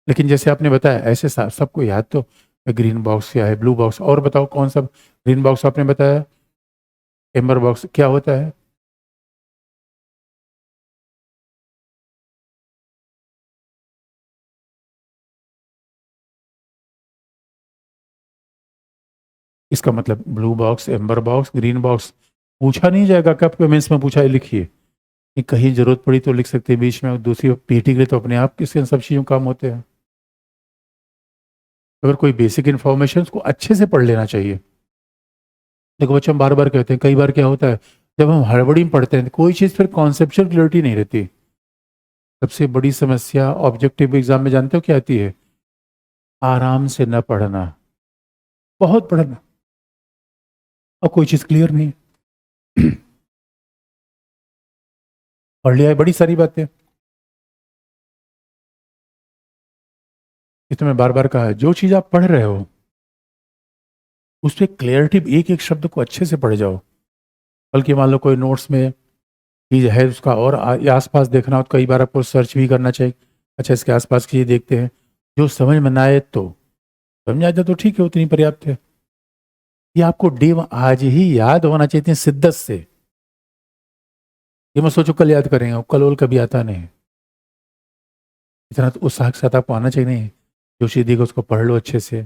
लेकिन जैसे आपने बताया ऐसे सबको याद तो ग्रीन बॉक्स क्या है, ब्लू बॉक्स, और बताओ कौन सा? ग्रीन बॉक्स आपने बताया, एम्बर बॉक्स क्या होता है? इसका मतलब blue box, amber box, green box पूछा नहीं जाएगा कब पेमेंट्स में पूछा है? लिखिए कि कहीं जरूरत पड़ी तो लिख सकते हैं बीच में, और दूसरी पीटी के लिए तो अपने आप किसी सब चीज़ों काम होते हैं। अगर कोई बेसिक इन्फॉर्मेशन उसको अच्छे से पढ़ लेना चाहिए। देखो बच्चे, हम बार बार कहते हैं, कई बार क्या होता है जब हम हड़बड़ी में पढ़ते हैं तो कोई चीज़ फिर कॉन्सेप्चुअल क्लियरिटी नहीं रहती। सबसे बड़ी समस्या ऑब्जेक्टिव एग्जाम में जानते हो क्या आती है? आराम से न पढ़ना, बहुत पढ़ना, और कोई चीज़ क्लियर नहीं। पढ़ लिया है बड़ी सारी बातें। ये तो मैं बार बार कहा है, जो चीज़ आप पढ़ रहे हो उस पर क्लियरिटी, एक एक शब्द को अच्छे से पढ़ जाओ। बल्कि मान लो कोई नोट्स में चीज़ है उसका और आसपास देखना हो तो कई बार आपको सर्च भी करना चाहिए। अच्छा इसके आसपास की चीज़ देखते हैं, जो समझ में ना आए तो समझ आ जाए तो ठीक है, उतनी पर्याप्त है। ये आपको डे आज ही याद होना चाहिए इतनी शिद्दत से। ये मैं सोचो कल याद करेंगे, कल वोल कभी आता नहीं। इतना तो उत्साह के साथ आपको आना चाहिए। नहीं, जो चीज़ दी उसको पढ़ लो अच्छे से।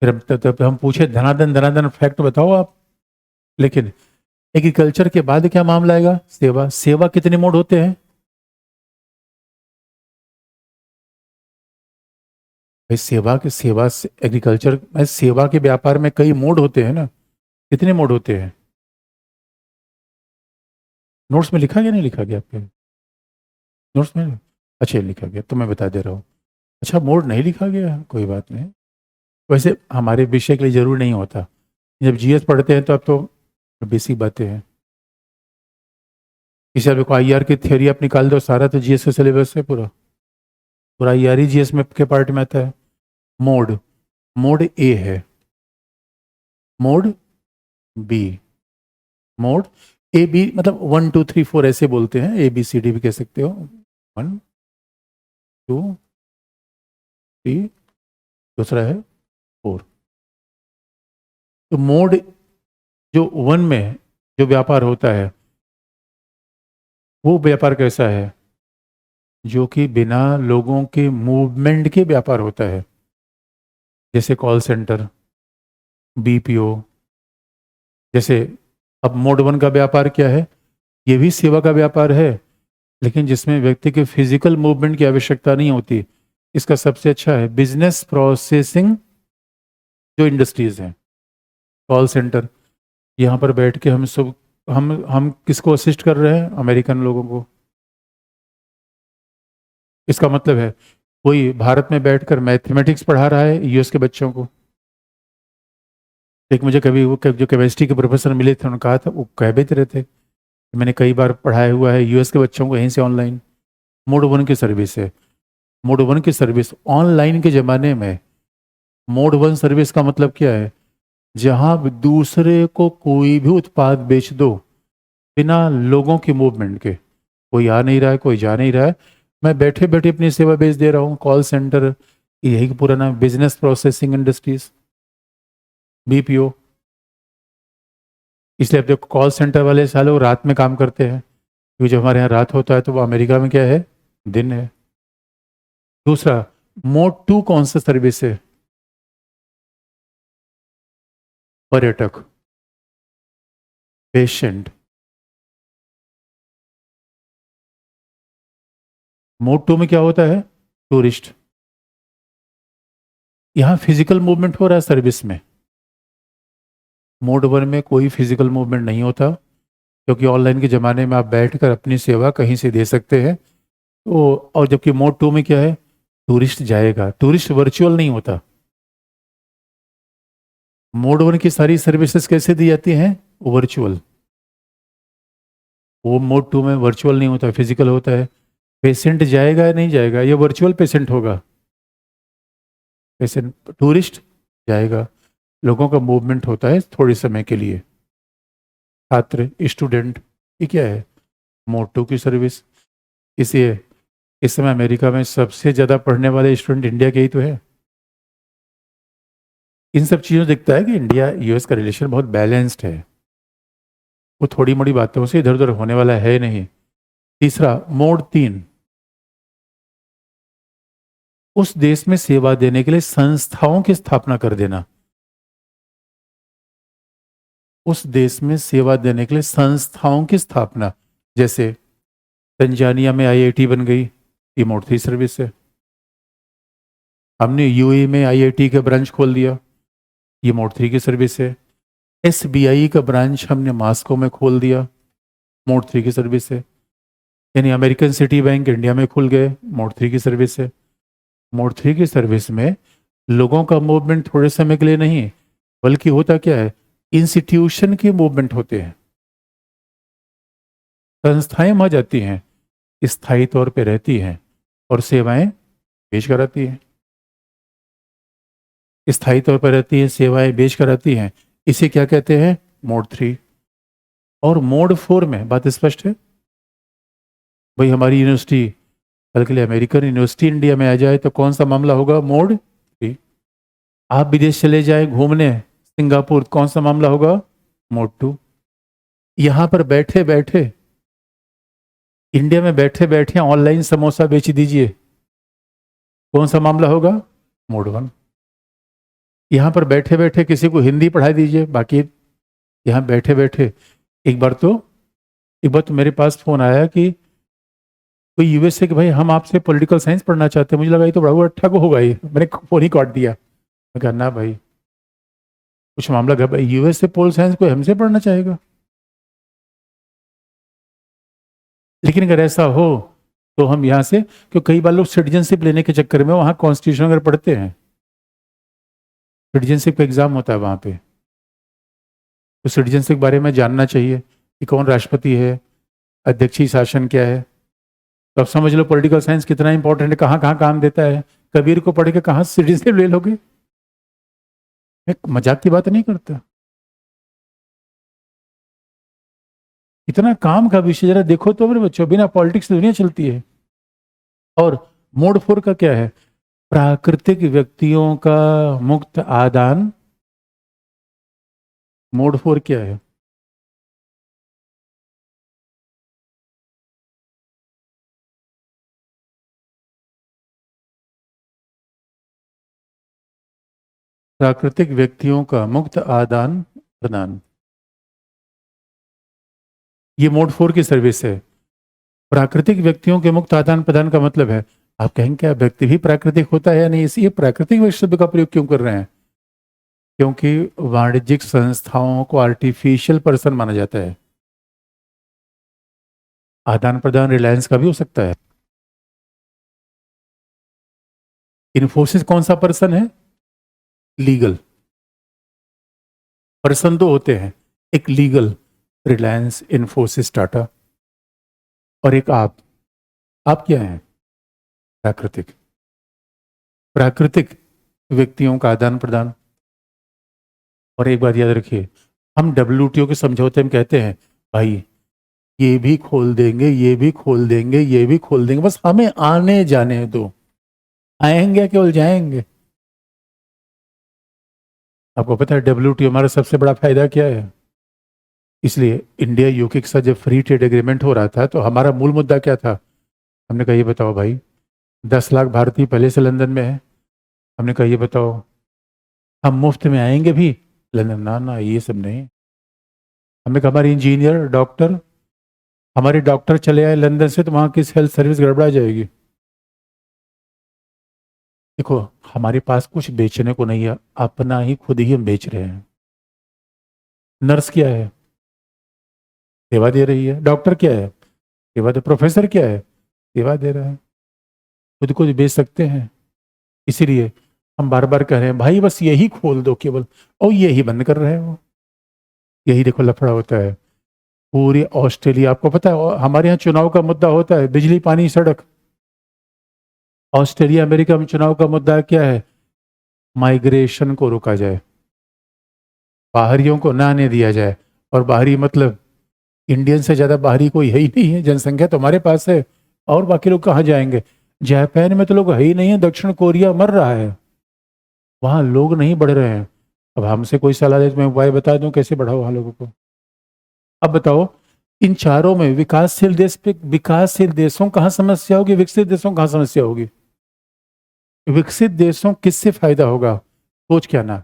फिर तब हम पूछे धनाधन धनाधन फैक्ट बताओ आप। लेकिन एग्रीकल्चर के बाद क्या मामला आएगा? सेवा। सेवा कितने मोड होते हैं भाई? सेवा से एग्रीकल्चर में, सेवा के व्यापार में कई मोड होते हैं ना। कितने मोड होते हैं? नोट्स में लिखा गया, नहीं लिखा गया आपके नोट्स में? अच्छा लिखा गया तो मैं बता दे रहा हूँ। अच्छा मोड नहीं लिखा गया, कोई बात नहीं। वैसे हमारे विषय के लिए जरूर नहीं होता। जब जीएस पढ़ते हैं तो अब तो बेसिक बातें हैं। किसी को आईआर की थ्योरी आप निकाल दो, सारा तो जीएस का सिलेबस है पूरा। पूरा आईआर ही जीएस में के पार्ट में आता है। मोड, मोड ए है, mode B, mode A B, मतलब 1 2 3 4 ऐसे बोलते हैं, ए बी सी डी भी कह सकते हो। 1 2 3, दूसरा है 4। तो मोड जो 1 में जो व्यापार होता है वो व्यापार कैसा है? जो कि बिना लोगों के मूवमेंट के व्यापार होता है, जैसे कॉल सेंटर, बीपीओ। जैसे अब मोड वन का व्यापार क्या है? ये भी सेवा का व्यापार है, लेकिन जिसमें व्यक्ति के फिजिकल मूवमेंट की आवश्यकता नहीं होती। इसका सबसे अच्छा है बिजनेस प्रोसेसिंग जो इंडस्ट्रीज हैं, कॉल सेंटर। यहाँ पर बैठ के हम सब, हम किसको असिस्ट कर रहे हैं? अमेरिकन लोगों को। इसका मतलब है कोई भारत में बैठकर मैथमेटिक्स पढ़ा रहा है यूएस के बच्चों को। एक मुझे कभी वो जो केमिस्ट्री के प्रोफेसर मिले थे, उन्होंने कहा था, वो कह भी रहे थे कि मैंने कई बार पढ़ाया हुआ है यूएस के बच्चों को यहीं से ऑनलाइन। मोड वन की सर्विस है। मोड वन की सर्विस ऑनलाइन के ज़माने में, मोड वन सर्विस का मतलब क्या है? जहां दूसरे को कोई भी उत्पाद बेच दो बिना लोगों की मूवमेंट के। कोई आ नहीं रहा है, कोई जा नहीं रहा है, मैं बैठे बैठे अपनी सेवा बेच दे रहा हूँ। कॉल सेंटर, यही पूरा नाम बिजनेस प्रोसेसिंग इंडस्ट्रीज, बीपीओ। इसलिए अब देखो कॉल सेंटर वाले सालों रात में काम करते हैं, क्योंकि जब हमारे यहाँ रात होता है तो वो अमेरिका में क्या है? दिन है। दूसरा, मोड टू कौन सा सर्विस है? पर्यटक, पेशेंट। मोड टू में क्या होता है? टूरिस्ट। यहाँ फिजिकल मूवमेंट हो रहा है सर्विस में। मोड वन में कोई फिजिकल मूवमेंट नहीं होता, क्योंकि ऑनलाइन के ज़माने में आप बैठकर अपनी सेवा कहीं से दे सकते हैं। तो और जबकि मोड टू में क्या है? टूरिस्ट जाएगा, टूरिस्ट वर्चुअल नहीं होता। मोड वन की सारी सर्विसेज कैसे दी जाती हैं? वर्चुअल। वो मोड टू में वर्चुअल नहीं होता, फिजिकल होता है। पेशेंट जाएगा या नहीं जाएगा? ये वर्चुअल पेशेंट होगा। पेशेंट, टूरिस्ट जाएगा। लोगों का मूवमेंट होता है थोड़े समय के लिए। छात्र, स्टूडेंट, ये क्या है? मोड टू की सर्विस। इसलिए इस समय अमेरिका में सबसे ज़्यादा पढ़ने वाले स्टूडेंट इंडिया के ही तो है। इन सब चीज़ों से दिखता है कि इंडिया यूएस का रिलेशन बहुत बैलेंस्ड है। वो थोड़ी मोड़ी बातों से इधर उधर होने वाला है नहीं। तीसरा, मोड तीन, उस देश में सेवा देने के लिए संस्थाओं की स्थापना कर देना। उस देश में सेवा देने के लिए संस्थाओं की स्थापना। जैसे तंजानिया में आईआईटी बन गई, ये मोड थ्री सर्विस है। हमने यूएई में आईआईटी का ब्रांच खोल दिया, ये मोड थ्री की सर्विस है। एसबीआई का ब्रांच हमने मास्को में खोल दिया, मोड थ्री की सर्विस है। यानी अमेरिकन सिटी बैंक इंडिया में खुल गए, मोड थ्री की सर्विस है। मोड थ्री की सर्विस में लोगों का मूवमेंट थोड़े समय के लिए नहीं, बल्कि होता क्या है? इंस्टीट्यूशन के मूवमेंट होते हैं। संस्थाएं वहां जाती हैं, स्थायी तौर पे रहती हैं और सेवाएं पेश कराती हैं। स्थायी तौर पर रहती है, सेवाएं पेश कराती हैं। इसे क्या कहते हैं? Mode three. और मोड फोर में बात स्पष्ट है। भाई हमारी यूनिवर्सिटी कल के लिए अमेरिकन यूनिवर्सिटी इंडिया में आ जाए तो कौन सा मामला होगा? Mode three. आप विदेश चले जाए घूमने, सिंगापुर, कौन सा मामला होगा? Mode two. यहां पर बैठे बैठे, इंडिया में बैठे बैठे ऑनलाइन समोसा बेच दीजिए, कौन सा मामला होगा? Mode one. यहां पर बैठे बैठे किसी को हिंदी पढ़ा दीजिए, बाकी यहां बैठे बैठे। एक बार तो एक बार तो मेरे पास फोन आया कि कोई यूएस से कि भाई हम आपसे पॉलिटिकल साइंस पढ़ना चाहते हैं। मुझे लगा ये तो बड़ा हुआ ठग होगा, ये मैंने फोन ही काट दिया। मैं कहा ना भाई, कुछ मामला गड़बड़। यूएस से पोल साइंस कोई हमसे पढ़ना चाहेगा? लेकिन अगर ऐसा हो तो हम यहाँ से, क्यों कई बार लोग सिटीजनशिप लेने के चक्कर में वहाँ कॉन्स्टिट्यूशन अगर पढ़ते हैं, सिटीजनशिप का एग्जाम होता है वहाँ पे, तो सिटीजनशिप के बारे में जानना चाहिए कि कौन राष्ट्रपति है, अध्यक्षीय शासन क्या है। तो अब समझ लो पॉलिटिकल साइंस कितना इंपॉर्टेंट है, कहाँ कहाँ काम देता है। कबीर को पढ़ के कहाँ सिटीजनशिप ले लोगे? मैं मजाक की बात नहीं करता। इतना काम का विषय जरा देखो तो मेरे बच्चों, बिना पॉलिटिक्स दुनिया चलती है। और मोड फोर का क्या है? प्राकृतिक व्यक्तियों का मुक्त आदान। मोड फोर क्या है? प्राकृतिक व्यक्तियों का मुक्त आदान प्रदान, ये मोड 4 की सर्विस है। प्राकृतिक व्यक्तियों के मुक्त आदान प्रदान का मतलब है, आप कहेंगे क्या व्यक्ति भी प्राकृतिक होता है या नहीं, इसी प्राकृतिक शब्द का प्रयोग क्यों कर रहे हैं? क्योंकि वाणिज्यिक संस्थाओं को आर्टिफिशियल पर्सन माना जाता है। आदान प्रदान रिलायंस का भी हो सकता है। इन्फोसिस कौन सा पर्सन है? लीगल पर्सन दो होते हैं, एक लीगल रिलायंस, इन्फोसिस, टाटा, और एक आप क्या हैं? प्राकृतिक। प्राकृतिक व्यक्तियों का आदान प्रदान। और एक बात याद रखिए, हम WTO के समझौते में कहते हैं भाई ये भी खोल देंगे, ये भी खोल देंगे, ये भी खोल देंगे, बस हमें आने जाने दो। आएंगे केवल जाएंगे। आपको पता है WTO हमारा सबसे बड़ा फायदा क्या है? इसलिए इंडिया यूके के साथ जब फ्री ट्रेड एग्रीमेंट हो रहा था तो हमारा मूल मुद्दा क्या था? हमने कहा ये बताओ भाई, 10 लाख भारतीय पहले से लंदन में है, हमने कहा ये बताओ हम मुफ्त में आएंगे भी लंदन? ना ना, ये सब नहीं। हमने कहा हमारे इंजीनियर, डॉक्टर, हमारे डॉक्टर चले आए लंदन से तो वहाँ की हेल्थ सर्विस गड़बड़ा जाएगी। देखो हमारे पास कुछ बेचने को नहीं है, अपना ही खुद ही हम बेच रहे हैं। नर्स क्या है? सेवा दे रही है। डॉक्टर क्या है? सेवा दे। प्रोफेसर क्या है? सेवा दे रहा है। खुद को बेच सकते हैं। इसीलिए हम बार बार कह रहे हैं भाई बस यही खोल दो केवल, और यही बंद कर रहे हो। यही देखो लफड़ा होता है। पूरी ऑस्ट्रेलिया, आपको पता है हमारे यहाँ चुनाव का मुद्दा होता है बिजली, पानी, सड़क। ऑस्ट्रेलिया अमेरिका में चुनाव का मुद्दा क्या है? माइग्रेशन को रोका जाए, बाहरियों को ना आने दिया जाए। और बाहरी मतलब इंडियन से ज्यादा बाहरी कोई है ही नहीं है, जनसंख्या तो हमारे पास है, और बाकी लोग कहाँ जाएंगे? जापान में तो लोग है ही नहीं है, दक्षिण कोरिया मर रहा है, वहां लोग नहीं बढ़ रहे हैं। अब हमसे कोई सलाह दे तो मैं उपाय बता दूं कैसे बढ़ाओ वहां लोगों को। अब बताओ इन चारों में विकासशील देश पे, विकासशील देशों कहाँ समस्या होगी, विकसित देशों कहाँ समस्या होगी? विकसित देशों किससे फायदा होगा? सोच क्या ना,